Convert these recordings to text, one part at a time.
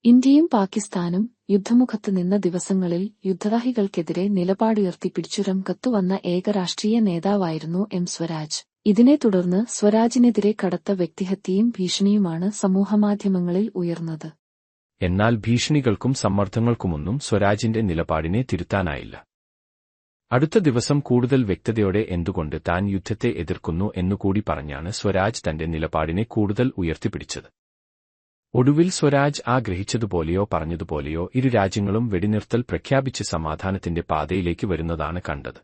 ഇന്ത്യയും പാകിസ്ഥാനും യുദ്ധമുഖത്ത് നിന്ന ദിവസങ്ങളിൽ യുദ്ധവാഹികൾക്കെതിരെ നിലപാടുയർത്തി രംഗത്തുവന്ന ഏക രാഷ്ട്രീയ നേതാവായിരുന്നു എം സ്വരാജ്. ഇതിനെ തുടർന്ന് സ്വരാജിനെതിരെ കടുത്ത വ്യക്തിഹത്യയും ഭീഷണിയുമാണ് സമൂഹമാധ്യമങ്ങളിൽ ഉയർന്നത്. എന്നാൽ ഭീഷണികൾക്കും സമ്മർദ്ദങ്ങൾക്കുമൊന്നും സ്വരാജിന്റെ നിലപാടിനെ തിരുത്താനായില്ല. അടുത്ത ദിവസം കൂടുതൽ വ്യക്തതയോടെ എന്തുകൊണ്ട് താൻ യുദ്ധത്തെ എതിർക്കുന്നു എന്നുകൂടി പറഞ്ഞാണ് സ്വരാജ് തന്റെ നിലപാടിനെ കൂടുതൽ ഉയർത്തിപ്പിടിച്ചത്. ഒടുവിൽ സ്വരാജ് ആഗ്രഹിച്ചതുപോലെയോ പറഞ്ഞതുപോലെയോ ഇരു രാജ്യങ്ങളും വെടിനിർത്തൽ പ്രഖ്യാപിച്ച് സമാധാനത്തിന്റെ പാതയിലേക്ക് വരുന്നതാണ് കണ്ടത്.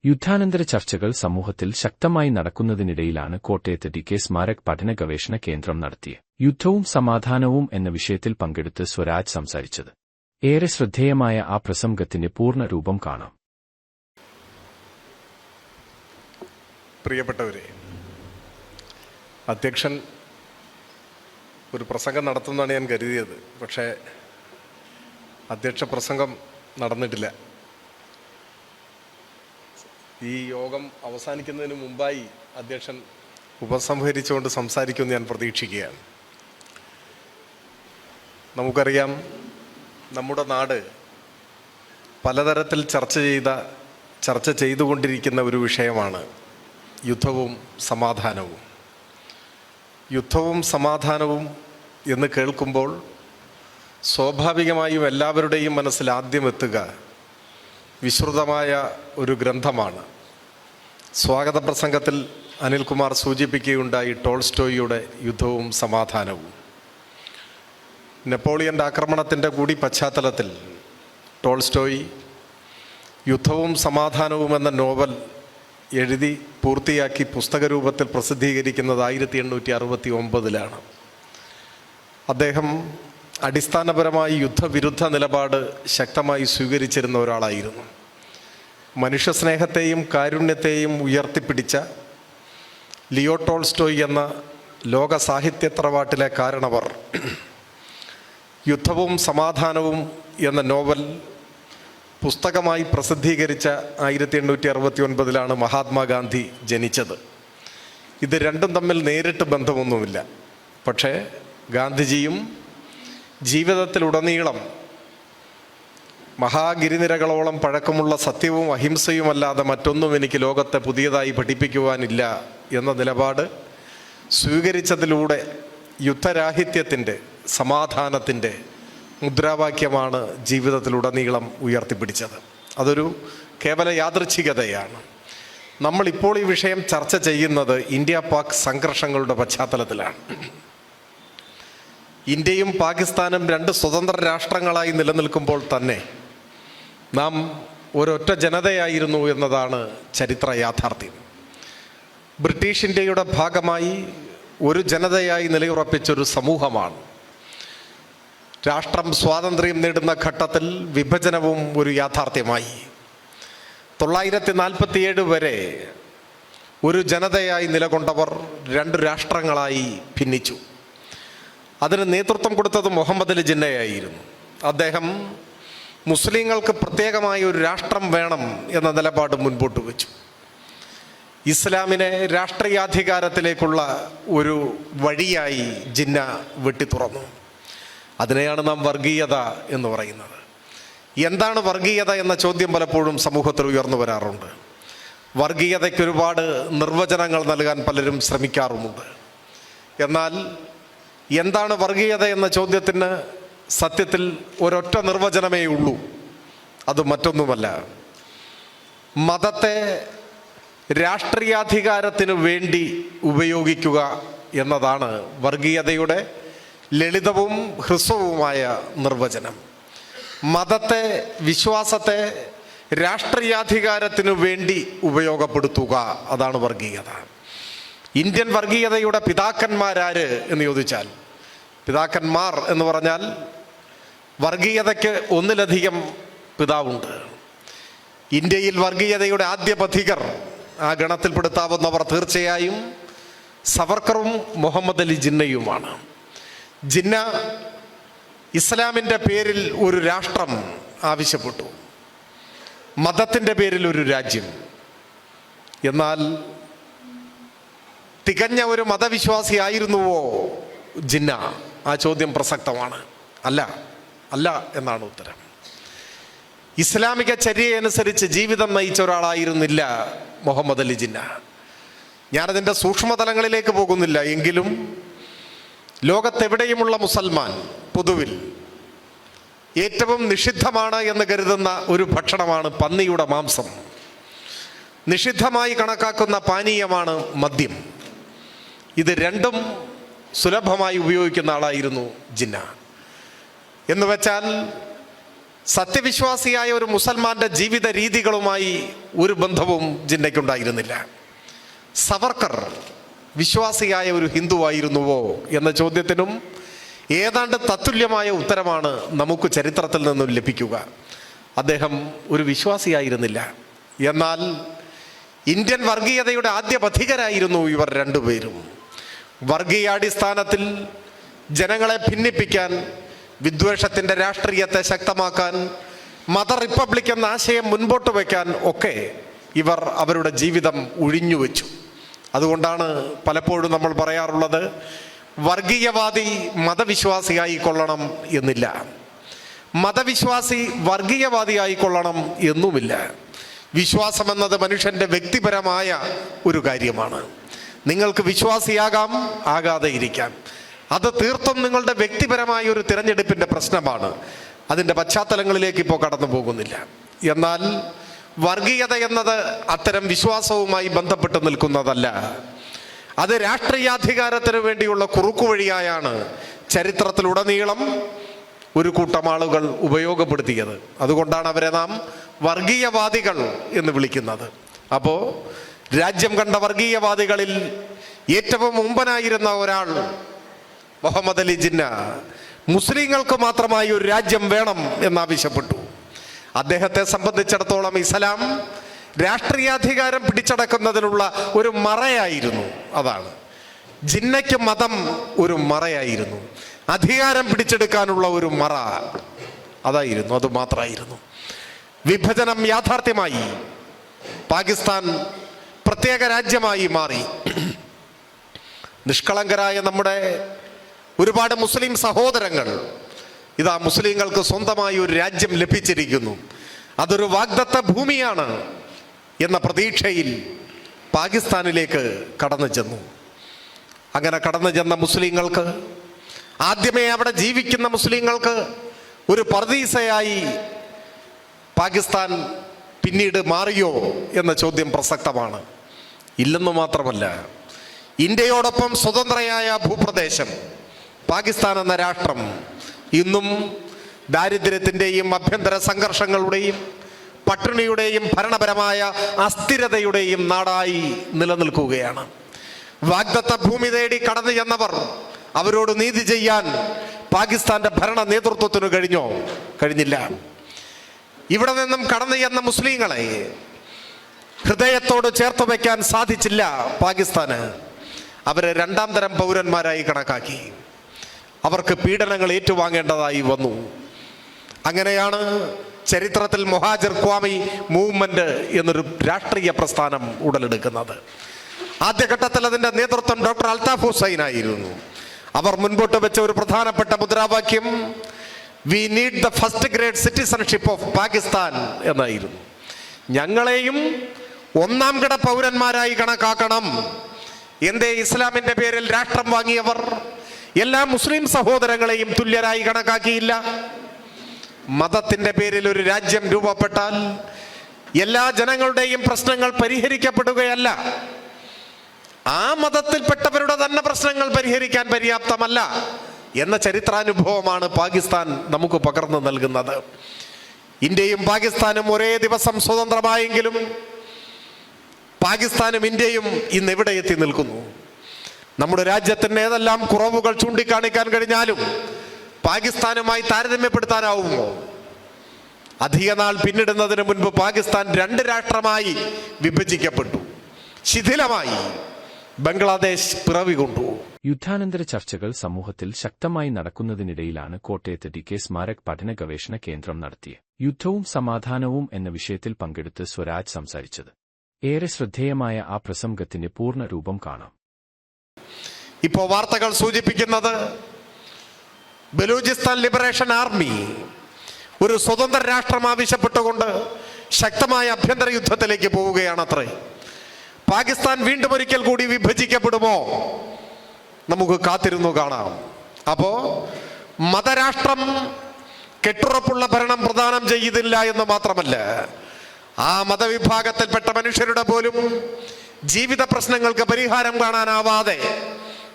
യുദ്ധാനന്തര ചർച്ചകൾ സമൂഹത്തിൽ ശക്തമായി നടക്കുന്നതിനിടയിലാണ് കോട്ടയത്ത് DK സ്മാരക് പഠന ഗവേഷണ കേന്ദ്രം നടത്തിയ യുദ്ധവും സമാധാനവും എന്ന വിഷയത്തിൽ പങ്കെടുത്ത് സ്വരാജ് സംസാരിച്ചത്. ഏറെ ശ്രദ്ധേയമായ ആ പ്രസംഗത്തിന്റെ പൂർണ്ണ രൂപം കാണാം. പ്രിയപ്പെട്ടവരെ, അധ്യക്ഷൻ ഒരു പ്രസംഗം നടത്തുന്നതാണ് ഞാൻ കരുതിയത്. പക്ഷേ അധ്യക്ഷ പ്രസംഗം നടന്നിട്ടില്ല. ഈ യോഗം അവസാനിക്കുന്നതിന് മുമ്പായി അധ്യക്ഷൻ ഉപസംഹരിച്ചുകൊണ്ട് സംസാരിക്കുമെന്ന് ഞാൻ പ്രതീക്ഷിക്കുകയാണ്. നമുക്കറിയാം, നമ്മുടെ നാട് പലതരത്തിൽ ചർച്ച ചെയ്തുകൊണ്ടിരിക്കുന്ന ഒരു വിഷയമാണ് യുദ്ധവും സമാധാനവും. യുദ്ധവും സമാധാനവും എന്ന് കേൾക്കുമ്പോൾ സ്വാഭാവികമായും എല്ലാവരുടെയും മനസ്സിൽ ആദ്യം എത്തുക വിശ്രുതമായ ഒരു ഗ്രന്ഥമാണ്. സ്വാഗത പ്രസംഗത്തിൽ അനിൽകുമാർ സൂചിപ്പിക്കുകയുണ്ടായി ടോൾസ്റ്റോയിയുടെ യുദ്ധവും സമാധാനവും. നെപ്പോളിയൻ്റെ ആക്രമണത്തിൻ്റെ കൂടി പശ്ചാത്തലത്തിൽ ടോൾസ്റ്റോയി യുദ്ധവും സമാധാനവും എന്ന നോവൽ എഴുതി പൂർത്തിയാക്കി പുസ്തകരൂപത്തിൽ പ്രസിദ്ധീകരിക്കുന്നത് 1869 അദ്ദേഹം അടിസ്ഥാനപരമായി യുദ്ധവിരുദ്ധ നിലപാട് ശക്തമായി സ്വീകരിച്ചിരുന്ന ഒരാളായിരുന്നു. മനുഷ്യസ്നേഹത്തെയും കാരുണ്യത്തെയും ഉയർത്തിപ്പിടിച്ച ലിയോ ടോൾസ്റ്റോയ് എന്ന ലോക സാഹിത്യത്തറവാട്ടിലെ കാരണവർ യുദ്ധവും സമാധാനവും എന്ന നോവൽ പുസ്തകമായി പ്രസിദ്ധീകരിച്ച 1869 മഹാത്മാഗാന്ധി ജനിച്ചത്. ഇത് രണ്ടും തമ്മിൽ നേരിട്ട് ബന്ധമൊന്നുമില്ല. പക്ഷേ ഗാന്ധിജിയും ജീവിതത്തിലുടനീളം മഹാഗിരിനിരകളോളം പഴക്കമുള്ള സത്യവും അഹിംസയുമല്ലാതെ മറ്റൊന്നും എനിക്ക് ലോകത്തെ പുതിയതായി പഠിപ്പിക്കുവാനില്ല എന്ന നിലപാട് സ്വീകരിച്ചതിലൂടെ യുദ്ധരാഹിത്യത്തിൻ്റെ സമാധാനത്തിൻ്റെ മുദ്രാവാക്യമാണ് ജീവിതത്തിലുടനീളം ഉയർത്തിപ്പിടിച്ചത്. അതൊരു കേവല യാദൃച്ഛികതയാണ്. നമ്മളിപ്പോൾ ഈ വിഷയം ചർച്ച ചെയ്യുന്നത് ഇന്ത്യ പാക് സംഘർഷങ്ങളുടെ പശ്ചാത്തലത്തിലാണ്. ഇന്ത്യയും പാകിസ്ഥാനും രണ്ട് സ്വതന്ത്ര രാഷ്ട്രങ്ങളായി നിലനിൽക്കുമ്പോൾ തന്നെ നാം ഒരൊറ്റ ജനതയായിരുന്നു എന്നതാണ് ചരിത്ര യാഥാർത്ഥ്യം. ബ്രിട്ടീഷ് ഇന്ത്യയുടെ ഭാഗമായി ഒരു ജനതയായി നിലയുറപ്പിച്ചൊരു സമൂഹമാണ്. രാഷ്ട്രം സ്വാതന്ത്ര്യം നേടുന്ന ഘട്ടത്തിൽ വിഭജനവും ഒരു യാഥാർത്ഥ്യമായി. 947 വരെ ഒരു ജനതയായി നിലകൊണ്ടവർ രണ്ട് രാഷ്ട്രങ്ങളായി ഭിന്നിച്ചു. അതിന് നേതൃത്വം കൊടുത്തത് മുഹമ്മദ് അലി ജിന്നയായിരുന്നു. അദ്ദേഹം മുസ്ലിങ്ങൾക്ക് പ്രത്യേകമായ ഒരു രാഷ്ട്രം വേണം എന്ന നിലപാട് മുൻപോട്ട് വെച്ചു. ഇസ്ലാമിനെ രാഷ്ട്രീയാധികാരത്തിലേക്കുള്ള ഒരു വഴിയായി ജിന്ന വെട്ടിത്തുറന്നു. അതിനെയാണ് നാം വർഗീയത എന്ന് പറയുന്നത്. എന്താണ് വർഗീയത എന്ന ചോദ്യം പലപ്പോഴും സമൂഹത്തിൽ ഉയർന്നു വരാറുണ്ട്. വർഗീയതയ്ക്ക് ഒരുപാട് നിർവചനങ്ങൾ നൽകാൻ പലരും ശ്രമിക്കാറുമുണ്ട്. എന്നാൽ എന്താണ് വർഗീയത എന്ന ചോദ്യത്തിന് സത്യത്തിൽ ഒരൊറ്റ നിർവചനമേ ഉള്ളൂ. അത് മറ്റൊന്നുമല്ല, മതത്തെ രാഷ്ട്രീയാധികാരത്തിന് വേണ്ടി ഉപയോഗിക്കുക എന്നതാണ് വർഗീയതയുടെ ലളിതവും ഹ്രസ്വവുമായ നിർവചനം. മതത്തെ, വിശ്വാസത്തെ രാഷ്ട്രീയാധികാരത്തിനു വേണ്ടി ഉപയോഗപ്പെടുത്തുക, അതാണ് വർഗീയത. ഇന്ത്യൻ വർഗീയതയുടെ പിതാക്കന്മാരാര് എന്ന് ചോദിച്ചാൽ, പിതാക്കന്മാർ എന്ന് പറഞ്ഞാൽ വർഗീയതയ്ക്ക് ഒന്നിലധികം പിതാവുണ്ട്. ഇന്ത്യയിൽ വർഗീയതയുടെ ആദ്യ പഥികർ, ആ ഗണത്തിൽപ്പെടുത്താവുന്നവർ തീർച്ചയായും സവർക്കറും മുഹമ്മദ് അലി ജിന്നയുമാണ്. ജിന്ന ഇസ്ലാമിൻ്റെ പേരിൽ ഒരു രാഷ്ട്രം ആവശ്യപ്പെട്ടു, മതത്തിൻ്റെ പേരിൽ ഒരു രാജ്യം. എന്നാൽ തികഞ്ഞ ഒരു മതവിശ്വാസിയായിരുന്നുവോ ജിന്ന? ആ ചോദ്യം പ്രസക്തമാണ്. അല്ല എന്നാണ് ഉത്തരം. ഇസ്ലാമിക ചര്യയനുസരിച്ച് ജീവിതം നയിച്ച ഒരാളായിരുന്നില്ല മുഹമ്മദ് അലി ജിന്ന. ഞാനതിൻ്റെ സൂക്ഷ്മതലങ്ങളിലേക്ക് പോകുന്നില്ല. എങ്കിലും ലോകത്തെവിടെയുമുള്ള മുസൽമാൻ പൊതുവിൽ ഏറ്റവും നിഷിദ്ധമാണ് എന്ന് കരുതുന്ന ഒരു ഭക്ഷണമാണ് പന്നിയുടെ മാംസം. നിഷിദ്ധമായി കണക്കാക്കുന്ന പാനീയമാണ് മദ്യം. ഇത് രണ്ടും സുലഭമായി ഉപയോഗിക്കുന്ന ആളായിരുന്നു ജിന്ന. എന്നുവെച്ചാൽ സത്യവിശ്വാസിയായ ഒരു മുസൽമാന്റെ ജീവിത രീതികളുമായി ഒരു ബന്ധവും ജിന്നയ്ക്കുണ്ടായിരുന്നില്ല. സവർക്കർ വിശ്വാസിയായ ഒരു ഹിന്ദുവായിരുന്നുവോ എന്ന ചോദ്യത്തിനും ഏതാണ്ട് തത്തുല്യമായ ഉത്തരമാണ് നമുക്ക് ചരിത്രത്തിൽ നിന്നും ലഭിക്കുക. അദ്ദേഹം ഒരു വിശ്വാസിയായിരുന്നില്ല. എന്നാൽ ഇന്ത്യൻ വർഗീയതയുടെ ആദ്യ പഥികരായിരുന്നു ഇവർ രണ്ടുപേരും. വർഗീയാടിസ്ഥാനത്തിൽ ജനങ്ങളെ ഭിന്നിപ്പിക്കാൻ, വിദ്വേഷത്തിൻ്റെ രാഷ്ട്രീയത്തെ ശക്തമാക്കാൻ, മത റിപ്പബ്ലിക് എന്ന ആശയം മുൻപോട്ട് വയ്ക്കാൻ ഒക്കെ ഇവർ അവരുടെ ജീവിതം ഒഴിഞ്ഞുവെച്ചു. അതുകൊണ്ടാണ് പലപ്പോഴും നമ്മൾ പറയാറുള്ളത്, വർഗീയവാദി മതവിശ്വാസിയായി കൊള്ളണം എന്നില്ല, മതവിശ്വാസി വർഗീയവാദിയായി കൊള്ളണം എന്നുമില്ല. വിശ്വാസം എന്നത് മനുഷ്യൻ്റെ വ്യക്തിപരമായ ഒരു കാര്യമാണ്. നിങ്ങൾക്ക് വിശ്വാസിയാകാം, ആകാതെ ഇരിക്കാം. അത് തീർത്തും നിങ്ങളുടെ വ്യക്തിപരമായ ഒരു തിരഞ്ഞെടുപ്പിൻ്റെ പ്രശ്നമാണ്. അതിൻ്റെ പശ്ചാത്തലങ്ങളിലേക്ക് ഇപ്പോൾ കടന്നു പോകുന്നില്ല. എന്നാൽ വർഗീയത എന്നത് അത്തരം വിശ്വാസവുമായി ബന്ധപ്പെട്ട് നിൽക്കുന്നതല്ല. അത് രാഷ്ട്രീയാധികാരത്തിന് വേണ്ടിയുള്ള കുറുക്കുവഴിയായാണ് ചരിത്രത്തിലുടനീളം ഒരു കൂട്ടം ആളുകൾ ഉപയോഗപ്പെടുത്തിയത്. അതുകൊണ്ടാണ് അവരെ നാം വർഗീയവാദികൾ എന്ന് വിളിക്കുന്നത്. അപ്പോൾ രാജ്യം കണ്ട വർഗീയവാദികളിൽ ഏറ്റവും മുമ്പനായിരുന്ന ഒരാൾ മുഹമ്മദ് അലി ജിന്ന മുസ്ലിങ്ങൾക്ക് മാത്രമായി ഒരു രാജ്യം വേണം എന്നാവശ്യപ്പെട്ടു. അദ്ദേഹത്തെ സംബന്ധിച്ചിടത്തോളം ഇസ്ലാം രാഷ്ട്രീയാധികാരം പിടിച്ചടക്കുന്നതിനുള്ള ഒരു മറയായിരുന്നു. അതാണ് ജിന്നയ്ക്ക് മതം ഒരു മറയായിരുന്നു. അധികാരം പിടിച്ചെടുക്കാനുള്ള ഒരു മറ അതായിരുന്നു, അത് മാത്രമായിരുന്നു. വിഭജനം യാഥാർത്ഥ്യമായി. പാകിസ്ഥാൻ പ്രത്യേക രാജ്യമായി മാറി. നിഷ്കളങ്കരായ നമ്മുടെ ഒരുപാട് മുസ്ലിം സഹോദരങ്ങൾ ഇതാ മുസ്ലിങ്ങൾക്ക് സ്വന്തമായി ഒരു രാജ്യം ലഭിച്ചിരിക്കുന്നു, അതൊരു വാഗ്ദത്ത ഭൂമിയാണ് എന്ന പ്രതീക്ഷയിൽ പാകിസ്ഥാനിലേക്ക് കടന്നു ചെന്നു. അങ്ങനെ കടന്നു ചെന്ന മുസ്ലിങ്ങൾക്ക്, ആദ്യമേ അവിടെ ജീവിക്കുന്ന മുസ്ലിങ്ങൾക്ക് ഒരു പർദീസയായി പാകിസ്ഥാൻ പിന്നീട് മാറിയോ എന്ന ചോദ്യം പ്രസക്തമാണ്. ഇല്ലെന്ന് മാത്രമല്ല, ഇന്ത്യയോടൊപ്പം സ്വതന്ത്രയായ ഭൂപ്രദേശം പാകിസ്ഥാൻ എന്ന രാഷ്ട്രം ഇന്നും ദാരിദ്ര്യത്തിൻ്റെയും ആഭ്യന്തര സംഘർഷങ്ങളുടെയും പട്ടിണിയുടെയും ഭരണപരമായ അസ്ഥിരതയുടെയും നാടായി നിലനിൽക്കുകയാണ്. വാഗ്ദത്ത ഭൂമി തേടി കടന്നു ചെന്നവർ, അവരോട് നീതി ചെയ്യാൻ പാകിസ്ഥാന്റെ ഭരണ നേതൃത്വത്തിന് കഴിഞ്ഞോ? കഴിഞ്ഞില്ല. ഇവിടെ നിന്നും കടന്നു ചെന്ന മുസ്ലിങ്ങളെ ഹൃദയത്തോട് ചേർത്ത് വയ്ക്കാൻ സാധിച്ചില്ല പാകിസ്ഥാന്. അവരെ രണ്ടാം തരം പൗരന്മാരായി കണക്കാക്കി. അവർക്ക് പീഡനങ്ങൾ ഏറ്റുവാങ്ങേണ്ടതായി വന്നു. അങ്ങനെയാണ് ചരിത്രത്തിൽ മൊഹാജിർ ഖ്വാമി മൂവ്മെന്റ് എന്നൊരു രാഷ്ട്രീയ പ്രസ്ഥാനം ഉടലെടുക്കുന്നത്. ആദ്യഘട്ടത്തിൽ അതിൻ്റെ നേതൃത്വം ഡോക്ടർ അൽതാഫ് ഹുസൈൻ ആയിരുന്നു. അവർ മുൻപോട്ട് വെച്ച ഒരു പ്രധാനപ്പെട്ട മുദ്രാവാക്യം we need the first grade citizenship of Pakistan എന്നായിരുന്നു. ഞങ്ങളെയും ഒന്നാം കിട പൗരന്മാരായി കണക്കാക്കണം. എന്തേ ഇസ്ലാമിന്റെ പേരിൽ രാഷ്ട്രം വാങ്ങിയവർ എല്ലാ മുസ്ലിം സഹോദരങ്ങളെയും തുല്യരായി കണക്കാക്കിയില്ല? മതത്തിന്റെ പേരിൽ ഒരു രാജ്യം രൂപപ്പെട്ടാൽ എല്ലാ ജനങ്ങളുടെയും പ്രശ്നങ്ങൾ പരിഹരിക്കപ്പെടുകയല്ല, ആ മതത്തിൽപ്പെട്ടവരുടെ തന്നെ പ്രശ്നങ്ങൾ പരിഹരിക്കാൻ പര്യാപ്തമല്ല എന്ന ചരിത്രാനുഭവമാണ് പാകിസ്ഥാൻ നമുക്ക് പകർന്നു നൽകുന്നത്. ഇന്ത്യയും പാകിസ്ഥാനും ഒരേ ദിവസം സ്വതന്ത്രമായെങ്കിലും പാകിസ്ഥാനും ഇന്ത്യയും ഇന്ന് എവിടെ എത്തി നിൽക്കുന്നു? നമ്മുടെ രാജ്യത്തിന് ഏതെല്ലാം കുറവുകൾ ചൂണ്ടിക്കാണിക്കാൻ കഴിഞ്ഞാലും പാകിസ്ഥാനുമായി താരതമ്യപ്പെടുത്താനാവുമോ? അധിക നാൾ പിന്നിടുന്നതിന് മുൻപ് പാകിസ്ഥാൻ രണ്ട് രാഷ്ട്രമായി വിഭജിക്കപ്പെട്ടു, ശിഥിലമായി. ബംഗ്ലാദേശ് പിറവി കൊണ്ടു. യുദ്ധാനന്തര ചർച്ചകൾ സമൂഹത്തിൽ ശക്തമായി നടക്കുന്നതിനിടയിലാണ് കോട്ടയത്ത് DK സ്മാരക് പഠന ഗവേഷണ കേന്ദ്രം നടത്തിയ യുദ്ധവും സമാധാനവും എന്ന വിഷയത്തിൽ പങ്കെടുത്ത് സ്വരാജ് സംസാരിച്ചത്. ഏറെ ശ്രദ്ധേയമായ ആ പ്രസംഗത്തിന്റെ പൂർണ്ണ രൂപം കാണാം. ഇപ്പോൾ വാർത്തകൾ സൂചിപ്പിക്കുന്നത് ബലൂചിസ്ഥാൻ ലിബറേഷൻ ആർമി ഒരു സ്വതന്ത്ര രാഷ്ട്രം ആവശ്യപ്പെട്ടുകൊണ്ട് ശക്തമായ ആഭ്യന്തര യുദ്ധത്തിലേക്ക് പോവുകയാണത്രേ. പാകിസ്ഥാൻ വീണ്ടും ഒരിക്കൽ കൂടി വിഭജിക്കപ്പെടുമോ? നമുക്ക് കാത്തിരുന്നു കാണാം. അപ്പോ മതരാഷ്ട്രം കെട്ടുറപ്പുള്ള ഭരണം പ്രദാനം ചെയ്തില്ല എന്ന് മാത്രമല്ല, ആ മതവിഭാഗത്തിൽപ്പെട്ട മനുഷ്യരുടെ പോലും ജീവിത പ്രശ്നങ്ങൾക്ക് പരിഹാരം കാണാനാവാതെ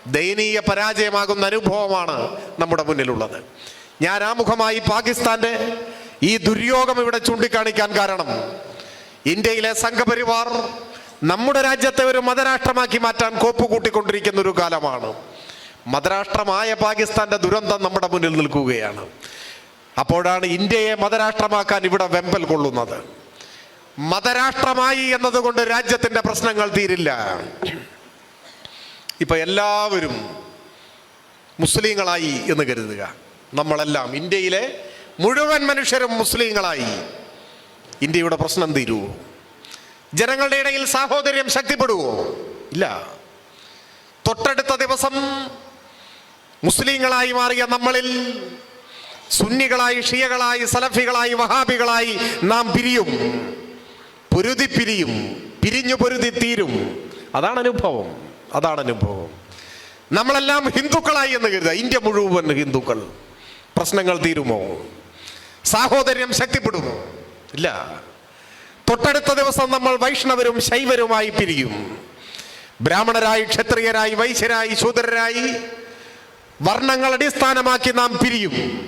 ദയനീയ പരാജയമാകുന്ന അനുഭവമാണ് നമ്മുടെ മുന്നിലുള്ളത്. ഞാൻ ആമുഖമായി പാകിസ്ഥാന്റെ ഈ ദുര്യോഗം ഇവിടെ ചൂണ്ടിക്കാണിക്കാൻ കാരണം, ഇന്ത്യയിലെ സംഘപരിവാർ നമ്മുടെ രാജ്യത്തെ ഒരു മതരാഷ്ട്രമാക്കി മാറ്റാൻ കോപ്പ് കൂട്ടിക്കൊണ്ടിരിക്കുന്ന ഒരു കാലമാണ്. മതരാഷ്ട്രമായ പാകിസ്ഥാന്റെ ദുരന്തം നമ്മുടെ മുന്നിൽ നിൽക്കുകയാണ്. അപ്പോഴാണ് ഇന്ത്യയെ മതരാഷ്ട്രമാക്കാൻ ഇവിടെ വെമ്പൽ കൊള്ളുന്നത്. മതരാഷ്ട്രമായി എന്നതുകൊണ്ട് രാജ്യത്തിന്റെ പ്രശ്നങ്ങൾ തീരില്ല. ഇപ്പൊ എല്ലാവരും മുസ്ലിങ്ങളായി എന്ന് കരുതുക. നമ്മളെല്ലാം ഇന്ത്യയിലെ മുഴുവൻ മനുഷ്യരും മുസ്ലിങ്ങളായി ഇന്ത്യയുടെ പ്രശ്നം തീരുവോ? ജനങ്ങളുടെ ഇടയിൽ സാഹോദര്യം ശക്തിപ്പെടുവോ? ഇല്ല. തൊട്ടടുത്ത ദിവസം മുസ്ലിങ്ങളായി മാറിയ നമ്മളിൽ സുന്നികളായി, ഷിയകളായി, സലഫികളായി, വഹാബികളായി നാം പിരിയും. പിരിയും, പിരിഞ്ഞു പൊരുതി തീരും. അതാണ് അനുഭവം. നമ്മളെല്ലാം ഹിന്ദുക്കളായി എന്ന് കരുതുക. ഇന്ത്യ മുഴുവൻ ഹിന്ദുക്കൾ. പ്രശ്നങ്ങൾ തീരുമോ? സാഹോദര്യം ശക്തിപ്പെടുമോ? ഇല്ല. തൊട്ടടുത്ത ദിവസം നമ്മൾ വൈഷ്ണവരും ശൈവരുമായി പിരിയും. ബ്രാഹ്മണരായി, ക്ഷത്രിയരായി, വൈശ്യരായി, ശൂദ്രരായി വർണ്ണങ്ങൾ അടിസ്ഥാനമാക്കി നാം പിരിയും.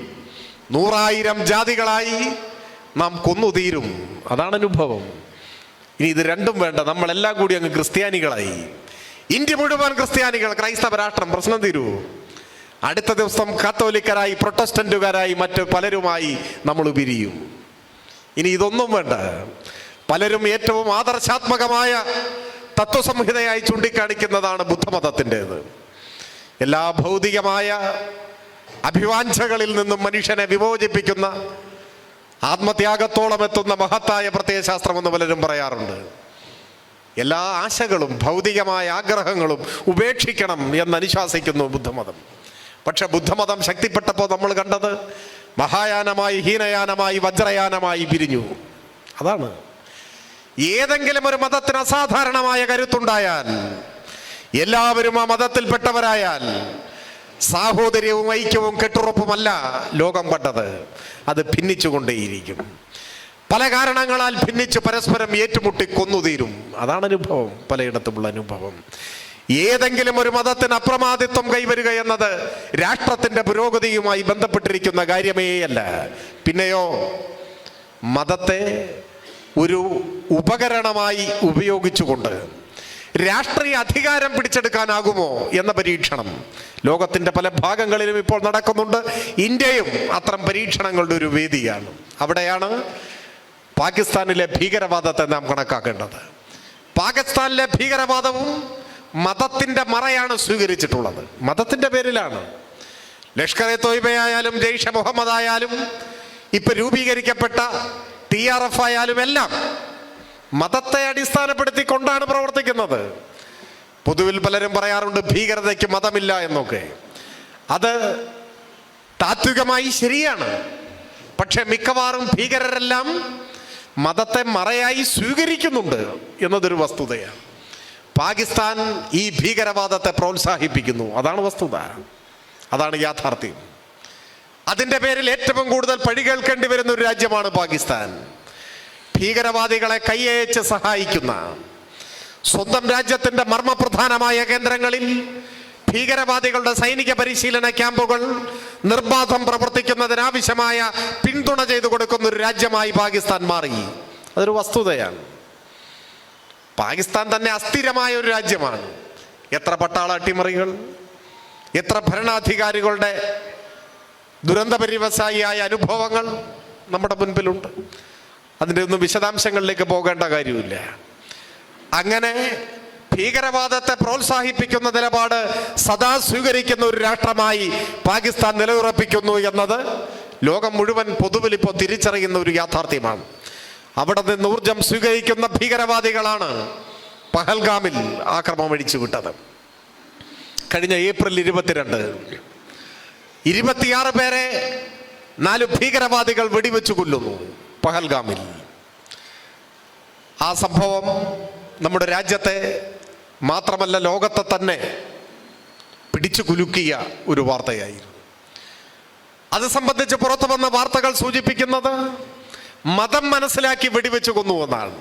100,000 ജാതികളായി നാം കൊന്നുതീരും. അതാണ് അനുഭവം. ഇനി ഇത് രണ്ടും വേണ്ട, നമ്മളെല്ലാം കൂടി അങ്ങ് ക്രിസ്ത്യാനികളായി. ഇന്ത്യ മുഴുവൻ ക്രിസ്ത്യാനികൾ, ക്രൈസ്തവ രാഷ്ട്രം. പ്രശ്നം തീരൂ. അടുത്ത ദിവസം കാത്തോലിക്കരായി, പ്രൊട്ടസ്റ്റന്റുകാരായി, മറ്റ് പലരുമായി നമ്മൾ പിരിയും. ഇനി ഇതൊന്നും വേണ്ട. പലരും ഏറ്റവും ആദർശാത്മകമായ തത്വസംഹിതയായി ചൂണ്ടിക്കാണിക്കുന്നതാണ് ബുദ്ധമതത്തിൻ്റെത്. എല്ലാ ഭൗതികമായ അഭിവാഞ്ചകളിൽ നിന്നും മനുഷ്യനെ വിമോചിപ്പിക്കുന്ന, ആത്മത്യാഗത്തോളം എത്തുന്ന മഹത്തായ പ്രത്യയശാസ്ത്രമെന്ന് പലരും പറയാറുണ്ട്. എല്ലാ ആശകളും ഭൗതികമായ ആഗ്രഹങ്ങളും ഉപേക്ഷിക്കണം എന്നനുശാസിക്കുന്നു ബുദ്ധമതം. പക്ഷെ ബുദ്ധമതം ശക്തിപ്പെട്ടപ്പോൾ നമ്മൾ കണ്ടത് മഹായാനമായി, ഹീനയാനമായി, വജ്രയാനമായി പിരിഞ്ഞു. അതാണ്. ഏതെങ്കിലും ഒരു മതത്തിന് അസാധാരണമായ കരുത്തുണ്ടായാൽ, എല്ലാവരും ആ മതത്തിൽപ്പെട്ടവരായാൽ, സാഹോദര്യവും ഐക്യവും കെട്ടുറപ്പുമല്ല ലോകം കണ്ടത്. അത് ഭിന്നിച്ചുകൊണ്ടേയിരിക്കും. പല കാരണങ്ങളാൽ ഭിന്നിച്ച് പരസ്പരം ഏറ്റുമുട്ടി കൊന്നുതീരും. അതാണ് അനുഭവം, പലയിടത്തുമുള്ള അനുഭവം. ഏതെങ്കിലും ഒരു മതത്തിന് അപ്രമാദിത്വം കൈവരിക എന്നത് രാഷ്ട്രത്തിന്റെ പുരോഗതിയുമായി ബന്ധപ്പെട്ടിരിക്കുന്ന കാര്യമേയല്ല. പിന്നെയോ മതത്തെ ഒരു ഉപകരണമായി ഉപയോഗിച്ചുകൊണ്ട് രാഷ്ട്രീയ അധികാരം പിടിച്ചെടുക്കാനാകുമോ എന്ന പരീക്ഷണം ലോകത്തിന്റെ പല ഭാഗങ്ങളിലും ഇപ്പോൾ നടക്കുന്നുണ്ട്. ഇന്ത്യയും അത്തരം പരീക്ഷണങ്ങളുടെ ഒരു വേദിയാണ്. അവിടെയാണ് പാകിസ്ഥാനിലെ ഭീകരവാദത്തെ നാം കണക്കാക്കേണ്ടത്. പാകിസ്ഥാനിലെ ഭീകരവാദവും മതത്തിന്റെ മറയാണ് സ്വീകരിച്ചിട്ടുള്ളത്. മതത്തിന്റെ പേരിലാണ്. ലഷ്കർ-എ തോയ്ബയായാലും, ജയ്ഷെ മുഹമ്മദ് ആയാലും, ഇപ്പൊ രൂപീകരിക്കപ്പെട്ട TRF ആയാലും എല്ലാം മതത്തെ അടിസ്ഥാനപ്പെടുത്തിക്കൊണ്ടാണ് പ്രവർത്തിക്കുന്നത്. പൊതുവിൽ പലരും പറയാറുണ്ട് ഭീകരതയ്ക്ക് മതമില്ല എന്നൊക്കെ. അത് താത്വികമായി ശരിയാണ്. പക്ഷെ മിക്കവാറും ഭീകരരെല്ലാം മതത്തെ മറയായി സ്വീകരിക്കുന്നുണ്ട് എന്നതൊരു വസ്തുതയാണ്. പാകിസ്ഥാൻ ഈ ഭീകരവാദത്തെ പ്രോത്സാഹിപ്പിക്കുന്നു. അതാണ് വസ്തുത. അതാണ് യാഥാർത്ഥ്യം. അതിൻ്റെ പേരിൽ ഏറ്റവും കൂടുതൽ പഴി കേൾക്കേണ്ടി വരുന്ന ഒരു രാജ്യമാണ് പാകിസ്ഥാൻ. ഭീകരവാദികളെ കൈയയച്ച് സഹായിക്കുന്ന, സ്വന്തം രാജ്യത്തിന്റെ മർമ്മപ്രധാനമായ കേന്ദ്രങ്ങളിൽ ഭീകരവാദികളുടെ സൈനിക പരിശീലന ക്യാമ്പുകൾ നിർബാധം പ്രവർത്തിക്കുന്നതിനാവശ്യമായ പിന്തുണ ചെയ്തു കൊടുക്കുന്ന ഒരു രാജ്യമായി പാകിസ്ഥാൻ മാറി. അതൊരു വസ്തുതയാണ്. പാകിസ്ഥാൻ തന്നെ അസ്ഥിരമായ ഒരു രാജ്യമാണ്. എത്ര പട്ടാള അട്ടിമറികൾ, എത്ര ഭരണാധികാരികളുടെ ദുരന്തപര്യവസായിയായ അനുഭവങ്ങൾ നമ്മുടെ മുൻപിലുണ്ട്. അതിൻ്റെ ഒന്നും വിശദാംശങ്ങളിലേക്ക് പോകേണ്ട കാര്യമില്ല. അങ്ങനെ ഭീകരവാദത്തെ പ്രോത്സാഹിപ്പിക്കുന്ന നിലപാട് സദാ സ്വീകരിക്കുന്ന ഒരു രാഷ്ട്രമായി പാകിസ്ഥാൻ നിലയുറപ്പിക്കുന്നു എന്നത് ലോകം മുഴുവൻ പൊതുവിൽ ഇപ്പോൾ തിരിച്ചറിയുന്ന ഒരു യാഥാർത്ഥ്യമാണ്. അവിടെ നിന്ന് ഊർജം സ്വീകരിക്കുന്ന ഭീകരവാദികളാണ് പഹൽഗാമിൽ ആക്രമണം അഴിച്ചുവിട്ടത്. കഴിഞ്ഞ ഏപ്രിൽ 22 26 പേരെ 4 ഭീകരവാദികൾ വെടിവെച്ചു കൊല്ലുന്നു പഹൽഗാമിൽ. ആ സംഭവം നമ്മുടെ രാജ്യത്തെ മാത്രമല്ല ലോകത്തെ തന്നെ പിടിച്ചു കുലുക്കിയ ഒരു വാർത്തയായിരുന്നു. അത് സംബന്ധിച്ച് പുറത്തു വന്ന വാർത്തകൾ സൂചിപ്പിക്കുന്നത് മതം മനസ്സിലാക്കി വെടിവെച്ചു കൊന്നുവെന്നാണ്.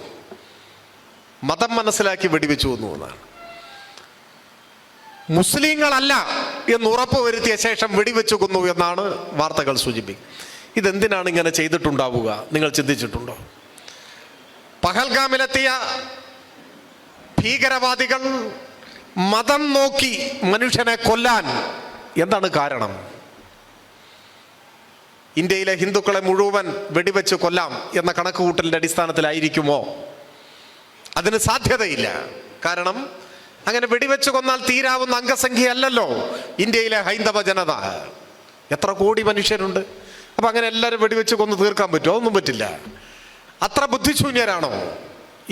മതം മനസ്സിലാക്കി വെടിവെച്ചു കൊന്നുവെന്നാണ്. മുസ്ലിങ്ങളല്ല എന്ന് ഉറപ്പ് വരുത്തിയ ശേഷം വെടിവെച്ചു കൊന്നു എന്നാണ് വാർത്തകൾ സൂചിപ്പിക്കുന്നത്. ഇതെന്തിനാണ് ഇങ്ങനെ ചെയ്തിട്ടുണ്ടാവുക? നിങ്ങൾ ചിന്തിച്ചിട്ടുണ്ടോ? പഹൽഗാമിലെത്തിയ ഭീകരവാദികൾ മതം നോക്കി മനുഷ്യനെ കൊല്ലാൻ എന്താണ് കാരണം? ഇന്ത്യയിലെ ഹിന്ദുക്കളെ മുഴുവൻ വെടിവെച്ച് കൊല്ലാം എന്ന കണക്കുകൂട്ടലിന്റെ അടിസ്ഥാനത്തിലായിരിക്കുമോ? അതിന് സാധ്യതയില്ല. കാരണം അങ്ങനെ വെടിവെച്ച് കൊന്നാൽ തീരാവുന്ന അംഗസംഖ്യയല്ലല്ലോ ഇന്ത്യയിലെ ഹൈന്ദവ ജനത. എത്ര കോടി മനുഷ്യരുണ്ട്? അപ്പൊ അങ്ങനെ എല്ലാവരും വെടിവെച്ച് കൊന്ന് തീർക്കാൻ പറ്റുമോ? ഒന്നും പറ്റില്ല. അത്ര ബുദ്ധിശൂന്യരാണോ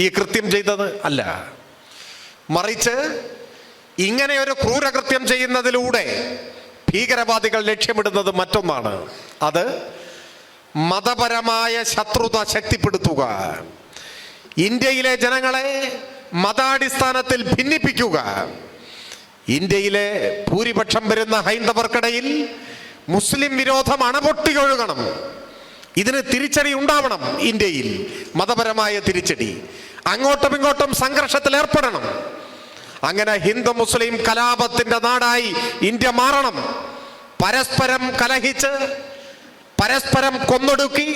ഈ കൃത്യം ചെയ്തത്? അല്ല. മറിച്ച് ഇങ്ങനെ ഒരു ക്രൂരകൃത്യം ചെയ്യുന്നതിലൂടെ ഭീകരവാദികൾ ലക്ഷ്യമിടുന്നത് മറ്റൊന്നാണ്. അത് മതപരമായ ശത്രുത ശക്തിപ്പെടുത്തുക, ഇന്ത്യയിലെ ജനങ്ങളെ മതാടിസ്ഥാനത്തിൽ ഭിന്നിപ്പിക്കുക, ഇന്ത്യയിലെ ഭൂരിപക്ഷം വരുന്ന ഹൈന്ദവർക്കിടയിൽ മുസ്ലിം വിരോധം അണപൊട്ടിയൊഴുകണം. ഇതിന് തിരിച്ചടി ഉണ്ടാവണം. ഇന്ത്യയിൽ മതപരമായ തിരിച്ചടി. അങ്ങോട്ടും ഇങ്ങോട്ടും സംഘർഷത്തിൽ ഏർപ്പെടണം. അങ്ങനെ ഹിന്ദു മുസ്ലിം കലാപത്തിന്റെ നാടായി ഇന്ത്യ മാറണം. പരസ്പരം കലഹിച്ച് പരസ്പരം കൊന്നൊടുക്കി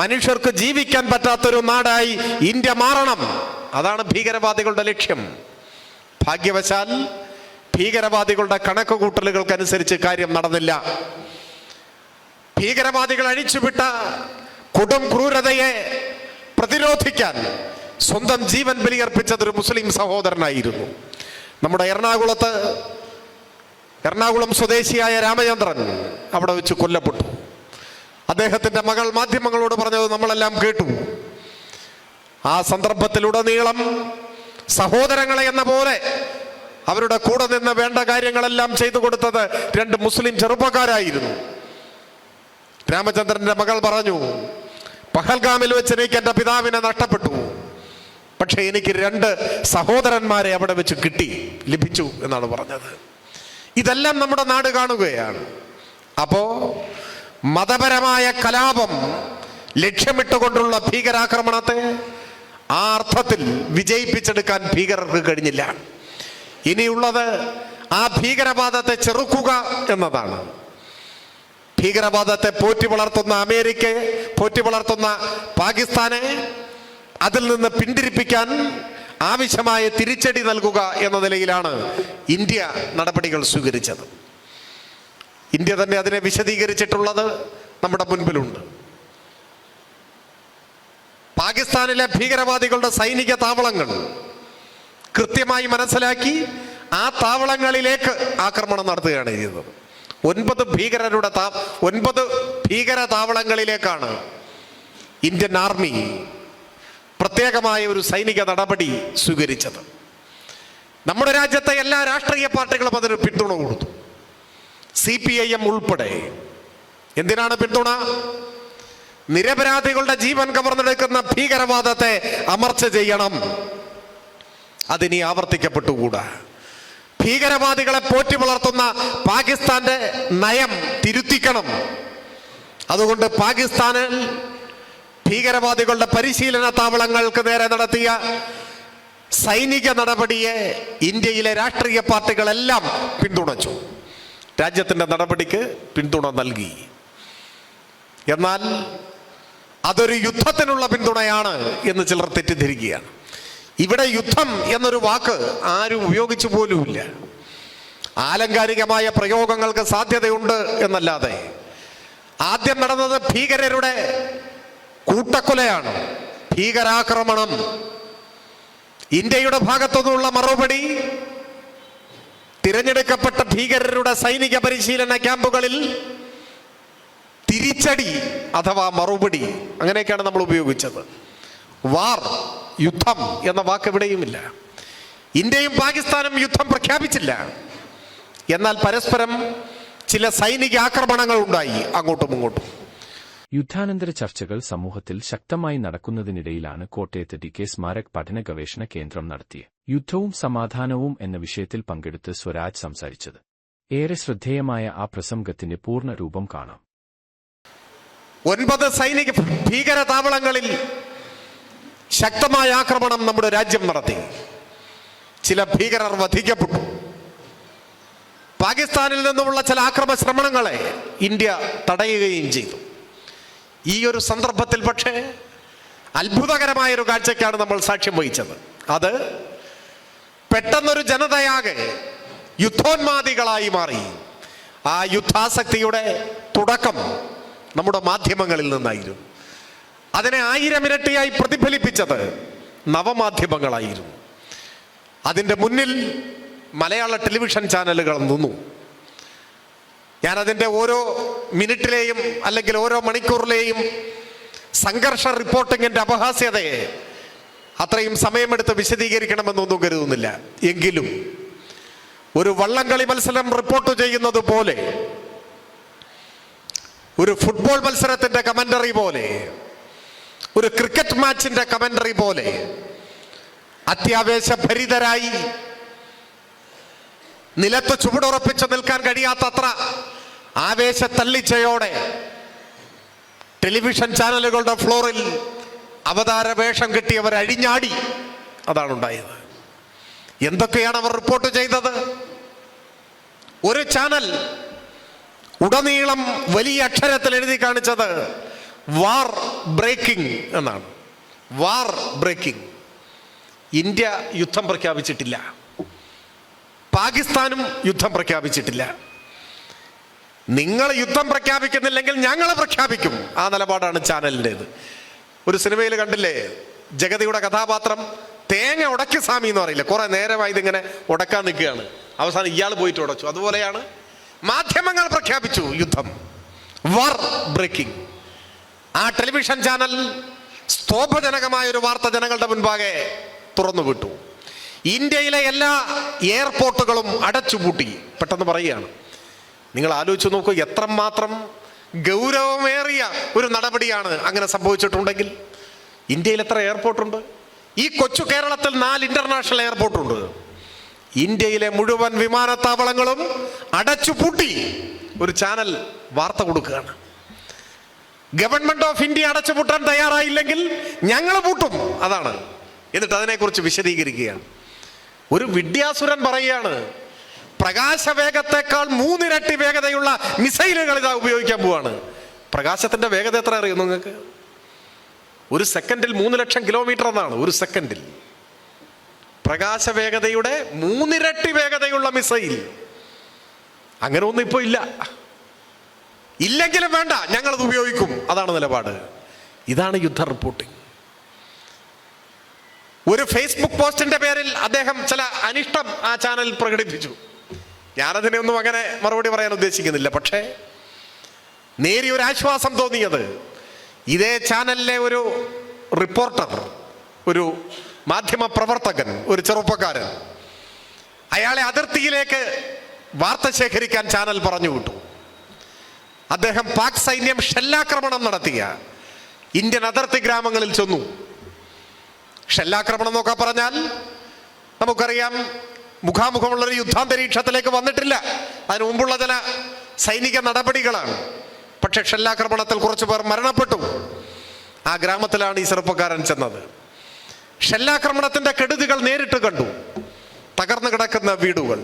മനുഷ്യർക്ക് ജീവിക്കാൻ പറ്റാത്തൊരു നാടായി ഇന്ത്യ മാറണം. അതാണ് ഭീകരവാദികളുടെ ലക്ഷ്യം. ഭാഗ്യവശാൽ ഭീകരവാദികളുടെ കണക്കുകൂട്ടലുകൾക്കനുസരിച്ച് കാര്യം നടന്നില്ല. ഭീകരവാദികൾ അഴിച്ചുവിട്ട കൊടും ക്രൂരതയെ പ്രതിരോധിക്കാൻ സ്വന്തം ജീവൻ ബലിയർപ്പിച്ചതൊരു മുസ്ലിം സഹോദരനായിരുന്നു. നമ്മുടെ എറണാകുളം സ്വദേശിയായ രാമചന്ദ്രൻ അവിടെ വെച്ച് കൊല്ലപ്പെട്ടു. അദ്ദേഹത്തിന്റെ മകൾ മാധ്യമങ്ങളോട് പറഞ്ഞത് നമ്മളെല്ലാം കേട്ടു. ആ സന്ദർഭത്തിലുടനീളം സഹോദരങ്ങളെ എന്ന പോലെ അവരുടെ കൂടെ നിന്ന് വേണ്ട കാര്യങ്ങളെല്ലാം ചെയ്തു കൊടുത്തത് 2 മുസ്ലിം ചെറുപ്പക്കാരായിരുന്നു. രാമചന്ദ്രന്റെ മകൾ പറഞ്ഞു, പഹൽഗാമിൽ വെച്ച് എനിക്ക് എൻ്റെ പിതാവിനെ നഷ്ടപ്പെട്ടു, പക്ഷെ എനിക്ക് 2 സഹോദരന്മാരെ അവിടെ വെച്ച് ലഭിച്ചു എന്നാണ് പറഞ്ഞത്. ഇതെല്ലാം നമ്മുടെ നാട് കാണുകയാണ്. അപ്പോ മതപരമായ കലാപം ലക്ഷ്യമിട്ടുകൊണ്ടുള്ള ഭീകരാക്രമണത്തെ ആ അർത്ഥത്തിൽ വിജയിപ്പിച്ചെടുക്കാൻ ഭീകരർക്ക് കഴിഞ്ഞില്ല. ഇനിയുള്ളത് ആ ഭീകരവാദത്തെ ചെറുക്കുക എന്നതാണ്. ഭീകരവാദത്തെ പോറ്റി വളർത്തുന്ന അമേരിക്കയെ, പോറ്റി വളർത്തുന്ന പാകിസ്ഥാനെ അതിൽ നിന്ന് പിന്തിരിപ്പിക്കാൻ ആവശ്യമായ തിരിച്ചടി നൽകുക എന്ന നിലയിലാണ് ഇന്ത്യ നടപടികൾ സ്വീകരിച്ചത്. ഇന്ത്യ തന്നെ അതിനെ വിശദീകരിച്ചിട്ടുള്ളത് നമ്മുടെ മുൻപിലുണ്ട്. പാകിസ്ഥാനിലെ ഭീകരവാദികളുടെ സൈനിക താവളങ്ങൾ കൃത്യമായി മനസ്സിലാക്കി ആ താവളങ്ങളിലേക്ക് ആക്രമണം നടത്തുകയാണ് ചെയ്തത്. 9 ഭീകര താവളങ്ങളിലേക്കാണ് ഇന്ത്യൻ ആർമി പ്രത്യേകമായ ഒരു സൈനിക നടപടി സ്വീകരിച്ചത്. നമ്മുടെ രാജ്യത്തെ എല്ലാ രാഷ്ട്രീയ പാർട്ടികളും അതിന് പിന്തുണ കൊടുത്തു, CPIM ഉൾപ്പെടെ. എന്തിനാണ് പിന്തുണ? നിരപരാധികളുടെ ജീവൻ കവർന്നെടുക്കുന്ന ഭീകരവാദത്തെ അമർച്ച ചെയ്യണം. അതിനി ആവർത്തിക്കപ്പെട്ടുകൂടാ. ഭീകരവാദികളെ പോറ്റി വളർത്തുന്ന പാകിസ്ഥാന്റെ നയം തിരുത്തിക്കണം. അതുകൊണ്ട് പാകിസ്ഥാനിൽ ഭീകരവാദികളുടെ പരിശീലന താവളങ്ങൾക്ക് നേരെ നടത്തിയ സൈനിക നടപടിയെ ഇന്ത്യയിലെ രാഷ്ട്രീയ പാർട്ടികളെല്ലാം പിന്തുണച്ചു. രാജ്യത്തിന്റെ നടപടിക്ക് പിന്തുണ നൽകി. എന്നാൽ അതൊരു യുദ്ധത്തിനുള്ള പിന്തുണയാണ് എന്ന് ചിലർ തെറ്റിദ്ധരിക്കുകയാണ്. ഇവിടെ യുദ്ധം എന്നൊരു വാക്ക് ആരും ഉപയോഗിച്ചു പോലുമില്ല. ആലങ്കാരികമായ പ്രയോഗങ്ങൾക്ക് സാധ്യതയുണ്ട് എന്നല്ലാതെ. ആദ്യം നടന്നത് ഭീകരരുടെ കൂട്ടക്കൊലയാണ്, ഭീകരാക്രമണം. ഇന്ത്യയുടെ ഭാഗത്തുനിന്നുള്ള മറുപടി തിരഞ്ഞെടുക്കപ്പെട്ട ഭീകരരുടെ സൈനിക പരിശീലന ക്യാമ്പുകളിൽ തിരിച്ചടി അഥവാ മറുപടി, അങ്ങനെയൊക്കെയാണ് നമ്മൾ ഉപയോഗിച്ചത്. വാർ, യുദ്ധം എന്ന വാക്ക് എവിടെയുമില്ല. ഇന്ത്യയും പാകിസ്ഥാനും യുദ്ധം പ്രഖ്യാപിച്ചില്ല. എന്നാൽ പരസ്പരം ചില സൈനിക ആക്രമണങ്ങൾ ഉണ്ടായി അങ്ങോട്ടും ഇങ്ങോട്ടും. യുദ്ധാനന്തര ചർച്ചകൾ സമൂഹത്തിൽ ശക്തമായി നടക്കുന്നതിനിടയിലാണ് കോട്ടയത്ത് DK സ്മാരക് പഠന ഗവേഷണ കേന്ദ്രം നടത്തിയ യുദ്ധവും സമാധാനവും എന്ന വിഷയത്തിൽ പങ്കെടുത്ത് സ്വരാജ് സംസാരിച്ചത്. ഏറെ ശ്രദ്ധേയമായ ആ പ്രസംഗത്തിന്റെ പൂർണ്ണ രൂപം കാണാം. 9 സൈനിക ഭീകര താവളങ്ങളിൽ ശക്തമായ ആക്രമണം നമ്മുടെ രാജ്യം നടത്തി. ചില ഭീകരർ വധിക്കപ്പെട്ടു. പാകിസ്ഥാനിൽ നിന്നുമുള്ള ചില ആക്രമണ ശ്രമങ്ങളെ ഇന്ത്യ തടയുകയും ചെയ്തു. ഈ ഒരു സന്ദർഭത്തിൽ പക്ഷേ അത്ഭുതകരമായൊരു കാഴ്ചയ്ക്കാണ് നമ്മൾ സാക്ഷ്യം വഹിച്ചത്. അത് പെട്ടെന്നൊരു ജനതയാകെ യുദ്ധോന്മാദികളായി മാറി. ആ യുദ്ധാസക്തിയുടെ തുടക്കം നമ്മുടെ മാധ്യമങ്ങളിൽ നിന്നായിരുന്നു. അതിനെ 1000 ഇരട്ടിയായി പ്രതിഫലിപ്പിച്ചത് നവമാധ്യമങ്ങളായിരുന്നു. അതിൻ്റെ മുന്നിൽ മലയാള ടെലിവിഷൻ ചാനലുകൾ നിന്നു. ഞാനതിൻ്റെ ഓരോ മിനിറ്റിലെയും അല്ലെങ്കിൽ ഓരോ മണിക്കൂറിലെയും സംഘർഷ റിപ്പോർട്ടിങ്ങിൻ്റെ അപഹാസ്യതയെ അത്രയും സമയമെടുത്ത് വിശദീകരിക്കണമെന്നൊന്നും കരുതുന്നില്ല. എങ്കിലും ഒരു വള്ളംകളി മത്സരം റിപ്പോർട്ട് ചെയ്യുന്നത് പോലെ, ഒരു ഫുട്ബോൾ മത്സരത്തിന്റെ കമന്ററി പോലെ, ഒരു ക്രിക്കറ്റ് മാച്ചിന്റെ കമന്ററി പോലെ അത്യാവേശഭരിതരായി നിലത്ത് ചുവടുറപ്പിച്ചു നിൽക്കാൻ കഴിയാത്തത്ര ആവേശത്തള്ളിച്ചയോടെ ടെലിവിഷൻ ചാനലുകളുടെ ഫ്ലോറിൽ അവതാര വേഷം കെട്ടിയവർ അഴിഞ്ഞാടി. അതാണ് ഉണ്ടായത്. എന്തൊക്കെയാണ് അവർ റിപ്പോർട്ട് ചെയ്തത്? ഒരു ചാനൽ ഉടനീളം വലിയ അക്ഷരത്തിൽ എഴുതി കാണിച്ചത് വാർ ബ്രേക്കിംഗ് എന്നാണ്. വാർ ബ്രേക്കിംഗ്. ഇന്ത്യ യുദ്ധം പ്രഖ്യാപിച്ചിട്ടില്ല, പാകിസ്ഥാനും യുദ്ധം പ്രഖ്യാപിച്ചിട്ടില്ല. നിങ്ങൾ യുദ്ധം പ്രഖ്യാപിക്കുന്നില്ലെങ്കിൽ ഞങ്ങൾ പ്രഖ്യാപിക്കും. ആ നിലപാടാണ് ചാനലിൻ്റെത്. ഒരു സിനിമയിൽ കണ്ടില്ലേ, ജഗതിയുടെ കഥാപാത്രം തേങ്ങ ഉടക്കി സ്വാമി എന്ന് പറയില്ല, കുറെ നേരമായി ഇതിങ്ങനെ ഉടക്കാൻ നിൽക്കുകയാണ്, അവസാനം ഇയാൾ പോയിട്ട് ഉടച്ചു. അതുപോലെയാണ് മാധ്യമങ്ങൾ പ്രഖ്യാപിച്ചു യുദ്ധം, വാർ ബ്രേക്കിംഗ്. ആ ടെലിവിഷൻ ചാനൽ സ്തോഭജനകമായ ഒരു വാർത്ത ജനങ്ങളുടെ മുൻപാകെ തുറന്നുവിട്ടു. ഇന്ത്യയിലെ എല്ലാ എയർപോർട്ടുകളും അടച്ചുപൂട്ടി. പെട്ടെന്ന് പറയുകയാണ്. നിങ്ങൾ ആലോചിച്ച് നോക്കൂ, എത്രമാത്രം ഗൗരവമേറിയ ഒരു നടപടിയാണ് അങ്ങനെ സംഭവിച്ചിട്ടുണ്ടെങ്കിൽ. ഇന്ത്യയിൽ എത്ര എയർപോർട്ടുണ്ട്? ഈ കൊച്ചു കേരളത്തിൽ 4 ഇന്റർനാഷണൽ എയർപോർട്ടുണ്ട്. ഇന്ത്യയിലെ മുഴുവൻ വിമാനത്താവളങ്ങളും അടച്ചുപൂട്ടി ഒരു ചാനൽ വാർത്ത കൊടുക്കുകയാണ്. ഗവൺമെന്റ് ഓഫ് ഇന്ത്യ അടച്ചുപൂട്ടാൻ തയ്യാറായില്ലെങ്കിൽ ഞങ്ങൾ പൂട്ടും, അതാണ്. എന്നിട്ട് അതിനെക്കുറിച്ച് വിശദീകരിക്കുകയാണ്. ഒരു വിദ്യാസുരൻ പറയുകയാണ്, പ്രകാശവേഗത്തെക്കാൾ 3 ഇരട്ടി വേഗതയുള്ള മിസൈലുകൾ ഇതാ ഉപയോഗിക്കാൻ പോവാണ്. പ്രകാശത്തിന്റെ വേഗത എത്ര അറിയും നിങ്ങൾക്ക്? ഒരു സെക്കൻഡിൽ 3 ലക്ഷം കിലോമീറ്റർ എന്നാണ്. ഒരു സെക്കൻഡിൽ പ്രകാശവേഗതയുടെ 3 ഇരട്ടി വേഗതയുള്ള മിസൈൽ. അങ്ങനെ ഒന്നും ഇപ്പോ ഇല്ല. ഇല്ലെങ്കിലും വേണ്ട, ഞങ്ങളത് ഉപയോഗിക്കും, അതാണ് നിലപാട്. ഇതാണ് യുദ്ധ റിപ്പോർട്ടിംഗ്. ഒരു ഫേസ്ബുക്ക് പോസ്റ്റിന്റെ പേരിൽ അദ്ദേഹം ചില അനിഷ്ടം ആ ചാനലിൽ പ്രകടിപ്പിച്ചു. ഞാനതിനെ ഒന്നും അങ്ങനെ മറുപടി പറയാൻ ഉദ്ദേശിക്കുന്നില്ല. പക്ഷേ നേരിയൊരു ആശ്വാസം തോന്നിയത് ഇതേ ചാനലിലെ ഒരു റിപ്പോർട്ടർ, ഒരു മാധ്യമ പ്രവർത്തകൻ, ഒരു ചെറുപ്പക്കാരൻ, അയാളെ അതിർത്തിയിലേക്ക് വാർത്ത ശേഖരിക്കാൻ ചാനൽ പറഞ്ഞു വിട്ടു. അദ്ദേഹം പാക് സൈന്യം ഷെല്ലാക്രമണം നടത്തിയ ഇന്ത്യൻ അതിർത്തി ഗ്രാമങ്ങളിൽ ചെന്നു. ഷെല്ലാക്രമണം എന്നൊക്കെ പറഞ്ഞാൽ നമുക്കറിയാം, മുഖാമുഖമുള്ളൊരു യുദ്ധാന്തരീക്ഷത്തിലേക്ക് വന്നിട്ടില്ല. അതിനു മുമ്പുള്ള ചില സൈനിക നടപടികളാണ്. പക്ഷെ ഷെല്ലാക്രമണത്തിൽ കുറച്ചു പേർ മരണപ്പെട്ടു. ആ ഗ്രാമത്തിലാണ് ഈ ചെറുപ്പക്കാരൻ ചെന്നത്. ഷെല്ലാക്രമണത്തിന്റെ കെടുതികൾ നേരിട്ട് കണ്ടു. തകർന്നു കിടക്കുന്ന വീടുകൾ.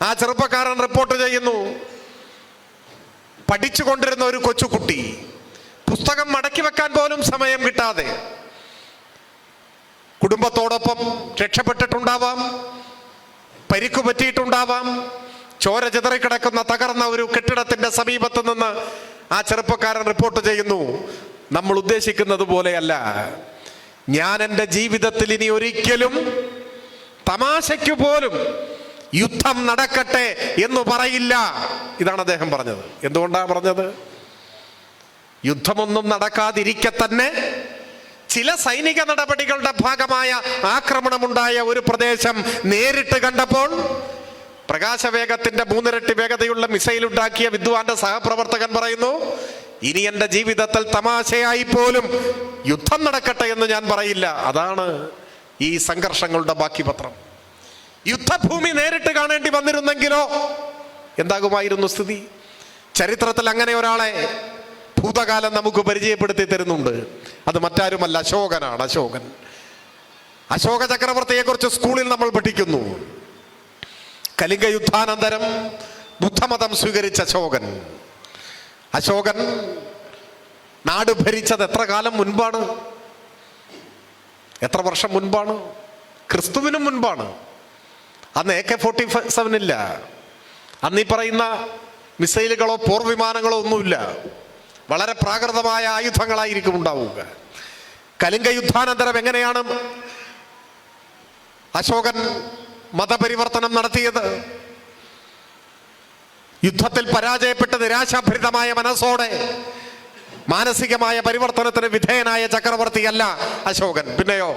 ആ ചെറുപ്പക്കാരൻ റിപ്പോർട്ട് ചെയ്യുന്നു, പഠിച്ചുകൊണ്ടിരുന്ന ഒരു കൊച്ചുകുട്ടി പുസ്തകം മടക്കി വെക്കാൻ പോലും സമയം കിട്ടാതെ കുടുംബത്തോടൊപ്പം രക്ഷപ്പെട്ടിട്ടുണ്ടാവാം, പരിക്കു പറ്റിയിട്ടുണ്ടാവാം. ചോര ചിതറിക്കിടക്കുന്ന തകർന്ന ഒരു കെട്ടിടത്തിന്റെ സമീപത്ത് നിന്ന് ആ ചെറുപ്പക്കാരൻ റിപ്പോർട്ട് ചെയ്യുന്നു, നമ്മൾ ഉദ്ദേശിക്കുന്നത് പോലെയല്ല. ഞാൻ എൻ്റെ ജീവിതത്തിൽ ഇനി ഒരിക്കലും തമാശയ്ക്ക് പോലും യുദ്ധം നടക്കട്ടെ എന്ന് പറയില്ല. ഇതാണ് അദ്ദേഹം പറഞ്ഞത്. എന്തുകൊണ്ടാണ് പറഞ്ഞത്? യുദ്ധമൊന്നും നടക്കാതിരിക്കെ തന്നെ ചില സൈനിക നടപടികളുടെ ഭാഗമായ ആക്രമണമുണ്ടായ ഒരു പ്രദേശം നേരിട്ട് കണ്ടപ്പോൾ പ്രകാശവേഗത്തിന്റെ 3 ഇരട്ടി വേഗതയുള്ള മിസൈൽ ഉണ്ടാക്കിയ വിദ്വാന്റെ സഹപ്രവർത്തകൻ പറയുന്നു, ഇനി എന്റെ ജീവിതത്തിൽ തമാശയായി പോലും യുദ്ധം നടക്കട്ടെ എന്ന് ഞാൻ പറയില്ല. അതാണ് ഈ സംഘർഷങ്ങളുടെ ബാക്കി പത്രം. യുദ്ധഭൂമി നേരിട്ട് കാണേണ്ടി വന്നിരുന്നെങ്കിലോ എന്താകുമായിരുന്നു സ്ഥിതി? ചരിത്രത്തിൽ അങ്ങനെ ഒരാളെ ഭൂതകാലം നമുക്ക് പരിചയപ്പെടുത്തി തരുന്നുണ്ട്. അത് മറ്റാരുമല്ല, അശോകനാണ്. അശോക ചക്രവർത്തിയെ കുറിച്ച് സ്കൂളിൽ നമ്മൾ പഠിക്കുന്നു. കലിംഗ യുദ്ധാനന്തരം ബുദ്ധമതം സ്വീകരിച്ച അശോകൻ നാട് ഭരിച്ചത് എത്ര കാലം മുൻപാണ്? എത്ര വർഷം മുൻപാണ്? ക്രിസ്തുവിനും മുൻപാണ്. അന്ന് AK-47 ഇല്ല. അന്ന് ഈ പറയുന്ന മിസൈലുകളോ പോർവിമാനങ്ങളോ ഒന്നുമില്ല. വളരെ പ്രാകൃതമായ ആയുധങ്ങളായിരിക്കും ഉണ്ടാവുക. കലിംഗ യുദ്ധാനന്തരം എങ്ങനെയാണ് അശോകൻ മതപരിവർത്തനം നടത്തിയത്? യുദ്ധത്തിൽ പരാജയപ്പെട്ട് നിരാശാഭരിതമായ മനസ്സോടെ മാനസികമായ പരിവർത്തനത്തിന് വിധേയനായ ചക്രവർത്തിയല്ല അശോകൻ. പിന്നെയോ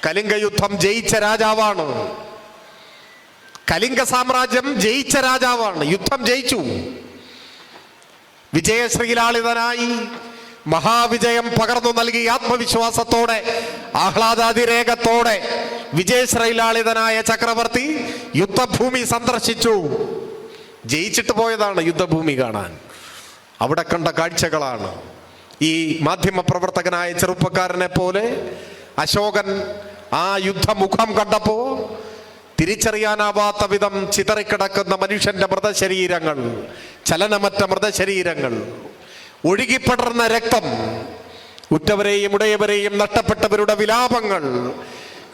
കലിംഗ യുദ്ധം ജയിച്ച രാജാവാണ്. കലിംഗ സാമ്രാജ്യം ജയിച്ച രാജാവാണ്. യുദ്ധം ജയിച്ചു. വിജയശ്രീലാളിതനായി മഹാവിജയം പകർന്നു നൽകി ആത്മവിശ്വാസത്തോടെ ആഹ്ലാദാതിരേകത്തോടെ വിജയശ്രീലാളിതനായ ചക്രവർത്തി യുദ്ധഭൂമി സന്ദർശിച്ചു. ജയിച്ചിട്ട് പോയതാണ് യുദ്ധഭൂമി കാണാൻ. അവിടെ കണ്ട കാഴ്ചകളാണ്. ഈ മാധ്യമപ്രവർത്തകനായ ചെറുപ്പക്കാരനെ പോലെ അശോകൻ ആ യുദ്ധമുഖം കണ്ടപ്പോ തിരിച്ചറിയാനാവാത്ത വിധം ചിതറിക്കിടക്കുന്ന മനുഷ്യന്റെ മൃതശരീരങ്ങൾ, ചലനമറ്റ മൃതശരീരങ്ങൾ, ഒഴുകിപ്പടർന്ന രക്തം, ഉറ്റവരെയും ഉടയവരെയും നഷ്ടപ്പെട്ടവരുടെ വിലാപങ്ങൾ,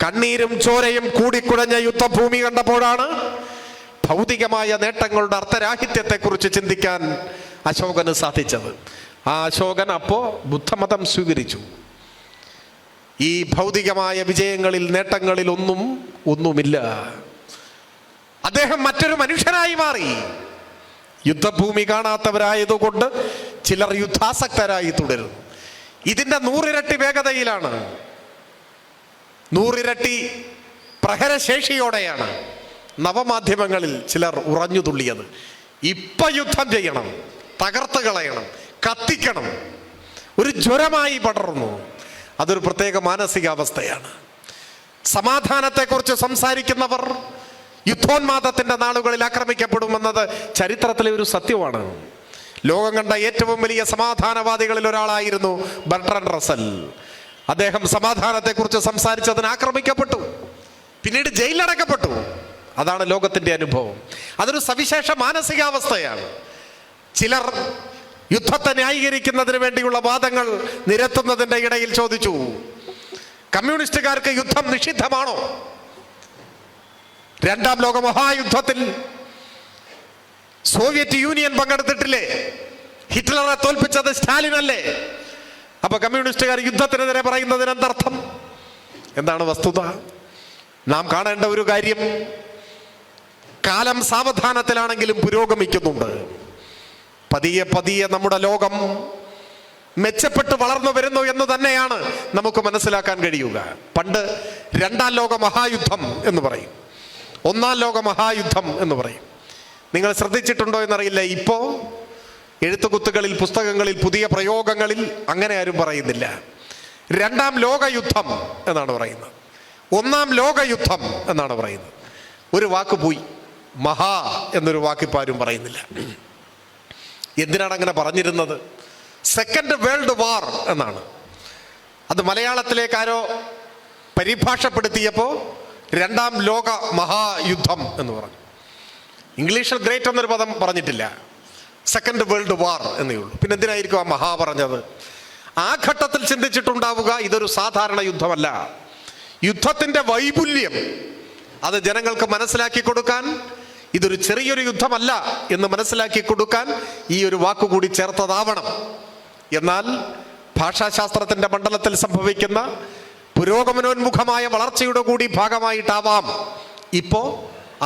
കണ്ണീരും ചോരയും കൂടിക്കുഴഞ്ഞ യുദ്ധഭൂമി കണ്ടപ്പോഴാണ് ഭൗതികമായ നേട്ടങ്ങളുടെ അർത്ഥരാഹിത്യത്തെക്കുറിച്ച് ചിന്തിക്കാൻ അശോകന് സാധിച്ചത്. ആ അശോകൻ അപ്പോ ബുദ്ധമതം സ്വീകരിച്ചു. ഈ ഭൗതികമായ വിജയങ്ങളിൽ നേട്ടങ്ങളിൽ ഒന്നുമില്ല. അദ്ദേഹം മറ്റൊരു മനുഷ്യനായി മാറി. യുദ്ധഭൂമി കാണാത്തവരായതുകൊണ്ട് ചിലർ യുദ്ധാസക്തരായി തുടരുന്നു. ഇതിന്റെ 100 ഇരട്ടി വേഗതയിലാണ്, 100 ഇരട്ടി പ്രഹരശേഷിയോടെയാണ് നവമാധ്യമങ്ങളിൽ ചിലർ ഉറഞ്ഞു തുള്ളിയത്. ഇപ്പൊ യുദ്ധം ചെയ്യണം, തകർത്ത് കളയണം, കത്തിക്കണം. ഒരു ജ്വരമായി പടർന്നു. അതൊരു പ്രത്യേക മാനസികാവസ്ഥയാണ്. സമാധാനത്തെക്കുറിച്ച് സംസാരിക്കുന്നവർ യുദ്ധോന്മാദത്തിന്റെ നാളുകളിൽ ആക്രമിക്കപ്പെടുമെന്നത് ചരിത്രത്തിലെ ഒരു സത്യമാണ്. ലോകം കണ്ട ഏറ്റവും വലിയ സമാധാനവാദികളിൽ ഒരാളായിരുന്നു ബർട്രൻഡ് റസൽ. അദ്ദേഹം സമാധാനത്തെക്കുറിച്ച് സംസാരിച്ചതിന് ആക്രമിക്കപ്പെട്ടു, പിന്നീട് ജയിലിലടക്കപ്പെട്ടു. അതാണ് ലോകത്തിന്റെ അനുഭവം. അതൊരു സവിശേഷ മാനസികാവസ്ഥയാണ്. ചിലർ യുദ്ധത്തെ ന്യായീകരിക്കുന്നതിന് വേണ്ടിയുള്ള വാദങ്ങൾ നിരത്തുന്നതിന്റെ ഇടയിൽ ചോദിച്ചു, കമ്മ്യൂണിസ്റ്റുകാർക്ക് യുദ്ധം നിഷിദ്ധമാണോ? 2ാം ലോക മഹായുദ്ധത്തിൽ സോവിയറ്റ് യൂണിയൻ പങ്കെടുത്തിട്ടില്ലേ? ഹിറ്റ്ലറെ തോൽപ്പിച്ചത് സ്റ്റാലിൻ അല്ലേ? അപ്പൊ കമ്മ്യൂണിസ്റ്റുകാർ യുദ്ധത്തിനെതിരെ പറയുന്നതിന് എന്തർത്ഥം? എന്താണ് വസ്തുത? നാം കാണേണ്ട ഒരു കാര്യം, കാലം സാവധാനത്തിലാണെങ്കിലും പുരോഗമിക്കുന്നുണ്ട്. പതിയെ പതിയെ നമ്മുടെ ലോകം മെച്ചപ്പെട്ട് വളർന്നു വരുന്നു എന്ന് തന്നെയാണ് നമുക്ക് മനസ്സിലാക്കാൻ കഴിയുക. പണ്ട് 2ാം ലോക മഹായുദ്ധം എന്ന് പറയും, 1ാം ലോക മഹായുദ്ധം എന്ന് പറയും. നിങ്ങൾ ശ്രദ്ധിച്ചിട്ടുണ്ടോ എന്നറിയില്ല, ഇപ്പോ എഴുത്തുകുത്തുകളിൽ, പുസ്തകങ്ങളിൽ, പുതിയ പ്രയോഗങ്ങളിൽ അങ്ങനെ ആരും പറയുന്നില്ല. 2ാം ലോകയുദ്ധം എന്നാണ് പറയുന്നത്, 1ാം ലോകയുദ്ധം എന്നാണ് പറയുന്നത്. ഒരു വാക്ക് പോയി, മഹാ എന്നൊരു വാക്കിപ്പോൾ ആരും പറയുന്നില്ല. എന്തിനാണ് അങ്ങനെ പറഞ്ഞിരുന്നത്? സെക്കൻഡ് വേൾഡ് വാർ എന്നാണ്. അത് മലയാളത്തിലേക്ക് ആരോ പരിഭാഷപ്പെടുത്തിയപ്പോൾ 2ാം ലോക മഹായുദ്ധം എന്ന് പറഞ്ഞു. ഇംഗ്ലീഷിൽ ഗ്രേറ്റ് എന്നൊരു പദം പറഞ്ഞിട്ടില്ല, സെക്കൻഡ് വേൾഡ് വാർ എന്നേ ഉള്ളൂ. പിന്നെ എന്തിനായിരിക്കും ആ മഹാ പറഞ്ഞത്? ആ ഘട്ടത്തിൽ ചിന്തിച്ചിട്ടുണ്ടാവുക, ഇതൊരു സാധാരണ യുദ്ധമല്ല. യുദ്ധത്തിന്റെ വൈപുല്യം അത് ജനങ്ങൾക്ക് മനസ്സിലാക്കി കൊടുക്കാൻ, ഇതൊരു ചെറിയൊരു യുദ്ധമല്ല എന്ന് മനസ്സിലാക്കി കൊടുക്കാൻ ഈ ഒരു വാക്കുകൂടി ചേർത്തതാവണം. എന്നാൽ ഭാഷാശാസ്ത്രത്തിന്റെ മണ്ഡലത്തിൽ സംഭവിക്കുന്ന പുരോഗമനോന്മുഖമായ വളർച്ചയുടെ കൂടി ഭാഗമായിട്ടാവാം ഇപ്പോ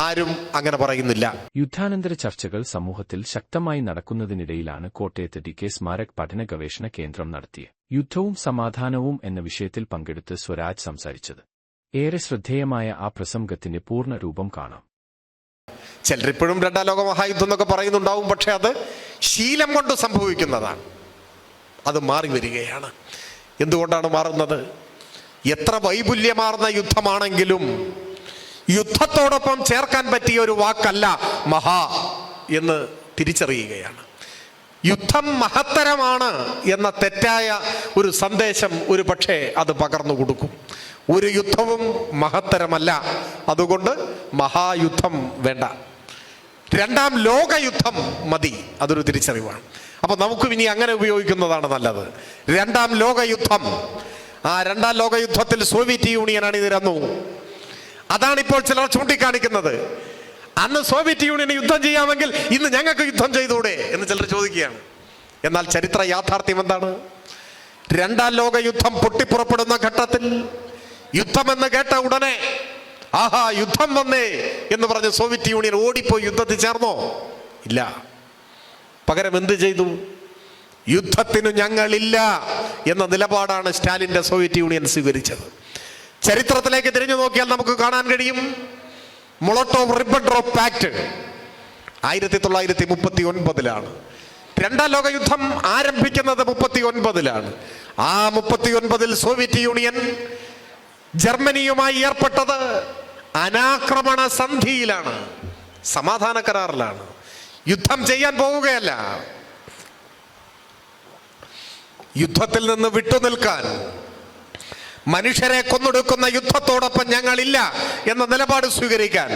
ആരും അങ്ങനെ പറയുന്നില്ല. യുദ്ധാനന്തര ചർച്ചകൾ സമൂഹത്തിൽ ശക്തമായി നടക്കുന്നതിനിടയിലാണ് കോട്ടയത്ത് DK സ്മാരക് പഠന ഗവേഷണ കേന്ദ്രം നടത്തിയ യുദ്ധവും സമാധാനവും എന്ന വിഷയത്തിൽ പങ്കെടുത്ത് സ്വരാജ് സംസാരിച്ചത്. ഏറെ ശ്രദ്ധേയമായ ആ പ്രസംഗത്തിന്റെ പൂർണ്ണ രൂപം കാണാം. ചിലരിപ്പോഴും രണ്ടാം ലോക മഹായുദ്ധം എന്നൊക്കെ പറയുന്നുണ്ടാവും, പക്ഷെ അത് ശീലം കൊണ്ട് സംഭവിക്കുന്നതാണ്. അത് മാറി വരികയാണ്. എന്തുകൊണ്ടാണ് മാറുന്നത്? എത്ര വൈപുല്യമാർന്ന യുദ്ധമാണെങ്കിലും യുദ്ധത്തോടൊപ്പം ചേർക്കാൻ പറ്റിയ ഒരു വാക്കല്ല മഹാ എന്ന് തിരിച്ചറിയുകയാണ്. യുദ്ധം മഹത്തരമാണ് എന്ന തെറ്റായ ഒരു സന്ദേശം ഒരു പക്ഷേ അത് പകർന്നു കൊടുക്കും. ഒരു യുദ്ധവും മഹത്തരമല്ല, അതുകൊണ്ട് മഹായുദ്ധം വേണ്ട, രണ്ടാം ലോകയുദ്ധം മതി. അതൊരു തിരിച്ചറിവാണ്. അപ്പൊ നമുക്കും ഇനി അങ്ങനെ ഉപയോഗിക്കുന്നതാണ് നല്ലത്. രണ്ടാം ലോകയുദ്ധം. ആ രണ്ടാം ലോകയുദ്ധത്തിൽ സോവിയറ്റ് യൂണിയൻ അണിനിരന്നു. അതാണിപ്പോൾ ചിലർ ചൂണ്ടിക്കാണിക്കുന്നത്. അന്ന് സോവിയറ്റ് യൂണിയന് യുദ്ധം ചെയ്യാമെങ്കിൽ ഇന്ന് ഞങ്ങൾക്ക് യുദ്ധം ചെയ്തുകൂടെ എന്ന് ചിലർ ചോദിക്കുകയാണ്. എന്നാൽ ചരിത്ര യാഥാർത്ഥ്യം എന്താണ്? രണ്ടാം ലോകയുദ്ധം പൊട്ടിപ്പുറപ്പെടുന്ന ഘട്ടത്തിൽ യുദ്ധമെന്ന് കേട്ട ഉടനെ ആഹാ യുദ്ധം വന്നേ എന്ന് പറഞ്ഞ് സോവിയറ്റ് യൂണിയൻ ഓടിപ്പോയി യുദ്ധത്തിൽ ചേർന്നോ? ഇല്ല. പകരം എന്ത് ചെയ്തു? യുദ്ധത്തിനു ഞങ്ങളില്ല എന്ന നിലപാടാണ് സ്റ്റാലിന്റെ സോവിയറ്റ് യൂണിയൻ സ്വീകരിച്ചത്. ചരിത്രത്തിലേക്ക് തിരിഞ്ഞു നോക്കിയാൽ നമുക്ക് കാണാൻ കഴിയും, മൊളോട്ടോവ് റിബൻട്രോപ്പ് പാക്ട് 1939 രണ്ടാം ലോക യുദ്ധം ആരംഭിക്കുന്നത് 39 ആ 39 സോവിയറ്റ് യൂണിയൻ ജർമ്മനിയുമായി ഏർപ്പെട്ടത് അനാക്രമണ സന്ധിയിലാണ്, സമാധാന കരാറിലാണ്. യുദ്ധം ചെയ്യാൻ പോവുകയല്ല. യുദ്ധത്തിൽ നിന്ന് വിട്ടുനിൽക്കാൻ, മനുഷ്യരെ കൊന്നൊടുക്കുന്ന യുദ്ധത്തോടൊപ്പം ഞങ്ങളില്ല എന്ന നിലപാട് സ്വീകരിക്കാൻ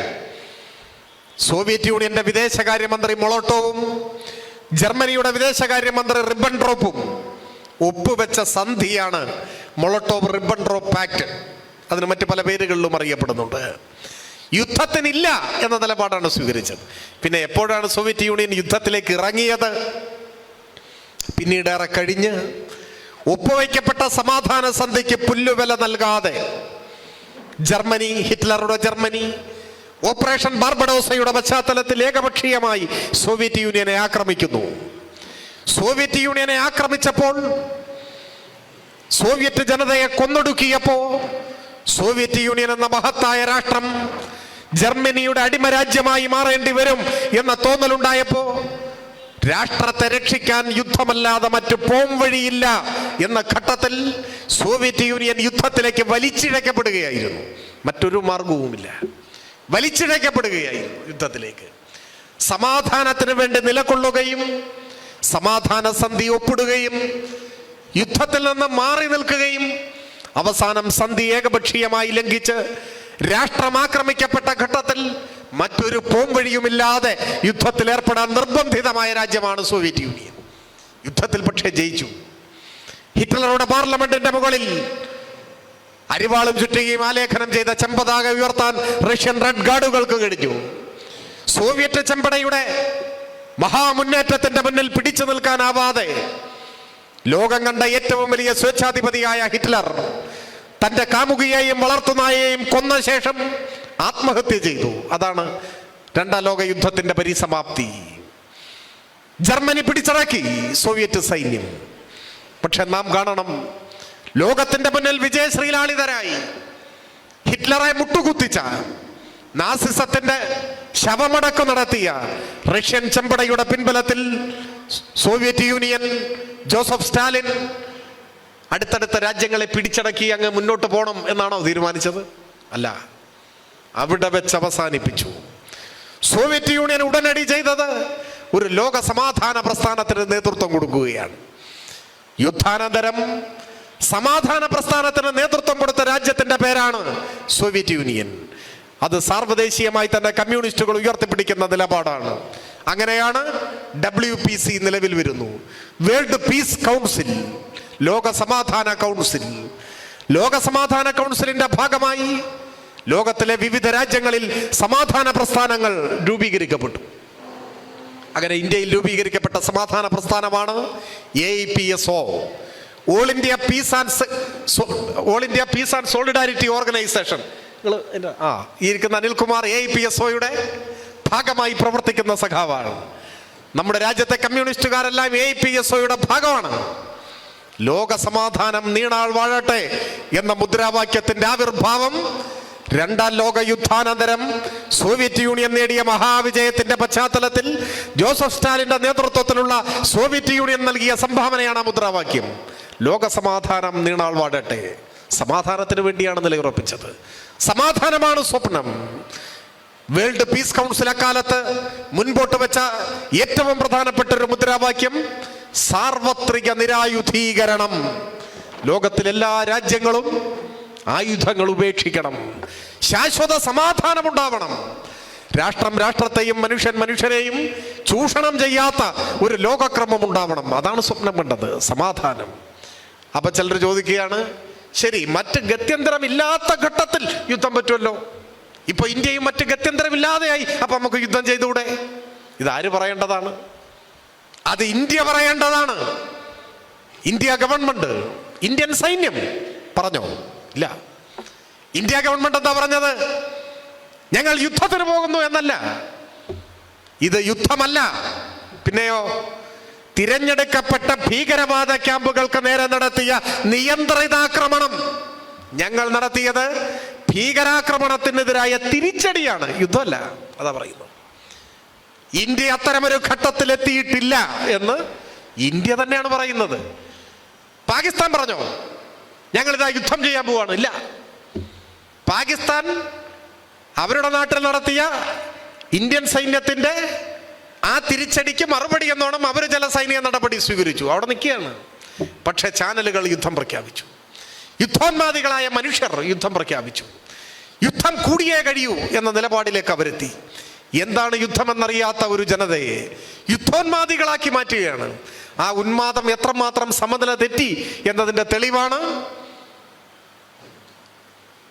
സോവിയറ്റ് യൂണിയന്റെ വിദേശകാര്യമന്ത്രി മൊളോട്ടോവും ജർമ്മനിയുടെ വിദേശകാര്യമന്ത്രി റിബൻട്രോപ്പും ഒപ്പുവെച്ച സന്ധിയാണ് മൊളോട്ടോവ് റിബൻട്രോപ്പ് പാക്ട്. അതിന് മറ്റു പല പേരുകളിലും അറിയപ്പെടുന്നുണ്ട്. യുദ്ധത്തിനില്ല എന്ന നിലപാടാണ് സ്വീകരിച്ചത്. പിന്നെ എപ്പോഴാണ് സോവിയറ്റ് യൂണിയൻ യുദ്ധത്തിലേക്ക് ഇറങ്ങിയത്? പിന്നീടേറെ കഴിഞ്ഞ് ഒപ്പുവയ്ക്കപ്പെട്ട സമാധാന സന്ധിക്ക് പുല്ലുവില നൽകാതെ ജർമ്മനി, ഹിറ്റ്ലറുടെ ജർമ്മനി, ഓപ്പറേഷൻ ബാർബഡോസയുടെ പശ്ചാത്തലത്തിൽ ഏകപക്ഷീയമായി സോവിയറ്റ് യൂണിയനെ ആക്രമിക്കുന്നു. സോവിയറ്റ് യൂണിയനെ ആക്രമിച്ചപ്പോൾ, സോവിയറ്റ് ജനതയെ കൊന്നൊടുക്കിയപ്പോ, സോവിയറ്റ് യൂണിയൻ എന്ന മഹത്തായ രാഷ്ട്രം ജർമ്മനിയുടെ അടിമരാജ്യമായി മാറേണ്ടി വരും എന്ന തോന്നലുണ്ടായപ്പോ, രാഷ്ട്രത്തെ രക്ഷിക്കാൻ യുദ്ധമല്ലാതെ മറ്റു പോം വഴിയില്ല എന്ന ഘട്ടത്തിൽ സോവിയറ്റ് യൂണിയൻ യുദ്ധത്തിലേക്ക് വലിച്ചിഴക്കപ്പെടുകയായിരുന്നു. മറ്റൊരു മാർഗവുമില്ല, വലിച്ചിഴക്കപ്പെടുകയായിരുന്നു യുദ്ധത്തിലേക്ക്. സമാധാനത്തിന് വേണ്ടി നിലകൊള്ളുകയും സമാധാന സന്ധി ഒപ്പിടുകയും യുദ്ധത്തിൽ നിന്ന് മാറി നിൽക്കുകയും അവസാനം സന്ധി ഏകപക്ഷീയമായി ലംഘിച്ച് രാഷ്ട്രം ആക്രമിക്കപ്പെട്ട ഘട്ടത്തിൽ മറ്റൊരു പോംവഴിയുമില്ലാതെ യുദ്ധത്തിൽ ഏർപ്പെടാൻ നിർബന്ധിതമായ രാജ്യമാണ് സോവിയറ്റ് യൂണിയൻ. യുദ്ധത്തിൽ പക്ഷേ ജയിച്ചു. ഹിറ്റ്ലറുടെ പാർലമെന്റിന്റെ മുകളിൽ അരിവാളും ചുറ്റുകയും ആലേഖനം ചെയ്ത ചെമ്പതാക ഉയർത്താൻ റഷ്യൻ റെഡ് ഗാർഡുകൾക്ക് കഴിഞ്ഞു. സോവിയറ്റ് ചെമ്പടയുടെ മഹാമുന്നേറ്റത്തിന്റെ മുന്നിൽ പിടിച്ചു നിൽക്കാനാവാതെ ലോകം കണ്ട ഏറ്റവും വലിയ സ്വേച്ഛാധിപതിയായ ഹിറ്റ്ലർ തന്റെ കാമുകിയെയും വളർത്തുനായെയും കൊന്ന ശേഷം ആത്മഹത്യ ചെയ്തു. അതാണ് രണ്ടാം ലോക യുദ്ധത്തിന്റെ പരിസമാപ്തി. ജർമ്മനി പിടിച്ചടക്കി സോവിയറ്റ് സൈന്യം. പക്ഷെ നാം കാണണം, ലോകത്തിന്റെ മുന്നിൽ വിജയശ്രീലാളിതരായി ഹിറ്റ്ലറെ മുട്ടുകുത്തിച്ച, നാസിസത്തിന്റെ ശവമടക്കം നടത്തിയ റഷ്യൻ ചെമ്പടയുടെ പിൻബലത്തിൽ സോവിയറ്റ് യൂണിയൻ, ജോസഫ് സ്റ്റാലിൻ അടുത്തടുത്ത രാജ്യങ്ങളെ പിടിച്ചടക്കി അങ്ങ് മുന്നോട്ട് പോകണം എന്നാണോ തീരുമാനിച്ചത്? അല്ല, അവിടെ വെച്ച് അവസാനിപ്പിച്ചു. സോവിയറ്റ് യൂണിയൻ ഉടനടി ചെയ്തത് ഒരു ലോക സമാധാന പ്രസ്ഥാനത്തിന് നേതൃത്വം കൊടുക്കുകയാണ്. യുദ്ധാനന്തരം സമാധാന പ്രസ്ഥാനത്തിന് നേതൃത്വം കൊടുത്ത രാജ്യത്തിന്റെ പേരാണ് സോവിയറ്റ് യൂണിയൻ. അത് സാർവദേശീയമായി തന്നെ കമ്മ്യൂണിസ്റ്റുകൾ ഉയർത്തിപ്പിടിക്കുന്ന നിലപാടാണ്. അങ്ങനെയാണ് WPC നിലവിൽ വരുന്നു, വേൾഡ് പീസ് കൗൺസിൽ, ലോക സമാധാന കൗൺസിൽ. ലോക സമാധാന കൗൺസിലിന്റെ ഭാഗമായി ലോകത്തിലെ വിവിധ രാജ്യങ്ങളിൽ സമാധാന പ്രസ്ഥാനങ്ങൾ രൂപീകരിക്കപ്പെട്ടു. അങ്ങനെ ഇന്ത്യയിൽ രൂപീകരിക്കപ്പെട്ട സമാധാന പ്രസ്ഥാനമാണ് AIPSO, all India piece and solidarity organisation. ഈ ഇരിക്കുന്ന അനിൽകുമാർ AIPSOയുടെ ഭാഗമായി പ്രവർത്തിക്കുന്ന സഖാവാണ്. നമ്മുടെ രാജ്യത്തെ കമ്മ്യൂണിസ്റ്റുകാരെല്ലാം AIPSOയുടെ ഭാഗമാണ്. ലോക സമാധാനം നീണാൾ വാഴട്ടെ എന്ന മുദ്രാവാക്യത്തിന്റെ ആവിർഭാവം രണ്ടാം ലോക യുദ്ധാനന്തരം സോവിയറ്റ് യൂണിയൻ നേടിയ മഹാവിജയത്തിന്റെ പശ്ചാത്തലത്തിൽ ജോസഫ് സ്റ്റാലിന്റെ നേതൃത്വത്തിലുള്ള സോവിയറ്റ് യൂണിയൻ നൽകിയ സംഭാവനയാണ് ആ മുദ്രാവാക്യം. ലോക സമാധാനം നീണാൾ വാഴട്ടെ. സമാധാനത്തിന് വേണ്ടിയാണ് നിലയുറപ്പിച്ചത്. സമാധാനമാണ് സ്വപ്നം. വേൾഡ് പീസ് കൗൺസിൽ അക്കാലത്ത് മുൻപോട്ട് വെച്ച ഏറ്റവും പ്രധാനപ്പെട്ട ഒരു മുദ്രാവാക്യം സാർവത്രിക നിരായുധീകരണം. ലോകത്തിലെല്ലാ രാജ്യങ്ങളും ആയുധങ്ങൾ ഉപേക്ഷിക്കണം. ശാശ്വത സമാധാനം ഉണ്ടാവണം. രാഷ്ട്രം രാഷ്ട്രത്തെയും മനുഷ്യൻ മനുഷ്യരെയും ചൂഷണം ചെയ്യാത്ത ഒരു ലോകക്രമം ഉണ്ടാവണം. അതാണ് സ്വപ്നം കണ്ടത്, സമാധാനം. അപ്പൊ ചിലർ ചോദിക്കുകയാണ്, ശരി, മറ്റ് ഗത്യന്തരമില്ലാത്ത ഘട്ടത്തിൽ യുദ്ധം പറ്റുമല്ലോ. ഇപ്പൊ ഇന്ത്യയും മറ്റ് ഗത്യന്തരമില്ലാതെയായി, അപ്പൊ നമുക്ക് യുദ്ധം ചെയ്തുകൂടെ? ഇതാര് പറയേണ്ടതാണ്? അത് ഇന്ത്യ പറയേണ്ടതാണ്. ഇന്ത്യ ഗവൺമെന്റ്, ഇന്ത്യൻ സൈന്യം പറഞ്ഞോ? ഇല്ല. ഇന്ത്യ ഗവൺമെന്റ് എന്താ പറഞ്ഞത്? ഞങ്ങൾ യുദ്ധത്തിന് പോകുന്നു എന്നല്ല. ഇത് യുദ്ധമല്ല. പിന്നെയോ തിരഞ്ഞെടുക്കപ്പെട്ട ഭീകരവാദ ക്യാമ്പുകൾക്ക് നേരെ നടത്തിയ നിയന്ത്രിതാക്രമണം. ഞങ്ങൾ നടത്തിയത് ഭീകരാക്രമണത്തിനെതിരായ തിരിച്ചടിയാണ്, യുദ്ധമല്ല. അതാ പറയുന്നു. ഇന്ത്യ അത്തരമൊരു ഘട്ടത്തിലെത്തിയിട്ടില്ല എന്ന് ഇന്ത്യ തന്നെയാണ് പറയുന്നത്. പാകിസ്ഥാൻ പറഞ്ഞോ ഞങ്ങളിതാ യുദ്ധം ചെയ്യാൻ പോവാണ്? ഇല്ല. പാകിസ്ഥാൻ അവരുടെ നാട്ടിൽ നടത്തിയ ഇന്ത്യൻ സൈന്യത്തിന്റെ ആ തിരിച്ചടിക്ക് മറുപടി എന്നോണം അവർ ചില സൈനിക നടപടി സ്വീകരിച്ചു, അവിടെ നിൽക്കുകയാണ്. പക്ഷെ ചാനലുകൾ യുദ്ധം പ്രഖ്യാപിച്ചു. യുദ്ധോന്മാദികളായ മനുഷ്യർ യുദ്ധം പ്രഖ്യാപിച്ചു. യുദ്ധം കൂടിയേ കഴിയൂ എന്ന നിലപാടിലേക്ക് അവരെത്തി. എന്താണ് യുദ്ധമെന്നറിയാത്ത ഒരു ജനതയെ യുദ്ധോന്മാദികളാക്കി മാറ്റുകയാണ്. ആ ഉന്മാദം എത്രമാത്രം സമനില തെറ്റി എന്നതിൻ്റെ തെളിവാണ്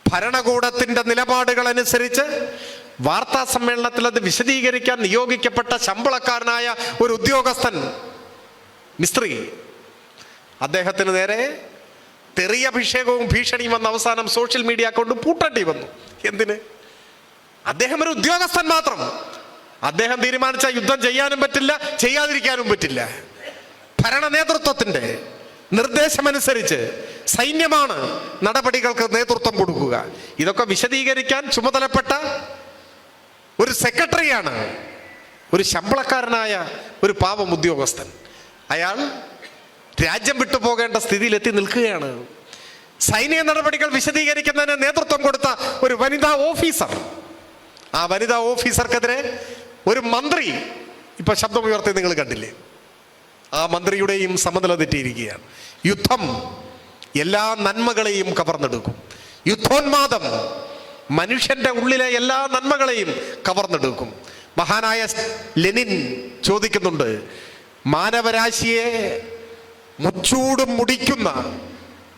ഭരണകൂടത്തിന്റെ നിലപാടുകൾ അനുസരിച്ച് വാർത്താ സമ്മേളനത്തിൽ അത് വിശദീകരിക്കാൻ നിയോഗിക്കപ്പെട്ട ശമ്പളക്കാരനായ ഒരു ഉദ്യോഗസ്ഥൻ, മിസ്ത്രി, അദ്ദേഹത്തിന് നേരെ തെറിയഭിഷേകവും ഭീഷണിയും വന്ന അവസാനം സോഷ്യൽ മീഡിയ കൊണ്ട് പൂട്ടേണ്ടി വന്നു. എന്തിന്? അദ്ദേഹം ഒരു ഉദ്യോഗസ്ഥൻ മാത്രം. അദ്ദേഹം തീരുമാനിച്ച യുദ്ധം ചെയ്യാനും പറ്റില്ല, ചെയ്യാതിരിക്കാനും പറ്റില്ല. ഭരണ നേതൃത്വത്തിന്റെ നിർദ്ദേശമനുസരിച്ച് സൈന്യമാണ് നടപടികൾക്ക് നേതൃത്വം കൊടുക്കുക. ഇതൊക്കെ വിശദീകരിക്കാൻ ചുമതലപ്പെട്ട ഒരു സെക്രട്ടറിയാണ് ഒരു ശമ്പളക്കാരനായ ഒരു പാവം ഉദ്യോഗസ്ഥൻ. അയാൾ രാജ്യം വിട്ടു പോകേണ്ട സ്ഥിതിയിലെത്തി നിൽക്കുകയാണ്. സൈനിക നടപടികൾ വിശദീകരിക്കുന്നതിന് നേതൃത്വം കൊടുത്ത ഒരു വനിതാ ഓഫീസർ, ആ വനിതാ ഓഫീസർക്കെതിരെ ഒരു മന്ത്രി ഇപ്പൊ ശബ്ദമുയർത്തി നിങ്ങൾ കണ്ടില്ലേ? ആ മന്ത്രിയുടെയും സമനില തെറ്റിയിരിക്കുകയാണ്. യുദ്ധം എല്ലാ നന്മകളെയും കവർന്നെടുക്കും. യുദ്ധോന്മാദം മനുഷ്യന്റെ ഉള്ളിലെ എല്ലാ നന്മകളെയും കവർന്നെടുക്കും. മഹാനായ ലെനിൻ ചോദിക്കുന്നുണ്ട്, മാനവരാശിയെ മുച്ചൂടും മുടിക്കുന്ന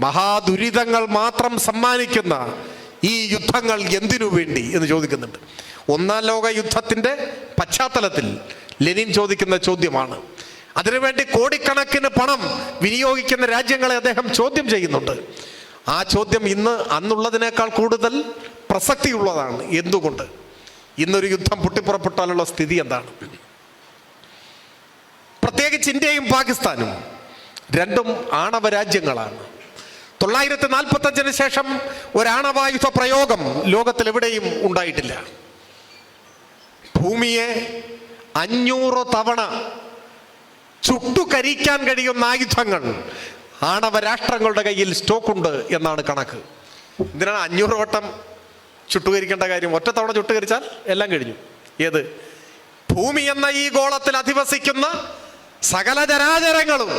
മഹാദുരിതങ്ങൾ മാത്രം സമ്മാനിക്കുന്ന ഈ യുദ്ധങ്ങൾ എന്തിനു വേണ്ടി എന്ന് ചോദിക്കുന്നുണ്ട്. ഒന്നാം ലോക യുദ്ധത്തിന്റെ പശ്ചാത്തലത്തിൽ ലെനിൻ ചോദിക്കുന്ന ചോദ്യമാണ്. അതിനുവേണ്ടി കോടിക്കണക്കിന് പണം വിനിയോഗിക്കുന്ന രാജ്യങ്ങളെ അദ്ദേഹം ചോദ്യം ചെയ്യുന്നുണ്ട്. ആ ചോദ്യം ഇന്ന് അന്നുള്ളതിനേക്കാൾ കൂടുതൽ പ്രസക്തിയുള്ളതാണ്. എന്തുകൊണ്ട്? ഇന്നൊരു യുദ്ധം പൊട്ടിപ്പുറപ്പെട്ടാലുള്ള സ്ഥിതി എന്താണ്? പ്രത്യേകിച്ച് ഇന്ത്യയും പാകിസ്ഥാനും രണ്ടും ആണവ രാജ്യങ്ങളാണ്. 945 ശേഷം ഒരാണവായുധ പ്രയോഗം ലോകത്തിൽ എവിടെയും ഉണ്ടായിട്ടില്ല. ഭൂമിയെ 500 തവണ ചുട്ടുകരിക്കാൻ കഴിയുന്ന ആയുധങ്ങൾ ആണവ രാഷ്ട്രങ്ങളുടെ കയ്യിൽ സ്റ്റോക്കുണ്ട് എന്നാണ് കണക്ക്. എന്തിനാണ് 500 വട്ടം ചുട്ടുകരിക്കേണ്ട കാര്യം? ഒറ്റ തവണ ചുട്ടുകരിച്ചാൽ എല്ലാം കഴിഞ്ഞു. ഏത്? ഭൂമി എന്ന ഈ ഗോളത്തിൽ അധിവസിക്കുന്ന സകല ചരാചരങ്ങളും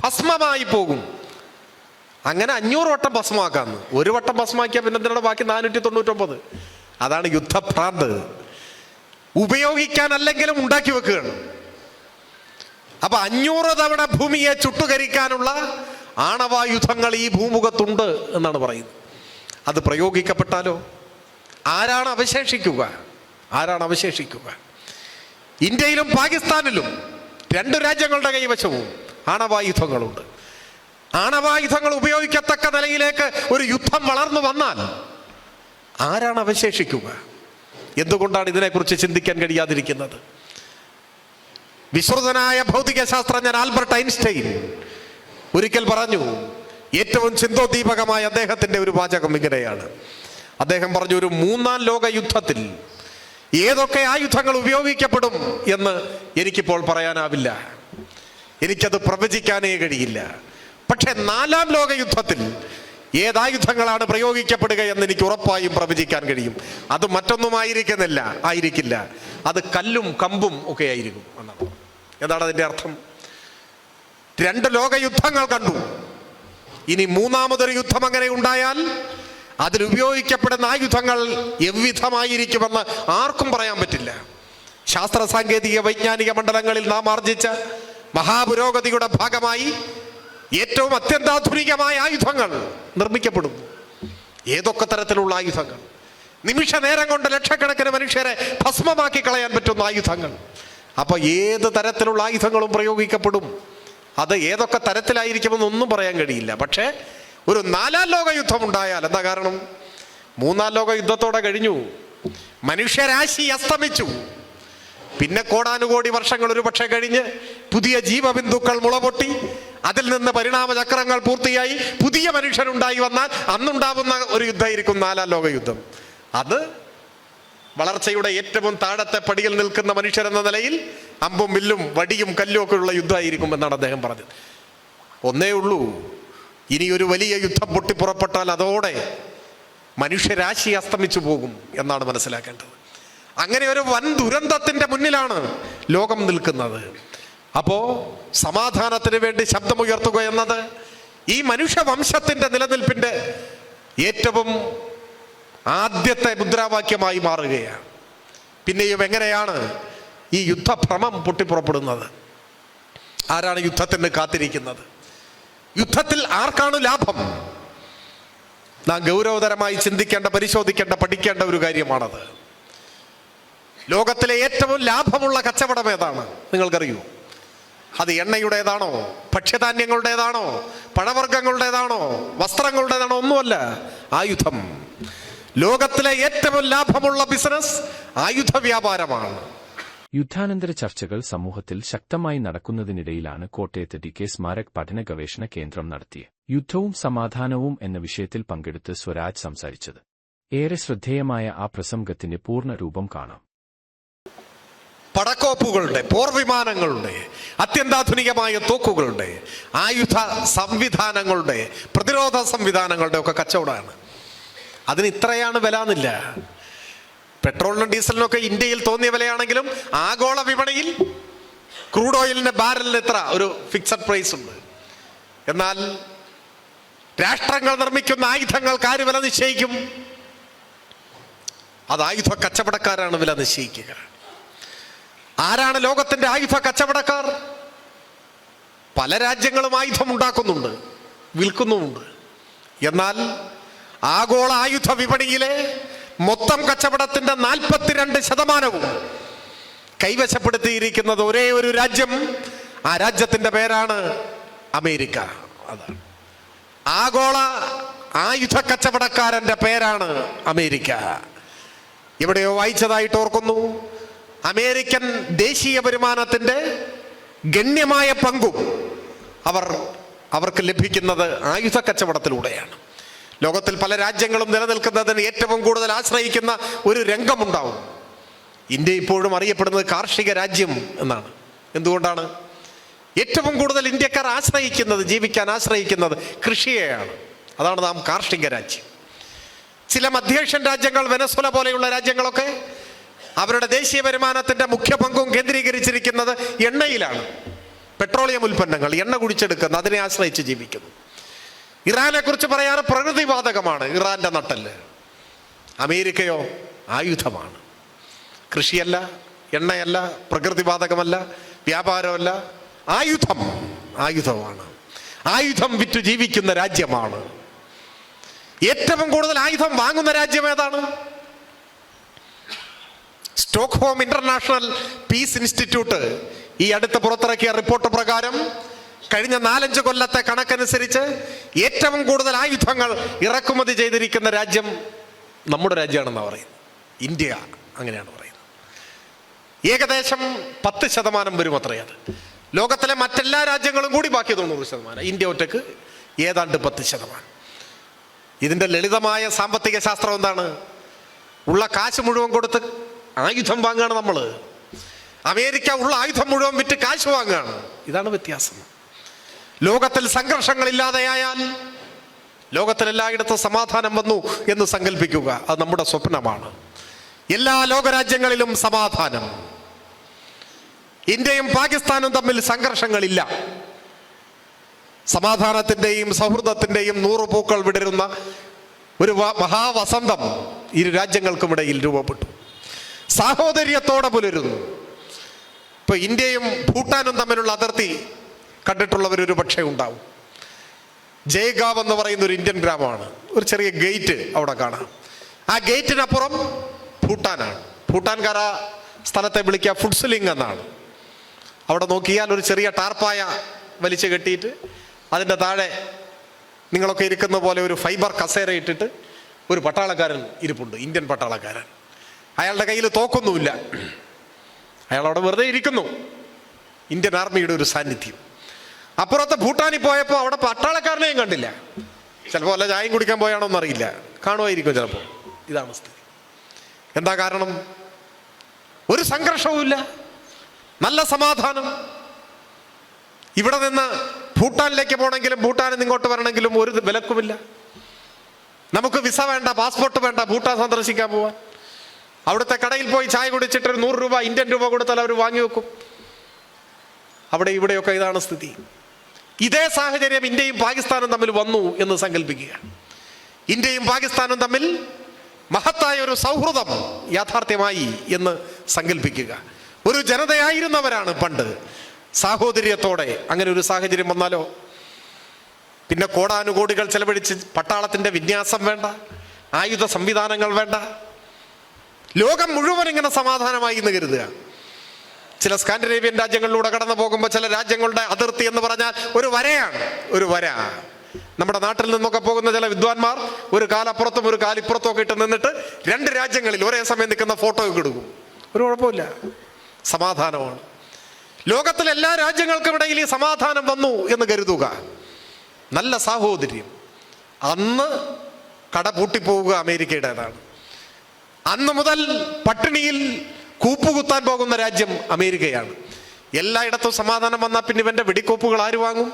ഭസ്മമായി പോകും. അങ്ങനെ 500 വട്ടം ഭസ്മമാക്കാന്ന്. ഒരു വട്ടം ഭസ്മാക്കിയാൽ പിന്നെ എന്തിനാണ് ബാക്കി 499? അതാണ് യുദ്ധഭ്രാന്ത്. ഉപയോഗിക്കാനല്ലെങ്കിലും ഉണ്ടാക്കി വെക്കുകയാണ്. അപ്പൊ 500 തവണ ഭൂമിയെ ചുട്ടുകരിക്കാനുള്ള ആണവായുധങ്ങൾ ഈ ഭൂമുഖത്തുണ്ട് എന്നാണ് പറയുന്നത്. അത് പ്രയോഗിക്കപ്പെട്ടാലോ ആരാണ് അവശേഷിക്കുക? ആരാണ് അവശേഷിക്കുക? ഇന്ത്യയിലും പാകിസ്ഥാനിലും രണ്ട് രാജ്യങ്ങളുടെ കൈവശവും ആണവായുധങ്ങളുണ്ട്. ആണവായുധങ്ങൾ ഉപയോഗിക്കത്തക്ക നിലയിലേക്ക് ഒരു യുദ്ധം വളർന്നു വന്നാൽ ആരാണ് അവശേഷിക്കുക? എന്തുകൊണ്ടാണ് ഇതിനെക്കുറിച്ച് ചിന്തിക്കാൻ കഴിയാതിരിക്കുന്നത്? വിശ്രുതനായ ഭൗതിക ശാസ്ത്രജ്ഞൻ ആൽബർട്ട് ഐൻസ്റ്റൈൻ ഒരിക്കൽ പറഞ്ഞു, ഏറ്റവും ചിന്തോദ്ദീപകമായ അദ്ദേഹത്തിന്റെ ഒരു വാചകം ഇങ്ങനെയാണ്: അദ്ദേഹം പറഞ്ഞു, ഒരു മൂന്നാം ലോക യുദ്ധത്തിൽ ഏതൊക്കെ ആയുധങ്ങൾ ഉപയോഗിക്കപ്പെടും എന്ന് എനിക്കിപ്പോൾ പറയാനാവില്ല, എനിക്കത് പ്രവചിക്കാനേ കഴിയില്ല. പക്ഷെ നാലാം ലോക യുദ്ധത്തിൽ ഏതായുധങ്ങളാണ് പ്രയോഗിക്കപ്പെടുക എന്ന് എനിക്ക് ഉറപ്പായും പ്രവചിക്കാൻ കഴിയും. അത് മറ്റൊന്നും ആയിരിക്കില്ല, അത് കല്ലും കമ്പും ഒക്കെ ആയിരിക്കും എന്നാണ്. എന്താണ് അതിൻ്റെ അർത്ഥം? 2 ലോക യുദ്ധങ്ങൾ കണ്ടു. ഇനി മൂന്നാമതൊരു യുദ്ധം അങ്ങനെ ഉണ്ടായാൽ അതിലുപയോഗിക്കപ്പെടുന്ന ആയുധങ്ങൾ എவ்விധമായിരിക്കുമെന്ന് ആർക്കും പറയാൻ പറ്റില്ല. ശാസ്ത്ര സാങ്കേതിക വൈജ്ഞാനിക മണ്ഡലങ്ങളിൽ നാം ആർജിച്ച മഹാപുരോഗതിയുടെ ഭാഗമായി ഏറ്റവും അത്യന്താധുനികമായ ആയുധങ്ങൾ നിർമ്മിക്കപ്പെടുന്നു. ഏതൊക്കെ തരത്തിലുള്ള ആയുധങ്ങൾ! നിമിഷ നേരം കൊണ്ട് ലക്ഷക്കണക്കിന് മനുഷ്യരെ ഭസ്മമാക്കി കളയാൻ പറ്റുന്ന ആയുധങ്ങൾ. അപ്പൊ ഏത് തരത്തിലുള്ള ആയുധങ്ങളും പ്രയോഗിക്കപ്പെടും. അത് ഏതൊക്കെ തരത്തിലായിരിക്കുമെന്നൊന്നും പറയാൻ കഴിയില്ല. പക്ഷേ ഒരു 4ാം ലോക യുദ്ധം ഉണ്ടായാൽ എന്താ കാരണം? 3ാം ലോക യുദ്ധത്തോടെ കഴിഞ്ഞു, മനുഷ്യരാശി അസ്തമിച്ചു. പിന്നെ കോടാനുകോടി വർഷങ്ങൾ ഒരു പക്ഷെ കഴിഞ്ഞ് പുതിയ ജീവബിന്ദുക്കൾ മുളപൊട്ടി അതിൽ നിന്ന് പരിണാമചക്രങ്ങൾ പൂർത്തിയായി പുതിയ മനുഷ്യനുണ്ടായി വന്നാൽ അന്നുണ്ടാവുന്ന ഒരു യുദ്ധമായിരിക്കും 4ാം ലോക യുദ്ധം. അത് വളർച്ചയുടെ ഏറ്റവും താഴത്തെ പടിയിൽ നിൽക്കുന്ന മനുഷ്യരെന്ന നിലയിൽ അമ്പും വില്ലും വടിയും കല്ലും ഒക്കെ ഉള്ള യുദ്ധമായിരിക്കും എന്നാണ് അദ്ദേഹം പറഞ്ഞത്. ഒന്നേ ഉള്ളൂ, ഇനി ഒരു വലിയ യുദ്ധം പൊട്ടിപ്പുറപ്പെട്ടാൽ അതോടെ മനുഷ്യരാശി അസ്തമിച്ചു പോകും എന്നാണ് മനസ്സിലാക്കേണ്ടത്. അങ്ങനെ ഒരു വൻ ദുരന്തത്തിന്റെ മുന്നിലാണ് ലോകം നിൽക്കുന്നത്. അപ്പോ സമാധാനത്തിന് വേണ്ടി ശബ്ദമുയർത്തുക എന്നത് ഈ മനുഷ്യവംശത്തിന്റെ നിലനിൽപ്പിന്റെ ഏറ്റവും ആദ്യത്തെ മുദ്രാവാക്യമായി മാറുകയാണ്. പിന്നെയും എങ്ങനെയാണ് ഈ യുദ്ധഭ്രമം പൊട്ടിപ്പുറപ്പെടുന്നത്? ആരാണ് യുദ്ധത്തിന് കാത്തിരിക്കുന്നത്? യുദ്ധത്തിൽ ആർക്കാണ് ലാഭം? നാം ഗൗരവതരമായി ചിന്തിക്കേണ്ട, പരിശോധിക്കേണ്ട, പഠിക്കേണ്ട ഒരു കാര്യമാണത്. ലോകത്തിലെ ഏറ്റവും ലാഭമുള്ള കച്ചവടം ഏതാണ് നിങ്ങൾക്കറിയൂ? അത് എണ്ണയുടേതാണോ, ഭക്ഷ്യധാന്യങ്ങളുടേതാണോ, പഴവർഗ്ഗങ്ങളുടേതാണോ, വസ്ത്രങ്ങളുടേതാണോ? ഒന്നുമല്ല, ആയുധം. ലോകത്തിലെ ഏറ്റവും ലാഭമുള്ള ബിസിനസ് ആയുധ വ്യാപാരമാണ്. യുദ്ധാനന്തര ചർച്ചകൾ സമൂഹത്തിൽ ശക്തമായി നടക്കുന്നതിനിടയിലാണ് കോട്ടയത്ത് DK സ്മാരക് പഠന ഗവേഷണ കേന്ദ്രം നടത്തിയ യുദ്ധവും സമാധാനവും എന്ന വിഷയത്തിൽ പങ്കെടുത്ത് സ്വരാജ് സംസാരിച്ചത്. ഏറെ ശ്രദ്ധേയമായ ആ പ്രസംഗത്തിന്റെ പൂർണ്ണ രൂപം കാണാം. പടക്കോപ്പുകളുടെ, പോർവിമാനങ്ങളുടെ, അത്യന്താധുനികമായ തോക്കുകളുടെ, ആയുധ സംവിധാനങ്ങളുടെ, പ്രതിരോധ സംവിധാനങ്ങളുടെ ഒക്കെ കച്ചവടമാണ്. അതിന് ഇത്രയാണ് വില എന്നില്ല. പെട്രോളിനും ഡീസലിനൊക്കെ ഇന്ത്യയിൽ തോന്നിയ വിലയാണെങ്കിലും ആഗോള വിപണിയിൽ ക്രൂഡ് ഓയിലിന്റെ ബാരലിന് ഇത്ര ഒരു ഫിക്സഡ് പ്രൈസ് ഉണ്ട്. എന്നാൽ രാഷ്ട്രങ്ങൾ നിർമ്മിക്കുന്ന ആയുധങ്ങൾക്ക് ആര് വില നിശ്ചയിക്കും? അത് ആയുധ കച്ചവടക്കാരാണ് വില നിശ്ചയിക്കുക. ആരാണ് ലോകത്തിന്റെ ആയുധ കച്ചവടക്കാർ? പല രാജ്യങ്ങളും ആയുധം ഉണ്ടാക്കുന്നുണ്ട്, വിൽക്കുന്നുമുണ്ട്. എന്നാൽ ആഗോള ആയുധ വിപണിയിലെ മൊത്തം കച്ചവടത്തിന്റെ 42% കൈവശപ്പെടുത്തിയിരിക്കുന്നത് ഒരേ ഒരു രാജ്യം. ആ രാജ്യത്തിന്റെ പേരാണ് അമേരിക്ക. അതാണ് ആഗോള ആയുധ കച്ചവടക്കാരന്റെ പേരാണ് അമേരിക്ക. എവിടെയോ വായിച്ചതായിട്ട് ഓർക്കുന്നു, അമേരിക്കൻ ദേശീയ വരുമാനത്തിന്റെ ഗണ്യമായ പങ്കും അവർക്ക് ലഭിക്കുന്നത് ആയുധ കച്ചവടത്തിലൂടെയാണ്. ലോകത്തിൽ പല രാജ്യങ്ങളും നിലനിൽക്കുന്നതിന് ഏറ്റവും കൂടുതൽ ആശ്രയിക്കുന്ന ഒരു രംഗമുണ്ടാവും. ഇന്ത്യ ഇപ്പോഴും അറിയപ്പെടുന്നത് കാർഷിക രാജ്യം എന്നാണ്. എന്തുകൊണ്ടാണ്? ഏറ്റവും കൂടുതൽ ഇന്ത്യക്കാർ ജീവിക്കാൻ ആശ്രയിക്കുന്നത് കൃഷിയെയാണ്. അതാണ് നാം കാർഷിക രാജ്യം. ചില മധ്യേഷ്യൻ രാജ്യങ്ങൾ, വെനസ്വല പോലെയുള്ള രാജ്യങ്ങളൊക്കെ അവരുടെ ദേശീയ വരുമാനത്തിന്റെ മുഖ്യ പങ്കും കേന്ദ്രീകരിച്ചിരിക്കുന്നത് എണ്ണയിലാണ്. പെട്രോളിയം ഉൽപ്പന്നങ്ങൾ, എണ്ണ കുടിച്ചെടുക്കുന്ന, അതിനെ ആശ്രയിച്ച് ജീവിക്കുന്നു. ഇറാനെ കുറിച്ച് പറയാറ് പ്രകൃതിവാതകമാണ് ഇറാന്റെ നട്ടെല്ല്. അമേരിക്കയോ ആയുധമാണ്. കൃഷിയല്ല, എണ്ണയല്ല, പ്രകൃതിവാതകമല്ല, വ്യാപാരമല്ല, ആയുധമാണ്. ആയുധം വിറ്റു ജീവിക്കുന്ന രാജ്യമാണ്. ഏറ്റവും കൂടുതൽ ആയുധം വാങ്ങുന്ന രാജ്യം ഏതാണ്? സ്റ്റോക്ക്ഹോം ഇന്റർനാഷണൽ പീസ് ഇൻസ്റ്റിറ്റ്യൂട്ട് ഈ അടുത്ത് പുറത്തിറക്കിയ റിപ്പോർട്ട് പ്രകാരം കഴിഞ്ഞ 4-5 കൊല്ലത്തെ കണക്കനുസരിച്ച് ഏറ്റവും കൂടുതൽ ആയുധങ്ങൾ ഇറക്കുമതി ചെയ്തിരിക്കുന്ന രാജ്യം നമ്മുടെ രാജ്യമാണെന്നാണ് പറയുന്നത്. ഇന്ത്യ അങ്ങനെയാണ് പറയുന്നത്. ഏകദേശം 10% വരും അത്രയത്. ലോകത്തിലെ മറ്റെല്ലാ രാജ്യങ്ങളും കൂടി ബാക്കി 90%. ഇന്ത്യ ഒറ്റക്ക് ഏതാണ്ട് 10%. ഇതിൻ്റെ ലളിതമായ സാമ്പത്തിക ശാസ്ത്രം എന്താണ്? ഉള്ള കാശ് മുഴുവൻ കൊടുത്ത് ആയുധം വാങ്ങുകയാണ് നമ്മൾ. അമേരിക്ക ഉള്ള ആയുധം മുഴുവൻ വിറ്റ് കാശ് വാങ്ങുകയാണ്. ഇതാണ് വ്യത്യാസം. ലോകത്തിൽ സംഘർഷങ്ങളില്ലാതെയായാൽ ലോകത്തിലെല്ലായിടത്തും സമാധാനം വന്നു എന്ന് സങ്കല്പിക്കുക. അത് നമ്മുടെ സ്വപ്നമാണ്. എല്ലാ ലോകരാജ്യങ്ങളിലും സമാധാനം. ഇന്ത്യയും പാകിസ്ഥാനും തമ്മിൽ സംഘർഷങ്ങളില്ല. സമാധാനത്തിൻ്റെയും സൗഹൃദത്തിൻ്റെയും 100 പൂക്കൾ വിടരുന്ന ഒരു മഹാവസന്തം ഇരു രാജ്യങ്ങൾക്കുമിടയിൽ രൂപപ്പെട്ടു. സാഹോദര്യത്തോടെ പുലരുന്നു. ഇപ്പൊ ഇന്ത്യയും ഭൂട്ടാനും തമ്മിലുള്ള അതിർത്തി കണ്ടിട്ടുള്ളവരൊരു പക്ഷേ ഉണ്ടാവും. ജയ്ഗാവ് എന്ന് പറയുന്ന ഒരു ഇന്ത്യൻ ഗ്രാമമാണ്. ഒരു ചെറിയ ഗേറ്റ് അവിടെ കാണാം. ആ ഗേറ്റിനപ്പുറം ഭൂട്ടാനാണ്. ഭൂട്ടാൻകാർ ആ സ്ഥലത്തെ വിളിക്കുക ഫുഡ്സ്ലിംഗ് എന്നാണ്. അവിടെ നോക്കിയാൽ ഒരു ചെറിയ ടാർപ്പായ വലിച്ചു കെട്ടിയിട്ട് അതിൻ്റെ താഴെ നിങ്ങളൊക്കെ ഇരിക്കുന്ന പോലെ ഒരു ഫൈബർ കസേര ഇട്ടിട്ട് ഒരു പട്ടാളക്കാരൻ ഇരിപ്പുണ്ട്, ഇന്ത്യൻ പട്ടാളക്കാരൻ. അയാളുടെ കയ്യിൽ തോക്കൊന്നുമില്ല. അയാൾ അവിടെ വെറുതെ ഇരിക്കുന്നു. ഇന്ത്യൻ ആർമിയുടെ ഒരു സാന്നിധ്യം. അപ്പുറത്തെ ഭൂട്ടാനിൽ പോയപ്പോൾ അവിടെ പട്ടാളക്കാരനെയും കണ്ടില്ല. ചിലപ്പോൾ അല്ല ചായയും കുടിക്കാൻ പോയാണോ എന്നറിയില്ല, കാണുമായിരിക്കും ചിലപ്പോൾ. ഇതാണ് സ്ഥിതി. എന്താ കാരണം? ഒരു സംഘർഷവുമില്ല, നല്ല സമാധാനം. ഇവിടെ നിന്ന് ഭൂട്ടാനിലേക്ക് പോകണമെങ്കിലും ഭൂട്ടാനിൽ നിന്ന് ഇങ്ങോട്ട് വരണമെങ്കിലും ഒരു വിലക്കുമില്ല. നമുക്ക് വിസ വേണ്ട, പാസ്പോർട്ട് വേണ്ട, ഭൂട്ടാൻ സന്ദർശിക്കാൻ പോവാൻ. അവിടുത്തെ കടയിൽ പോയി ചായ കുടിച്ചിട്ട് ഒരു 100 രൂപ ഇന്ത്യൻ രൂപ കൊടുത്താൽ അവർ വാങ്ങി വെക്കും. അവിടെ ഇവിടെയൊക്കെ ഇതാണ് സ്ഥിതി. ഇതേ സാഹചര്യം ഇന്ത്യയും പാകിസ്ഥാനും തമ്മിൽ വന്നു എന്ന് സങ്കല്പിക്കുക. ഇന്ത്യയും പാകിസ്ഥാനും തമ്മിൽ മഹത്തായ ഒരു സൗഹൃദം യാഥാർത്ഥ്യമായി എന്ന് സങ്കല്പിക്കുക. ഒരു ജനതയായിരുന്നവരാണ് പണ്ട്. സാഹോദര്യത്തോടെ അങ്ങനെ ഒരു സാഹചര്യം വന്നാലോ പിന്നെ കോടാനുകോടികൾ ചെലവഴിച്ച് പട്ടാളത്തിൻ്റെ വിന്യാസം വേണ്ട, ആയുധ സംവിധാനങ്ങൾ വേണ്ട. ലോകം മുഴുവൻ ഇങ്ങനെ സമാധാനമായി എന്ന് കരുതുക. ചില സ്കാൻഡിനേവിയൻ രാജ്യങ്ങളിലൂടെ കടന്നു പോകുമ്പോൾ ചില രാജ്യങ്ങളുടെ അതിർത്തി എന്ന് പറഞ്ഞാൽ ഒരു വരയാണ്, ഒരു വര. നമ്മുടെ നാട്ടിൽ നിന്നൊക്കെ പോകുന്ന ചില വിദ്വാൻമാർ ഒരു കാലപ്പുറത്തും ഒരു കാലിപ്പുറത്തും ഒക്കെ ഇട്ട് നിന്നിട്ട് 2 രാജ്യങ്ങളിൽ ഒരേ സമയം നിൽക്കുന്ന ഫോട്ടോ ഒക്കെ എടുക്കും. ഒരു കുഴപ്പമില്ല, സമാധാനമാണ്. ലോകത്തിലെ എല്ലാ രാജ്യങ്ങൾക്കും ഇടയിൽ ഈ സമാധാനം വന്നു എന്ന് കരുതുക. നല്ല സാഹോദര്യം. അന്ന് കട പൂട്ടിപ്പോവുക അമേരിക്കയുടേതാണ്. അന്ന് മുതൽ പട്ടിണിയിൽ കൂപ്പുകുത്താൻ പോകുന്ന രാജ്യം അമേരിക്കയാണ്. എല്ലായിടത്തും സമാധാനം വന്നാൽ പിന്നെ ഇവന്റെ വെടിക്കോപ്പുകൾ ആര് വാങ്ങും?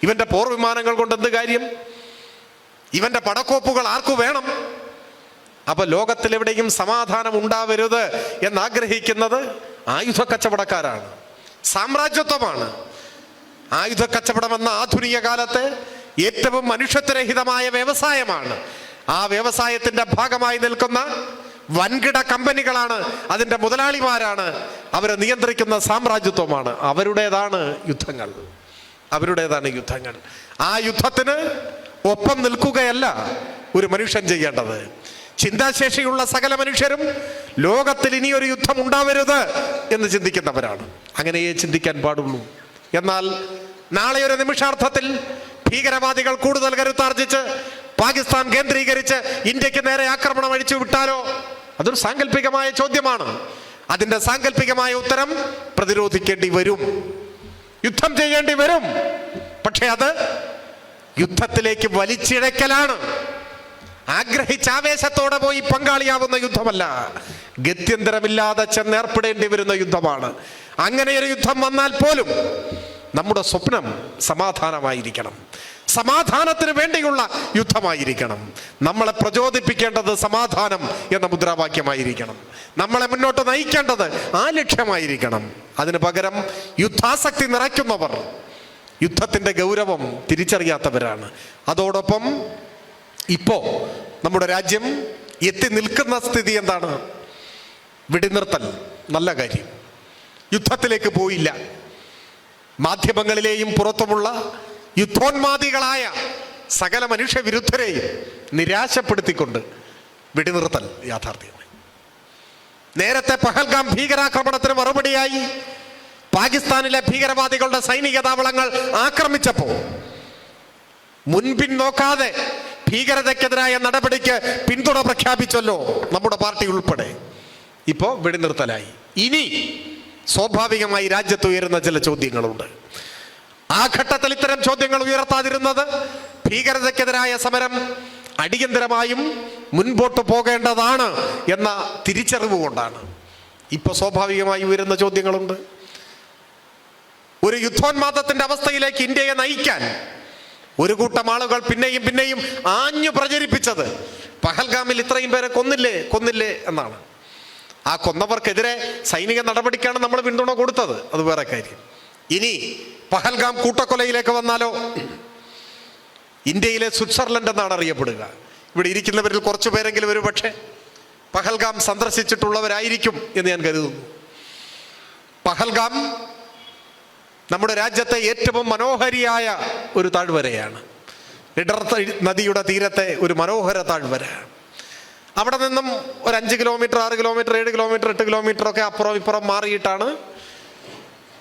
ഇവന്റെ പോർ വിമാനങ്ങൾ കൊണ്ട് എന്ത് കാര്യം? ഇവന്റെ പടക്കോപ്പുകൾ ആർക്കു വേണം? അപ്പൊ ലോകത്തിലെവിടെയും സമാധാനം ഉണ്ടാവരുത് എന്നാഗ്രഹിക്കുന്നത് ആയുധ കച്ചവടക്കാരാണ്, സാമ്രാജ്യത്വമാണ്. ആയുധ കച്ചവടം എന്ന ആധുനിക കാലത്ത് ഏറ്റവും മനുഷ്യത്വരഹിതമായ വ്യവസായമാണ്. ആ വ്യവസായത്തിന്റെ ഭാഗമായി നിൽക്കുന്ന വൻകിട കമ്പനികളാണ്, അതിൻ്റെ മുതലാളിമാരാണ്, അവരെ നിയന്ത്രിക്കുന്ന സാമ്രാജ്യത്വമാണ്. അവരുടേതാണ് യുദ്ധങ്ങൾ, അവരുടേതാണ് യുദ്ധങ്ങൾ. ആ യുദ്ധത്തിന് ഒപ്പം നിൽക്കുകയല്ല ഒരു മനുഷ്യൻ ചെയ്യേണ്ടത്. ചിന്താശേഷിയുള്ള സകല മനുഷ്യരും ലോകത്തിൽ ഇനിയൊരു യുദ്ധം ഉണ്ടാവരുത് എന്ന് ചിന്തിക്കുന്നവരാണ്. അങ്ങനെയേ ചിന്തിക്കാൻ പാടുള്ളൂ. എന്നാൽ നാളെ ഒരു നിമിഷാർത്ഥത്തിൽ ഭീകരവാദികൾ കൂടുതൽ കരുത്താർജിച്ച് പാകിസ്ഥാൻ കേന്ദ്രീകരിച്ച് ഇന്ത്യക്ക് നേരെ ആക്രമണം അഴിച്ചു വിട്ടാലോ? അതൊരു സാങ്കല്പികമായ ചോദ്യമാണ്. അതിൻ്റെ സാങ്കല്പികമായ ഉത്തരം പ്രതിരോധിക്കേണ്ടി വരും, യുദ്ധം ചെയ്യേണ്ടി വരും. പക്ഷെ അത് യുദ്ധത്തിലേക്ക് വലിച്ചിഴക്കലാണ്. ആഗ്രഹിച്ച ആവേശത്തോടെ പോയി പങ്കാളിയാവുന്ന യുദ്ധമല്ല, ഗത്യന്തരമില്ലാതെ ചെന്നേർപ്പെടേണ്ടി വരുന്ന യുദ്ധമാണ്. അങ്ങനെയൊരു യുദ്ധം വന്നാൽ പോലും നമ്മുടെ സ്വപ്നം സമാധാനമായിരിക്കണം, സമാധാനത്തിന് വേണ്ടിയുള്ള യുദ്ധമായിരിക്കണം. നമ്മളെ പ്രചോദിപ്പിക്കേണ്ടത് സമാധാനം എന്ന മുദ്രാവാക്യമായിരിക്കണം. നമ്മളെ മുന്നോട്ട് നയിക്കേണ്ടത് ആ ലക്ഷ്യമായിരിക്കണം. അതിന് പകരം യുദ്ധാസക്തി നിറയ്ക്കുന്നവർ യുദ്ധത്തിൻ്റെ ഗൗരവം തിരിച്ചറിയാത്തവരാണ്. അതോടൊപ്പം ഇപ്പോ നമ്മുടെ രാജ്യം എത്തി നിൽക്കുന്ന സ്ഥിതി എന്താണ്? വെടിനിർത്തൽ, നല്ല കാര്യം. യുദ്ധത്തിലേക്ക് പോയില്ല. മാധ്യമങ്ങളിലെയും പുറത്തുമുള്ള യുദ്ധോന്മാദികളായ സകല മനുഷ്യവിരുദ്ധരെയും നിരാശപ്പെടുത്തിക്കൊണ്ട് വെടിനിർത്തൽ യാഥാർത്ഥ്യമായി. നേരത്തെ പഹൽഗാം ഭീകരാക്രമണത്തിന് മറുപടിയായി പാകിസ്ഥാനിലെ ഭീകരവാദികളുടെ സൈനിക താവളങ്ങൾ ആക്രമിച്ചപ്പോൾ മുൻപിൻ നോക്കാതെ ഭീകരതയ്ക്കെതിരായ നടപടിക്ക് പിന്തുണ പ്രഖ്യാപിച്ചല്ലോ നമ്മുടെ പാർട്ടി ഉൾപ്പെടെ. ഇപ്പോൾ വെടിനിർത്തലായി. ഇനി സ്വാഭാവികമായി രാജ്യത്ത് ഉയരുന്ന ചില ചോദ്യങ്ങളുണ്ട്. ആ ഘട്ടത്തിൽ ഇത്തരം ചോദ്യങ്ങൾ ഉയർത്താതിരുന്നത് ഭീകരതയ്ക്കെതിരായ സമരം അടിയന്തരമായും മുൻപോട്ട് പോകേണ്ടതാണ് എന്ന തിരിച്ചറിവ് കൊണ്ടാണ്. ഇപ്പൊ സ്വാഭാവികമായി ഉയരുന്ന ചോദ്യങ്ങളുണ്ട്. ഒരു യുദ്ധോന്മാദത്തിന്റെ അവസ്ഥയിലേക്ക് ഇന്ത്യയെ നയിക്കാൻ ഒരു കൂട്ടം ആളുകൾ പിന്നെയും പിന്നെയും ആഞ്ഞു പ്രചരിപ്പിച്ചത് പഹൽഗാമിൽ ഇത്രയും പേരെ കൊന്നില്ലേ എന്നാണ്. ആ കൊന്നവർക്കെതിരെ സൈനിക നടപടിക്കാണ് നമ്മൾ പിന്തുണ കൊടുത്തത്, അത് വേറെ കാര്യം. ഇനി പഹൽഗാം കൂട്ടക്കൊലയിലേക്ക് വന്നാലോ, ഇന്ത്യയിലെ സ്വിറ്റ്സർലൻഡ് എന്നാണ് അറിയപ്പെടുക. ഇവിടെ ഇരിക്കുന്നവരിൽ കുറച്ചു പേരെങ്കിലും ഒരു പക്ഷേ പഹൽഗാം സന്ദർശിച്ചിട്ടുള്ളവരായിരിക്കും എന്ന് ഞാൻ കരുതുന്നു. പഹൽഗാം നമ്മുടെ രാജ്യത്തെ ഏറ്റവും മനോഹരിയായ ഒരു താഴ്വരയാണ്. ഇടർ നദിയുടെ തീരത്തെ ഒരു മനോഹര താഴ്വര. അവിടെ നിന്നും ഒരു 5 കിലോമീറ്റർ 6 കിലോമീറ്റർ 7 കിലോമീറ്റർ 8 കിലോമീറ്റർ ഒക്കെ അപ്പുറം ഇപ്പുറം മാറിയിട്ടാണ്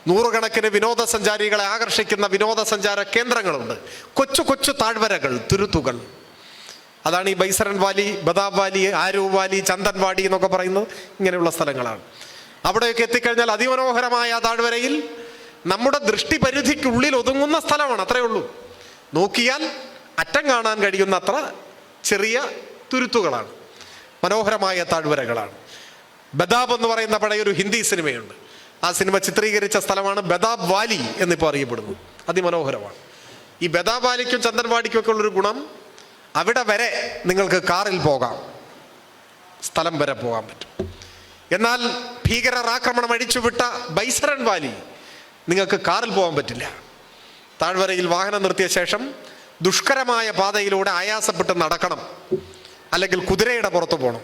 നൂറുകണക്കിന് വിനോദസഞ്ചാരികളെ ആകർഷിക്കുന്ന വിനോദസഞ്ചാര കേന്ദ്രങ്ങളുണ്ട്. കൊച്ചു കൊച്ചു താഴ്വരകൾ, തുരുത്തുകൾ. അതാണ് ഈ ബൈസരൻ വാലി, ബദാബ് വാലി, ആരൂ വാലി, ചന്ദൻവാടി എന്നൊക്കെ പറയുന്നത് ഇങ്ങനെയുള്ള സ്ഥലങ്ങളാണ്. അവിടെയൊക്കെ എത്തിക്കഴിഞ്ഞാൽ അതിമനോഹരമായ ആ താഴ്വരയിൽ നമ്മുടെ ദൃഷ്ടിപരിധിക്കുള്ളിൽ ഒതുങ്ങുന്ന സ്ഥലമാണ്. അത്രയേ ഉള്ളൂ. നോക്കിയാൽ അറ്റം കാണാൻ കഴിയുന്ന അത്ര ചെറിയ തുരുത്തുകളാണ്, മനോഹരമായ താഴ്വരകളാണ്. ബദാബ് എന്ന് പറയുന്ന പഴയൊരു ഹിന്ദി സിനിമയുണ്ട്. ആ സിനിമ ചിത്രീകരിച്ച സ്ഥലമാണ് ബദാബ് വാലി എന്നിപ്പോൾ അറിയപ്പെടുന്നു. അതിമനോഹരമാണ്. ഈ ബദാബ് വാലിക്കും ചന്ദൻവാടിക്കും ഒക്കെ ഉള്ളൊരു ഗുണം, അവിടെ വരെ നിങ്ങൾക്ക് കാറിൽ പോകാം, സ്ഥലം വരെ പോകാൻ പറ്റും. എന്നാൽ ഭീകരർ ആക്രമണം അഴിച്ചുവിട്ട ബൈസരൻ വാലി നിങ്ങൾക്ക് കാറിൽ പോകാൻ പറ്റില്ല. താഴ്വരയിൽ വാഹനം നിർത്തിയ ശേഷം ദുഷ്കരമായ പാതയിലൂടെ ആയാസപ്പെട്ട് നടക്കണം, അല്ലെങ്കിൽ കുതിരയുടെ പുറത്ത് പോകണം.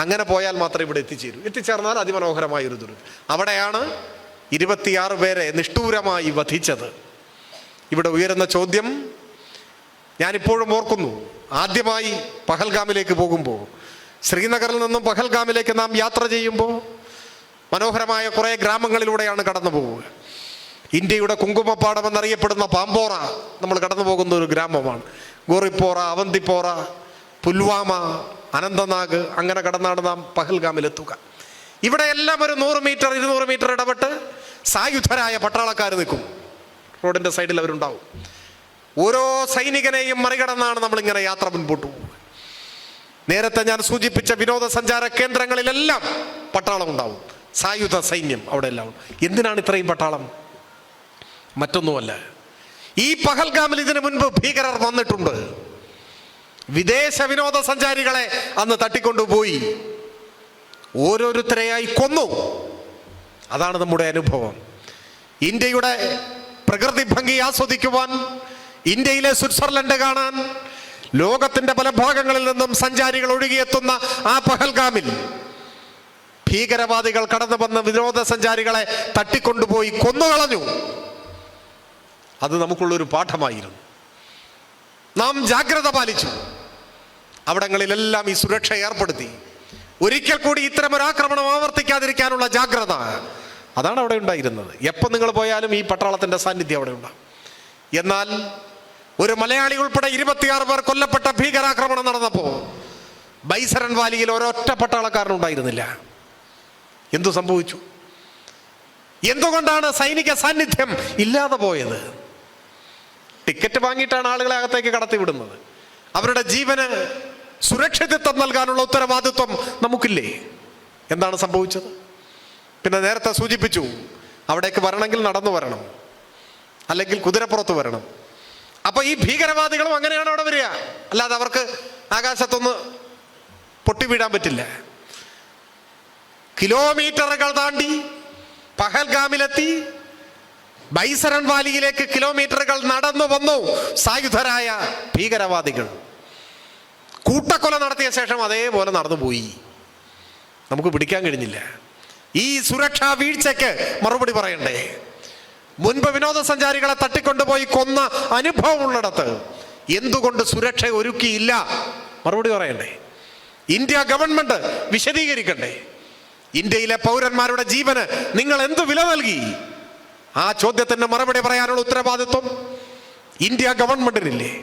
അങ്ങനെ പോയാൽ മാത്രമേ ഇവിടെ എത്തിച്ചേർന്നാൽ അതിമനോഹരമായൊരു ദുരന്തം. അവിടെയാണ് 26 പേരെ നിഷ്ഠൂരമായി വധിച്ചത്. ഇവിടെ ഉയരുന്ന ചോദ്യം ഞാനിപ്പോഴും ഓർക്കുന്നു. ആദ്യമായി പഹൽഗാമിലേക്ക് പോകുമ്പോൾ, ശ്രീനഗറിൽ നിന്നും പഹൽഗാമിലേക്ക് നാം യാത്ര ചെയ്യുമ്പോൾ മനോഹരമായ കുറേ ഗ്രാമങ്ങളിലൂടെയാണ് കടന്നു പോവുക. ഇന്ത്യയുടെ കുങ്കുമപ്പാടം എന്നറിയപ്പെടുന്ന പാമ്പോറ നമ്മൾ കടന്നു പോകുന്ന ഒരു ഗ്രാമമാണ്. ഗോറിപ്പോറ, അവന്തിപ്പോറ, പുൽവാമ, അനന്തനാഗ്, അങ്ങനെ കടന്നാണ് നാം പഹൽഗാമിലെത്തുക. ഇവിടെ എല്ലാം ഒരു 100 മീറ്റർ 200 മീറ്റർ ഇടപെട്ട് സായുധരായ പട്ടാളക്കാർ നിൽക്കും. റോഡിൻ്റെ സൈഡിൽ അവരുണ്ടാവും. ഓരോ സൈനികനെയും മറികടന്നാണ് നമ്മളിങ്ങനെ യാത്ര മുൻപോട്ട് പോകുക. നേരത്തെ ഞാൻ സൂചിപ്പിച്ച വിനോദസഞ്ചാര കേന്ദ്രങ്ങളിലെല്ലാം പട്ടാളം ഉണ്ടാവും, സായുധ സൈന്യം അവിടെ എല്ലാം ഉണ്ട്. എന്തിനാണ് ഇത്രയും പട്ടാളം? മറ്റൊന്നുമല്ല, ഈ പഹൽഗാമിൽ ഇതിനു മുൻപ് ഭീകരർ വന്നിട്ടുണ്ട്. വിദേശ വിനോദസഞ്ചാരികളെ അന്ന് തട്ടിക്കൊണ്ടുപോയി ഓരോരുത്തരെയായി കൊന്നു. അതാണ് നമ്മുടെ അനുഭവം. ഇന്ത്യയുടെ പ്രകൃതി ഭംഗി ആസ്വദിക്കുവാൻ, ഇന്ത്യയിലെ സ്വിറ്റ്സർലൻഡ് കാണാൻ ലോകത്തിന്റെ പല ഭാഗങ്ങളിൽ നിന്നും സഞ്ചാരികൾ ഒഴുകിയെത്തുന്ന ആ പഹൽഗാമിൽ ഭീകരവാദികൾ കടന്നു വന്ന വിനോദസഞ്ചാരികളെ തട്ടിക്കൊണ്ടുപോയി കൊന്നുകളഞ്ഞു. അത് നമുക്കുള്ളൊരു പാഠമായിരുന്നു. നാം ജാഗ്രത പാലിച്ചു. അവിടങ്ങളിലെല്ലാം ഈ സുരക്ഷ ഏർപ്പെടുത്തി. ഒരിക്കൽ കൂടി ഇത്തരമൊരു ആക്രമണം ആവർത്തിക്കാതിരിക്കാനുള്ള ജാഗ്രത, അതാണ് അവിടെ ഉണ്ടായിരുന്നത്. എപ്പോൾ നിങ്ങൾ പോയാലും ഈ പട്ടാളത്തിന്റെ സാന്നിധ്യം അവിടെ ഉണ്ടാകും. എന്നാൽ ഒരു മലയാളി ഉൾപ്പെടെ 26 പേർ കൊല്ലപ്പെട്ട ഭീകരാക്രമണം നടന്നപ്പോൾ ബൈസരൻ വാലിയിൽ ഒരൊറ്റ പട്ടാളക്കാരനുണ്ടായിരുന്നില്ല. എന്തു സംഭവിച്ചു? എന്തുകൊണ്ടാണ് സൈനിക സാന്നിധ്യം ഇല്ലാതെ പോയത്? ടിക്കറ്റ് വാങ്ങിയിട്ടാണ് ആളുകളെ അകത്തേക്ക് കടത്തിവിടുന്നത്. അവരുടെ ജീവന് സുരക്ഷിതത്വം നൽകാനുള്ള ഉത്തരവാദിത്വം നമുക്കില്ലേ? എന്താണ് സംഭവിച്ചത്? പിന്നെ നേരത്തെ സൂചിപ്പിച്ചു, അവിടേക്ക് വരണമെങ്കിൽ നടന്നു വരണം, അല്ലെങ്കിൽ കുതിരപ്പുറത്ത് വരണം. അപ്പൊ ഈ ഭീകരവാദികളും അങ്ങനെയാണ് അവിടെ വരിക. അല്ലാതെ അവർക്ക് ആകാശത്തൊന്ന് പൊട്ടി വീഴാൻ പറ്റില്ല. കിലോമീറ്ററുകൾ താണ്ടി പഹൽഗാമിലെത്തി ബൈസരൻ വാലിയിലേക്ക് കിലോമീറ്ററുകൾ നടന്നു വന്നു സായുധരായ ഭീകരവാദികൾ. കൂട്ടക്കൊല നടത്തിയ ശേഷം അതേപോലെ നടന്നുപോയി. നമുക്ക് പിടിക്കാൻ കഴിഞ്ഞില്ല. ഈ സുരക്ഷാ വീഴ്ചയ്ക്ക് മറുപടി പറയണ്ടേ? മുൻപ് വിനോദസഞ്ചാരികളെ തട്ടിക്കൊണ്ടുപോയി കൊന്ന അനുഭവമുള്ളിടത്ത് എന്തുകൊണ്ട് സുരക്ഷ ഒരുക്കിയില്ല? മറുപടി പറയണ്ടേ? ഇന്ത്യ ഗവൺമെന്റ് വിശദീകരിക്കണ്ടേ? ഇന്ത്യയിലെ പൗരന്മാരുടെ ജീവന് നിങ്ങൾ എന്ത് വില നൽകി? ആ ചോദ്യത്തിന് മറുപടി പറയാനുള്ള ഉത്തരവാദിത്വം ഇന്ത്യ ഗവൺമെന്റിനില്ലേ?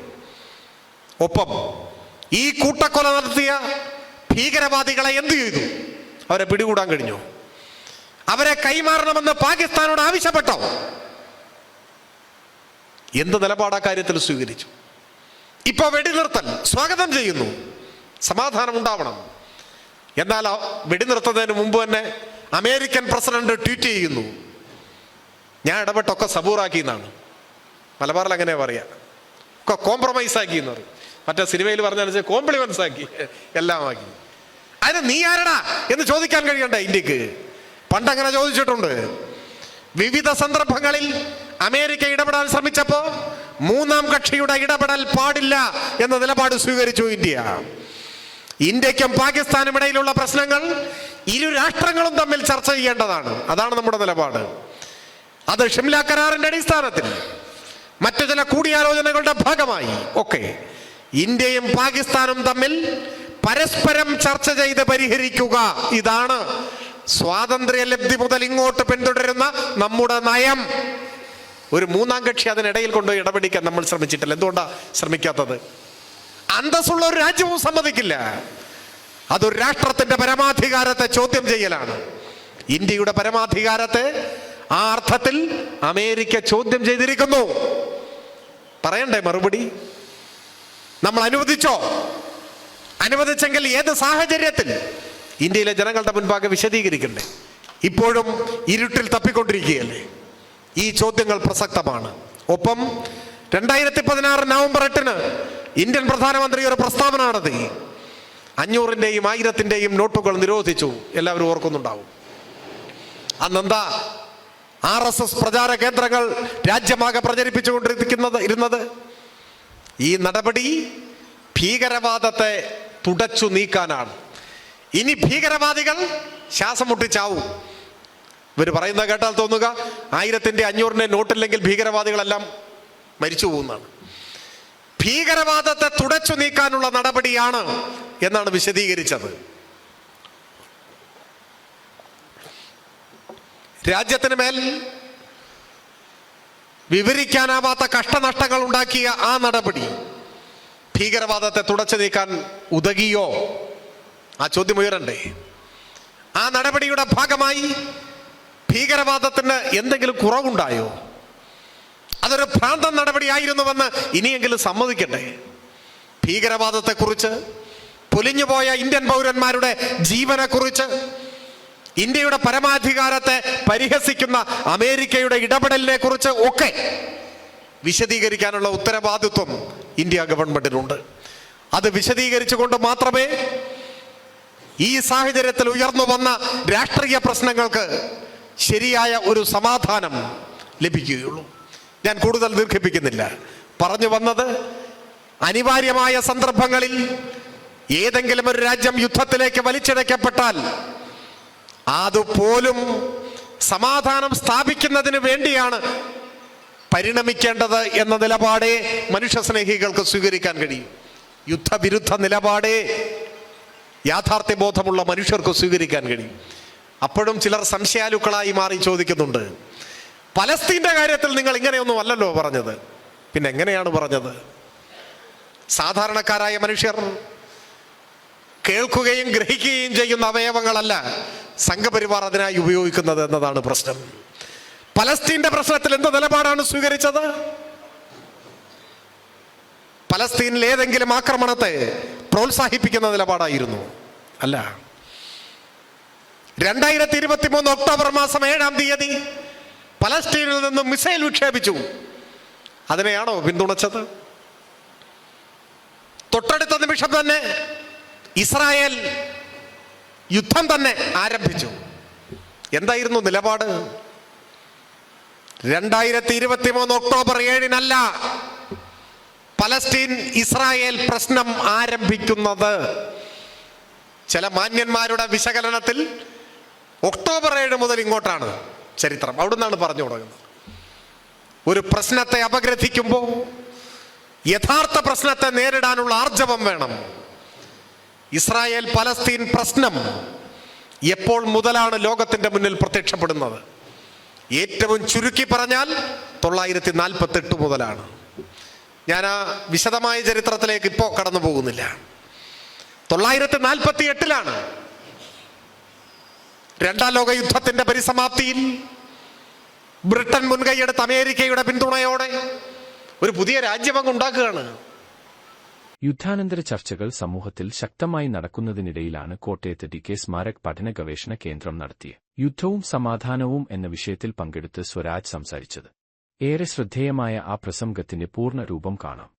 ഒപ്പം ഈ കൂട്ടക്കൊല നടത്തിയ ഭീകരവാദികളെ എന്തു ചെയ്തു? അവരെ പിടികൂടാൻ കഴിഞ്ഞോ? അവരെ കൈമാറണമെന്ന് പാകിസ്ഥാനോട് ആവശ്യപ്പെട്ടോ? എന്ത് നിലപാടാ കാര്യത്തിൽ സ്വീകരിച്ചു? ഇപ്പൊ വെടിനിർത്തൽ സ്വാഗതം ചെയ്യുന്നു, സമാധാനം ഉണ്ടാവണം. എന്നാൽ വെടിനിർത്തുന്നതിന് മുമ്പ് തന്നെ അമേരിക്കൻ പ്രസിഡന്റ് ട്വീറ്റ് ചെയ്യുന്നു, ഞാൻ ഇടപെട്ടൊക്കെ സബൂറാക്കി എന്നാണ്. മലബാറിൽ അങ്ങനെ പറയാ, ഒക്കെ കോംപ്രമൈസ് ആക്കി എന്ന് പറയും. മറ്റേ സിനിമയിൽ പറഞ്ഞാൽ കോംപ്ലിമെന്റ്സ് ആക്കി, എല്ലാം ആക്കി. അതിന് നീ ആരടാ എന്ന് ചോദിക്കാൻ കഴിയണ്ട ഇന്ത്യക്ക്. പണ്ടങ്ങനെ ചോദിച്ചിട്ടുണ്ട്. വിവിധ സന്ദർഭങ്ങളിൽ അമേരിക്ക ഇടപെടാൻ ശ്രമിച്ചപ്പോ മൂന്നാം കക്ഷിയുടെ ഇടപെടൽ പാടില്ല എന്ന നിലപാട് സ്വീകരിച്ചു ഇന്ത്യ. ഇന്ത്യക്കും പാകിസ്ഥാനും ഇടയിലുള്ള പ്രശ്നങ്ങൾ ഇരു രാഷ്ട്രങ്ങളും തമ്മിൽ ചർച്ച ചെയ്യേണ്ടതാണ്. അതാണ് നമ്മുടെ നിലപാട്. അത് ഷിംല കരാറിന്റെ അടിസ്ഥാനത്തിൽ മറ്റു ചില കൂടിയാലോചനകളുടെ ഭാഗമായി ഒക്കെ ഇന്ത്യയും പാകിസ്ഥാനും തമ്മിൽ പരസ്പരം ചർച്ച ചെയ്ത് പരിഹരിക്കുക. ഇതാണ് സ്വാതന്ത്ര്യ ലബ്ധി മുതൽ ഇങ്ങോട്ട് പിന്തുടരുന്ന നമ്മുടെ നയം. ഒരു മൂന്നാം കക്ഷി അതിനിടയിൽ കൊണ്ട് ഇടപെടിക്കാൻ നമ്മൾ ശ്രമിച്ചിട്ടില്ല. എന്തുകൊണ്ടാണ് ശ്രമിക്കാത്തത്? അന്തസ്സുള്ള ഒരു രാജ്യവും സമ്മതിക്കില്ല. അതൊരു രാഷ്ട്രത്തിന്റെ പരമാധികാരത്തെ ചോദ്യം ചെയ്യലാണ്. ഇന്ത്യയുടെ പരമാധികാരത്തെ ആ അർത്ഥത്തിൽ അമേരിക്ക ചോദ്യം ചെയ്തിരിക്കുന്നു. പറയണ്ടേ മറുപടി? നമ്മൾ അനുവദിച്ചോ? അനുവദിച്ചെങ്കിൽ ഏത് സാഹചര്യത്തിൽ? ഇന്ത്യയിലെ ജനങ്ങളുടെ മുൻപാകെ വിശദീകരിക്കണ്ടേ? ഇപ്പോഴും ഇരുട്ടിൽ തപ്പിക്കൊണ്ടിരിക്കുകയല്ലേ? ഈ ചോദ്യങ്ങൾ പ്രസക്തമാണ്. ഒപ്പം 2016 നവംബർ 8 ഇന്ത്യൻ പ്രധാനമന്ത്രി ഒരു പ്രസ്താവന നടത്തി. 500-ന്റെയും 1000-ന്റെയും നോട്ടുകൾ നിരോധിച്ചു. എല്ലാവരും ഓർക്കുന്നുണ്ടാവും. അന്നെന്താ RSS പ്രചാര കേന്ദ്രങ്ങൾ രാജ്യമാകെ പ്രചരിപ്പിച്ചുകൊണ്ടിരിക്കുന്നത്? ഈ നടപടി ഭീകരവാദത്തെ തുടച്ചു നീക്കാനാണ്. ഇനി ഭീകരവാദികൾ ശ്വാസം മുട്ടിച്ചാവും. ഇവർ പറയുന്നത് കേട്ടാൽ തോന്നുക 1000-ന്റെ 500-ന്റെ നോട്ടില്ലെങ്കിൽ ഭീകരവാദികളെല്ലാം മരിച്ചു പോകുന്നതാണ്. ഭീകരവാദത്തെ തുടച്ചു നീക്കാനുള്ള നടപടിയാണ് എന്നാണ് വിശദീകരിച്ചത്. രാജ്യത്തിന് മേൽ വിവരിക്കാനാവാത്ത കഷ്ടനഷ്ടങ്ങൾ ഉണ്ടാക്കിയ ആ നടപടി ഭീകരവാദത്തെ തുടച്ചു നീക്കാൻ ഉതകിയോ? ആ ചോദ്യം ഉയരണ്ടേ? ആ നടപടിയുടെ ഭാഗമായി ഭീകരവാദത്തിന് എന്തെങ്കിലും കുറവുണ്ടായോ? അതൊരു ഭ്രാന്തൻ നടപടിയായിരുന്നുവെന്ന് ഇനിയെങ്കിലും സമ്മതിക്കട്ടെ. ഭീകരവാദത്തെക്കുറിച്ച്, പൊലിഞ്ഞുപോയ ഇന്ത്യൻ പൗരന്മാരുടെ ജീവനെക്കുറിച്ച്, ഇന്ത്യയുടെ പരമാധികാരത്തെ പരിഹസിക്കുന്ന അമേരിക്കയുടെ ഇടപെടലിനെ കുറിച്ച് ഒക്കെ വിശദീകരിക്കാനുള്ള ഉത്തരവാദിത്വം ഇന്ത്യ ഗവൺമെന്റിനുണ്ട്. അത് വിശദീകരിച്ചുകൊണ്ട് മാത്രമേ ഈ സാഹചര്യത്തിൽ ഉയർന്നു വന്ന രാഷ്ട്രീയ പ്രശ്നങ്ങൾക്ക് ശരിയായ ഒരു സമാധാനം ലഭിക്കുകയുള്ളൂ. ഞാൻ കൂടുതൽ ദീർഘിപ്പിക്കുന്നില്ല. പറഞ്ഞു വന്നത്, അനിവാര്യമായ സന്ദർഭങ്ങളിൽ ഏതെങ്കിലും ഒരു രാജ്യം യുദ്ധത്തിലേക്ക് വലിച്ചിഴക്കപ്പെട്ടാൽ അതുപോലും സമാധാനം സ്ഥാപിക്കുന്നതിന് വേണ്ടിയാണ് പരിണമിക്കേണ്ടത് എന്ന നിലപാടേ മനുഷ്യസ്നേഹികൾക്ക് സ്വീകരിക്കാൻ കഴിയും. യുദ്ധവിരുദ്ധ നിലപാടേ യാഥാർത്ഥ്യബോധമുള്ള മനുഷ്യർക്ക് സ്വീകരിക്കാൻ കഴിയും. അപ്പോഴും ചിലർ സംശയാലുക്കളായി മാറി ചോദിക്കുന്നുണ്ട്, പലസ്തീന്റെ കാര്യത്തിൽ നിങ്ങൾ ഇങ്ങനെയൊന്നും അല്ലല്ലോ പറഞ്ഞത്. പിന്നെ എങ്ങനെയാണ് പറഞ്ഞത്? സാധാരണക്കാരായ മനുഷ്യർ കേൾക്കുകയും ഗ്രഹിക്കുകയും ചെയ്യുന്ന അവയവങ്ങളല്ല സംഘപരിവാർ അതിനായി ഉപയോഗിക്കുന്നത് എന്നതാണ് പ്രശ്നം. പലസ്തീന്റെ പ്രശ്നത്തിൽ എന്ത് നിലപാടാണ് സ്വീകരിച്ചത്? പലസ്തീനിൽ ഏതെങ്കിലും ആക്രമണത്തെ പ്രോത്സാഹിപ്പിക്കുന്ന നിലപാടായിരുന്നു? അല്ല. 2023 ഒക്ടോബർ മാസം 7-ാം തീയതി പലസ്തീനിൽ നിന്നും മിസൈൽ വിക്ഷേപിച്ചു. അതിനെയാണോ പിന്തുണച്ചത്? തൊട്ടടുത്ത നിമിഷം തന്നെ ഇസ്രായേൽ യുദ്ധം തന്നെ ആരംഭിച്ചു. എന്തായിരുന്നു നിലപാട്? 2023 ഒക്ടോബർ 7-നല്ല പലസ്തീൻ ഇസ്രായേൽ പ്രശ്നം ആരംഭിക്കുന്നത്. ചില മാന്യന്മാരുടെ വിശകലനത്തിൽ ഒക്ടോബർ 7 മുതൽ ഇങ്ങോട്ടാണ് ചരിത്രം. അവിടുന്നാണ് പറഞ്ഞു തുടങ്ങുന്നത്. ഒരു പ്രശ്നത്തെ അപഗ്രഥിക്കുമ്പോൾ യഥാർത്ഥ പ്രശ്നത്തെ നേരിടാനുള്ള ആർജവം വേണം. ഇസ്രായേൽ പലസ്തീൻ പ്രശ്നം എപ്പോൾ മുതലാണ് ലോകത്തിന്റെ മുന്നിൽ പ്രത്യക്ഷപ്പെടുന്നത്? ഏറ്റവും ചുരുക്കി പറഞ്ഞാൽ 948 മുതലാണ്. ഞാൻ ആ വിശദമായ ചരിത്രത്തിലേക്ക് ഇപ്പോൾ കടന്നു പോകുന്നില്ല. 948-ലാണ് രണ്ടാം ലോക യുദ്ധത്തിന്റെ പരിസമാപ്തിയിൽ ബ്രിട്ടൻ മുൻകൈയെടുത്ത് അമേരിക്കയുടെ പിന്തുണയോടെ ഒരു പുതിയ രാജ്യം അങ്ങ് ഉണ്ടാക്കുകയാണ്. യുദ്ധാനന്തര ചർച്ചകൾ സമൂഹത്തിൽ ശക്തമായി നടക്കുന്നതിനിടയിലാണ് കോട്ടയത്ത് DK സ്മാരക് പഠന ഗവേഷണ കേന്ദ്രം നടത്തിയ യുദ്ധവും സമാധാനവും എന്ന വിഷയത്തിൽ പങ്കെടുത്ത് സ്വരാജ് സംസാരിച്ചത്. ഏറെ ശ്രദ്ധേയമായ ആ പ്രസംഗത്തിന്റെ പൂർണ്ണ രൂപം കാണാം.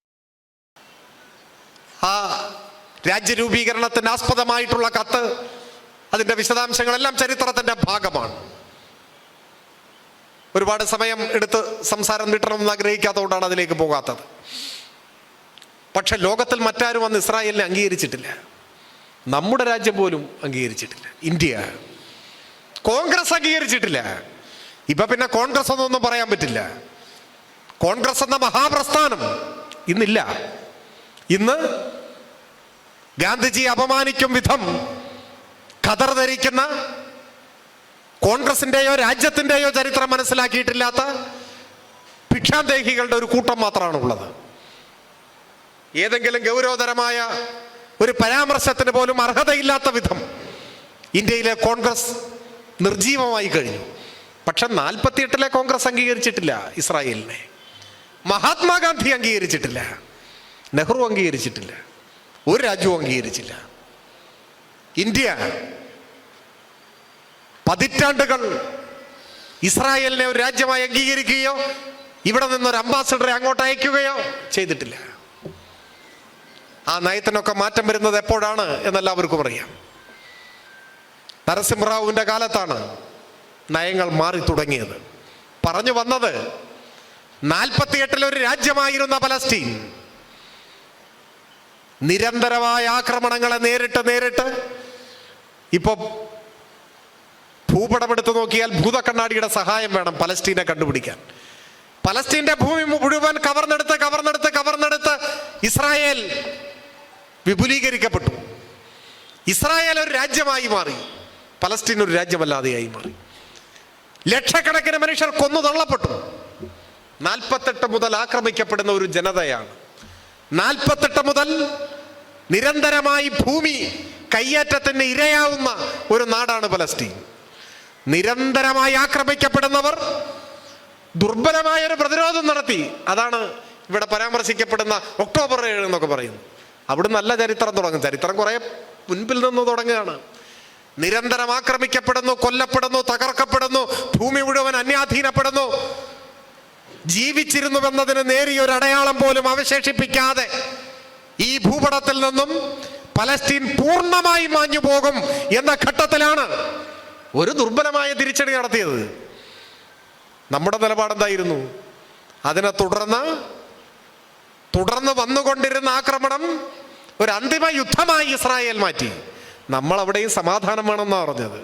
ആ രാജ്യരൂപീകരണത്തിന് ആസ്പദമായിട്ടുള്ള കത്ത്, അതിന്റെ വിശദാംശങ്ങളെല്ലാം ചരിത്രത്തിന്റെ ഭാഗമാണ്. ഒരുപാട് സമയം എടുത്ത് സംസാരം നീട്ടണമെന്ന് ആഗ്രഹിക്കാത്തതുകൊണ്ടാണ് അതിലേക്ക് പോകാത്തത്. പക്ഷെ ലോകത്തിൽ മറ്റാരും അന്ന് ഇസ്രായേലിനെ അംഗീകരിച്ചിട്ടില്ല. നമ്മുടെ രാജ്യം പോലും അംഗീകരിച്ചിട്ടില്ല. ഇന്ത്യ, കോൺഗ്രസ് അംഗീകരിച്ചിട്ടില്ല. ഇപ്പൊ പിന്നെ കോൺഗ്രസ് എന്നൊന്നും പറയാൻ പറ്റില്ല. കോൺഗ്രസ് എന്ന മഹാപ്രസ്ഥാനം ഇന്നില്ല. ഇന്ന് ഗാന്ധിജിയെ അപമാനിക്കും വിധം ഖദർ ധരിക്കുന്ന, കോൺഗ്രസിന്റെയോ രാജ്യത്തിന്റെയോ ചരിത്രം മനസ്സിലാക്കിയിട്ടില്ലാത്ത ഭിക്ഷാന്തേഹികളുടെ ഒരു കൂട്ടം മാത്രമാണ് ഉള്ളത്. ഏതെങ്കിലും ഗൗരവതരമായ ഒരു പരാമർശത്തിന് പോലും അർഹതയില്ലാത്ത വിധം ഇന്ത്യയിലെ കോൺഗ്രസ് നിർജീവമായി കഴിഞ്ഞു. പക്ഷെ 48-ലെ കോൺഗ്രസ് അംഗീകരിച്ചിട്ടില്ല ഇസ്രായേലിനെ. മഹാത്മാഗാന്ധി അംഗീകരിച്ചിട്ടില്ല, നെഹ്റു അംഗീകരിച്ചിട്ടില്ല, ഒരു രാജ്യവും അംഗീകരിച്ചില്ല. ഇന്ത്യ പതിറ്റാണ്ടുകൾ ഇസ്രായേലിനെ ഒരു രാജ്യമായി അംഗീകരിക്കുകയോ ഇവിടെ നിന്നൊരു അംബാസഡറെ അങ്ങോട്ട് അയക്കുകയോ ചെയ്തിട്ടില്ല. ആ നയത്തിനൊക്കെ മാറ്റം വരുന്നത് എപ്പോഴാണ് എന്നെല്ലാവർക്കും അറിയാം. നരസിംഹറാവുവിന്റെ കാലത്താണ് നയങ്ങൾ മാറി തുടങ്ങിയത്. പറഞ്ഞു വന്നത് 48-ൽ ഒരു രാജ്യമായിരുന്ന പലസ്തീൻ നിരന്തരമായ ആക്രമണങ്ങളെ നേരിട്ട് ഇപ്പൊ ഭൂപടമെടുത്ത് നോക്കിയാൽ ഭൂതക്കണ്ണാടിയുടെ സഹായം വേണം പലസ്തീനെ കണ്ടുപിടിക്കാൻ. പലസ്തീന്റെ ഭൂമി മുഴുവൻ കവർന്നെടുത്ത് ഇസ്രായേൽ വിപുലീകരിക്കപ്പെട്ടു. ഇസ്രായേൽ ഒരു രാജ്യമായി മാറി, പലസ്തീൻ ഒരു രാജ്യമല്ലാതെയായി മാറി. ലക്ഷക്കണക്കിന് മനുഷ്യർ കൊന്നു തള്ളപ്പെട്ടു. 48 മുതൽ ആക്രമിക്കപ്പെടുന്ന ഒരു ജനതയാണ്. 48 മുതൽ നിരന്തരമായി ഭൂമി കയ്യേറ്റത്തിന് ഇരയാവുന്ന ഒരു നാടാണ് പലസ്തീൻ. നിരന്തരമായി ആക്രമിക്കപ്പെടുന്നവർ ദുർബലമായ ഒരു പ്രതിരോധം നടത്തി. അതാണ് ഇവിടെ പരാമർശിക്കപ്പെടുന്ന ഒക്ടോബർ 7 എന്നൊക്കെ പറയുന്നു. അവിടെ നല്ല ചരിത്രം തുടങ്ങും. ചരിത്രം കുറെ മുൻപിൽ നിന്ന് തുടങ്ങുകയാണ്. നിരന്തരം ആക്രമിക്കപ്പെടുന്നു, കൊല്ലപ്പെടുന്നു, തകർക്കപ്പെടുന്നു, ഭൂമി മുഴുവൻ അന്യാധീനപ്പെടുന്നു. ജീവിച്ചിരുന്നുവെന്നതിന് നേരിയൊരു അടയാളം പോലും അവശേഷിപ്പിക്കാതെ ഈ ഭൂപടത്തിൽ നിന്നും പലസ്തീൻ പൂർണ്ണമായി മാഞ്ഞു പോകും എന്ന ഘട്ടത്തിലാണ് ഒരു ദുർബലമായ തിരിച്ചടി നടത്തിയത്. നമ്മുടെ നിലപാടെന്തായിരുന്നു? അതിനെ തുടർന്ന് വന്നുകൊണ്ടിരുന്ന ആക്രമണം ഒരു അന്തിമ യുദ്ധമായി ഇസ്രായേൽ മാറ്റി. നമ്മൾ അവിടെയും സമാധാനം വേണമെന്നാണ് പറഞ്ഞത്.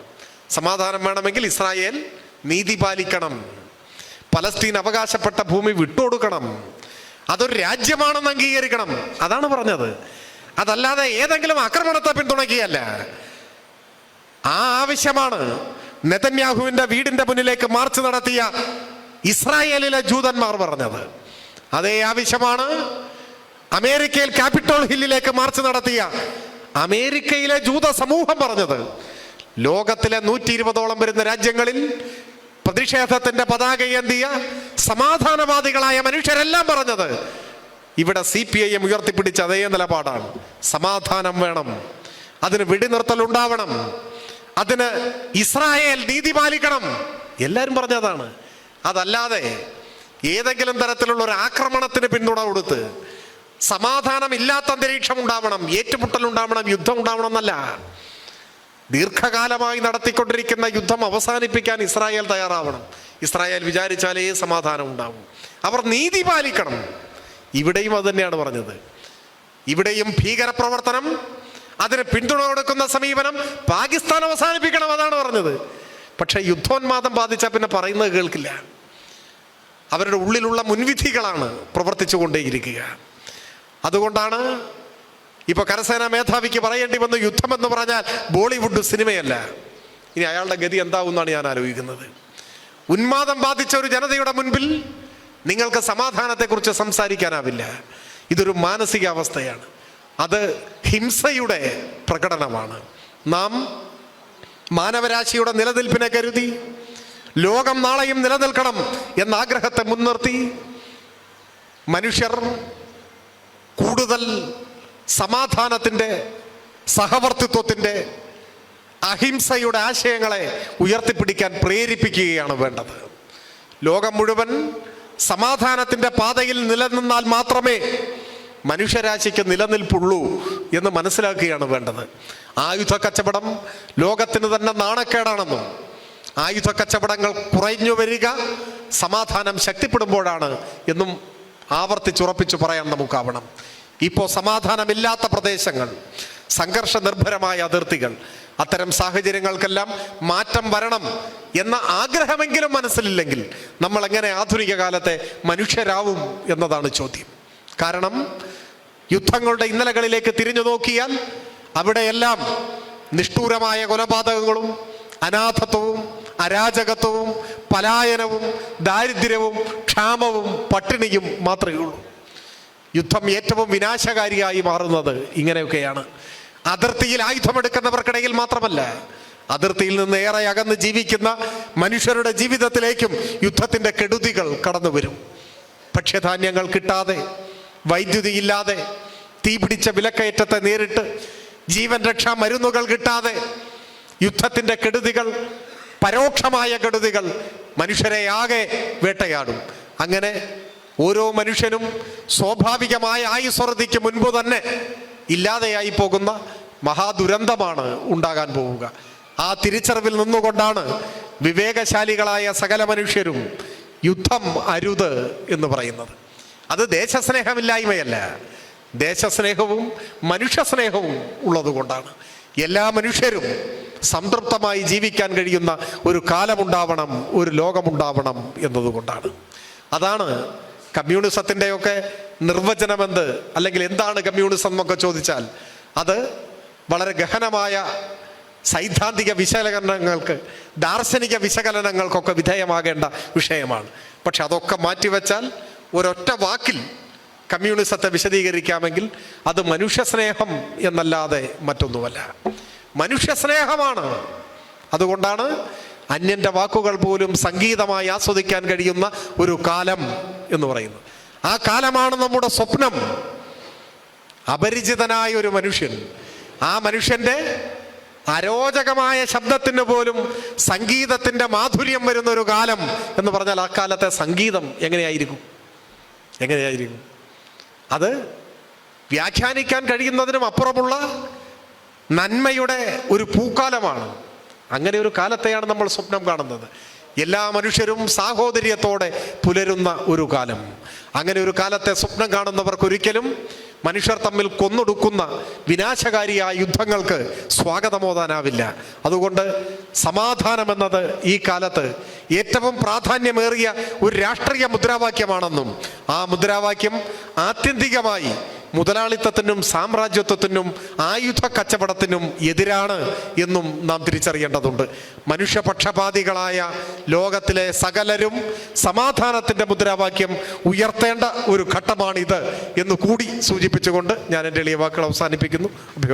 സമാധാനം വേണമെങ്കിൽ ഇസ്രായേൽ നീതി പാലിക്കണം, പലസ്തീൻ അവകാശപ്പെട്ട ഭൂമി വിട്ടുകൊടുക്കണം, അതൊരു രാജ്യമാണെന്ന് അംഗീകരിക്കണം. അതാണ് പറഞ്ഞത്. അതല്ലാതെ ഏതെങ്കിലും ആക്രമണത്തെ പിന്തുണയ്ക്കുകയല്ല. ആ ആവശ്യമാണ് നെതന്യാഹുവിന്റെ വീടിന്റെ മുന്നിലേക്ക് മാർച്ച് നടത്തിയ ഇസ്രായേലിലെ ജൂതന്മാർ പറഞ്ഞത്. അതേ ആവശ്യമാണ് അമേരിക്കയിൽ ക്യാപിറ്റോൾ ഹില്ലിലേക്ക് മാർച്ച് നടത്തിയ അമേരിക്കയിലെ ജൂത സമൂഹം പറഞ്ഞത്. ലോകത്തിലെ 120ഓളം വരുന്ന രാജ്യങ്ങളിൽ പ്രതിഷേധത്തിന്റെ പതാകയേന്തിയ സമാധാനവാദികളായ മനുഷ്യരെല്ലാം പറഞ്ഞത് ഇവിടെ CPIM ഉയർത്തിപ്പിടിച്ച അതേ നിലപാടാണ്. സമാധാനം വേണം, അതിന് വെടിനിർത്തൽ ഉണ്ടാവണം, അതിന് ഇസ്രായേൽ നീതി പാലിക്കണം. എല്ലാവരും പറഞ്ഞതാണ്. അതല്ലാതെ ഏതെങ്കിലും തരത്തിലുള്ള ഒരു ആക്രമണത്തിന് പിന്തുണ കൊടുത്ത് സമാധാനം ഇല്ലാത്ത അന്തരീക്ഷം ഉണ്ടാവണം, ഏറ്റുമുട്ടൽ ഉണ്ടാവണം, യുദ്ധം ഉണ്ടാവണം എന്നല്ല. ദീർഘകാലമായി നടത്തിക്കൊണ്ടിരിക്കുന്ന യുദ്ധം അവസാനിപ്പിക്കാൻ ഇസ്രായേൽ തയ്യാറാവണം. ഇസ്രായേൽ വിചാരിച്ചാലേ സമാധാനം ഉണ്ടാവും. അവർ നീതി പാലിക്കണം. ഇവിടെയും അത് തന്നെയാണ് പറഞ്ഞത്. ഇവിടെയും ഭീകരപ്രവർത്തനം, അതിന് പിന്തുണ കൊടുക്കുന്ന സമീപനം പാകിസ്ഥാൻ അവസാനിപ്പിക്കണം, അതാണ് പറഞ്ഞത്. പക്ഷെ യുദ്ധോന്മാദം ബാധിച്ചാൽ പിന്നെ പറയുന്നത് കേൾക്കില്ല. അവരുടെ ഉള്ളിലുള്ള മുൻവിധികളാണ് പ്രവർത്തിച്ചു കൊണ്ടേയിരിക്കുക. അതുകൊണ്ടാണ് ഇപ്പൊ കരസേനാ മേധാവിക്ക് പറയേണ്ടി വന്നു, യുദ്ധം എന്ന് പറഞ്ഞാൽ ബോളിവുഡ് സിനിമയല്ല. ഇനി അയാളുടെ ഗതി എന്താവുമെന്നാണ് ഞാൻ ആലോചിക്കുന്നത്. ഉന്മാദം ബാധിച്ച ഒരു ജനതയുടെ മുൻപിൽ നിങ്ങൾക്ക് സമാധാനത്തെക്കുറിച്ച് സംസാരിക്കാനാവില്ല. ഇതൊരു മാനസികാവസ്ഥയാണ്, അത് ഹിംസയുടെ പ്രകടനമാണ്. നാം മാനവരാശിയുടെ നിലനിൽപ്പിനെ കരുതി, ലോകം നാളെയും നിലനിൽക്കണം എന്ന ആഗ്രഹത്തെ മുൻനിർത്തി മനുഷ്യർ കൂടുതൽ സമാധാനത്തിൻ്റെ, സഹവർത്തിത്വത്തിൻ്റെ, അഹിംസയുടെ ആശയങ്ങളെ ഉയർത്തിപ്പിടിക്കാൻ പ്രേരിപ്പിക്കുകയാണ് വേണ്ടത്. ലോകം മുഴുവൻ സമാധാനത്തിൻ്റെ പാതയിൽ നിലനിന്നാൽ മാത്രമേ മനുഷ്യരാശിക്ക് നിലനിൽപ്പുള്ളൂ എന്ന് മനസ്സിലാക്കുകയാണ് വേണ്ടത്. ആയുധ കച്ചവടം ലോകത്തിന് തന്നെ നാണക്കേടാണെന്നും ആയുധ കച്ചവടങ്ങൾ കുറഞ്ഞു വരിക സമാധാനം ശക്തിപ്പെടുമ്പോഴാണ് എന്നും ആവർത്തിച്ചുറപ്പിച്ചു പറയാൻ നമുക്കാവണം. ഇപ്പോൾ സമാധാനമില്ലാത്ത പ്രദേശങ്ങൾ, സംഘർഷ നിർഭരമായ അതിർത്തികൾ, അത്തരം സാഹചര്യങ്ങൾക്കെല്ലാം മാറ്റം വരണം എന്ന ആഗ്രഹമെങ്കിലും മനസ്സിലില്ലെങ്കിൽ നമ്മൾ എങ്ങനെ ആധുനിക കാലത്തെ മനുഷ്യരാവും എന്നതാണ് ചോദ്യം. കാരണം യുദ്ധങ്ങളുടെ ഇന്നലകളിലേക്ക് തിരിഞ്ഞു നോക്കിയാൽ അവിടെയെല്ലാം നിഷ്ഠൂരമായ കൊലപാതകങ്ങളും അനാഥത്വവും അരാജകത്വവും പലായനവും ദാരിദ്ര്യവും ക്ഷാമവും പട്ടിണിയും മാത്രമേ ഉള്ളൂ. യുദ്ധം ഏറ്റവും വിനാശകാരിയായി മാറുന്നത് ഇങ്ങനെയൊക്കെയാണ്. അതിർത്തിയിൽ ആയുധമെടുക്കുന്നവർക്കിടയിൽ മാത്രമല്ല, അതിർത്തിയിൽ നിന്ന് ഏറെ അകന്ന് ജീവിക്കുന്ന മനുഷ്യരുടെ ജീവിതത്തിലേക്കും യുദ്ധത്തിൻ്റെ കെടുതികൾ കടന്നു വരും. ഭക്ഷ്യധാന്യങ്ങൾ കിട്ടാതെ, വൈദ്യുതി ഇല്ലാതെ, തീപിടിച്ച വിലക്കയറ്റത്തെ നേരിട്ട്, ജീവൻ രക്ഷാ മരുന്നുകൾ കിട്ടാതെ യുദ്ധത്തിൻ്റെ കെടുതികൾ, പരോക്ഷമായ കെടുതികൾ മനുഷ്യരെ ആകെ വേട്ടയാടും. അങ്ങനെ ഓരോ മനുഷ്യനും സ്വാഭാവികമായ ആയുസ്വറുതിക്ക് മുൻപ് തന്നെ ഇല്ലാതെയായി പോകുന്ന മഹാദുരന്തമാണ് ഉണ്ടാകാൻ പോവുക. ആ തിരിച്ചറിവിൽ നിന്നുകൊണ്ടാണ് വിവേകശാലികളായ സകല മനുഷ്യരും യുദ്ധം അരുത് എന്ന് പറയുന്നത്. അത് ദേശസ്നേഹമില്ലായ്മയല്ല, ദേശസ്നേഹവും മനുഷ്യസ്നേഹവും ഉള്ളതുകൊണ്ടാണ്. എല്ലാ മനുഷ്യരും സംതൃപ്തമായി ജീവിക്കാൻ കഴിയുന്ന ഒരു കാലമുണ്ടാവണം, ഒരു ലോകമുണ്ടാവണം എന്നതുകൊണ്ടാണ്. അതാണ് കമ്മ്യൂണിസത്തിൻ്റെയൊക്കെ നിർവചനമെന്ത്, അല്ലെങ്കിൽ എന്താണ് കമ്മ്യൂണിസം എന്നൊക്കെ ചോദിച്ചാൽ അത് വളരെ ഗഹനമായ സൈദ്ധാന്തിക വിശകലനങ്ങൾക്ക്, ദാർശനിക വിശകലനങ്ങൾക്കൊക്കെ വിധേയമാകേണ്ട വിഷയമാണ്. പക്ഷെ അതൊക്കെ മാറ്റിവെച്ചാൽ ഒരൊറ്റ വാക്കിൽ കമ്മ്യൂണിസത്തെ വിശദീകരിക്കാമെങ്കിൽ അത് മനുഷ്യസ്നേഹം എന്നല്ലാതെ മറ്റൊന്നുമല്ല. മനുഷ്യസ്നേഹമാണ്. അതുകൊണ്ടാണ് അന്യൻ്റെ വാക്കുകൾ പോലും സംഗീതമായി ആസ്വദിക്കാൻ കഴിയുന്ന ഒരു കാലം എന്ന് പറയുന്നത്. ആ കാലമാണ് നമ്മുടെ സ്വപ്നം. അപരിചിതനായ ഒരു മനുഷ്യൻ, ആ മനുഷ്യൻ്റെ അരോചകമായ ശബ്ദത്തിന് പോലും സംഗീതത്തിൻ്റെ മാധുര്യം വരുന്ന ഒരു കാലം എന്ന് പറഞ്ഞാൽ ആ കാലത്തെ സംഗീതം എങ്ങനെയായിരിക്കും? അത് വ്യാഖ്യാനിക്കാൻ കഴിയുന്നതിനും അപ്പുറമുള്ള നന്മയുടെ ഒരു പൂക്കാലമാണ്. അങ്ങനെ ഒരു കാലത്തെയാണ് നമ്മൾ സ്വപ്നം കാണുന്നത്. എല്ലാ മനുഷ്യരും സാഹോദര്യത്തോടെ പുലരുന്ന ഒരു കാലം. അങ്ങനെ ഒരു കാലത്തെ സ്വപ്നം കാണുന്നവർക്കൊരിക്കലും മനുഷ്യർ തമ്മിൽ കൊന്നൊടുക്കുന്ന വിനാശകാരിയായ യുദ്ധങ്ങൾക്ക് സ്വാഗതമോതാനാവില്ല. അതുകൊണ്ട് സമാധാനമെന്നത് ഈ കാലത്ത് ഏറ്റവും പ്രാധാന്യമേറിയ ഒരു രാഷ്ട്രീയ മുദ്രാവാക്യമാണെന്നും ആ മുദ്രാവാക്യം ആത്യന്തികമായി മുതലാളിത്തത്തിനും സാമ്രാജ്യത്വത്തിനും ആയുധ കച്ചവടത്തിനും എതിരാണ് എന്നും നാം തിരിച്ചറിയേണ്ടതുണ്ട്. മനുഷ്യപക്ഷപാതികളായ ലോകത്തിലെ സകലരും സമാധാനത്തിൻ്റെ മുദ്രാവാക്യം ഉയർത്തേണ്ട ഒരു ഘട്ടമാണിത് എന്ന് കൂടി സൂചിപ്പിച്ചുകൊണ്ട് ഞാൻ എൻ്റെ എളിയ വാക്കുകൾ അവസാനിപ്പിക്കുന്നു.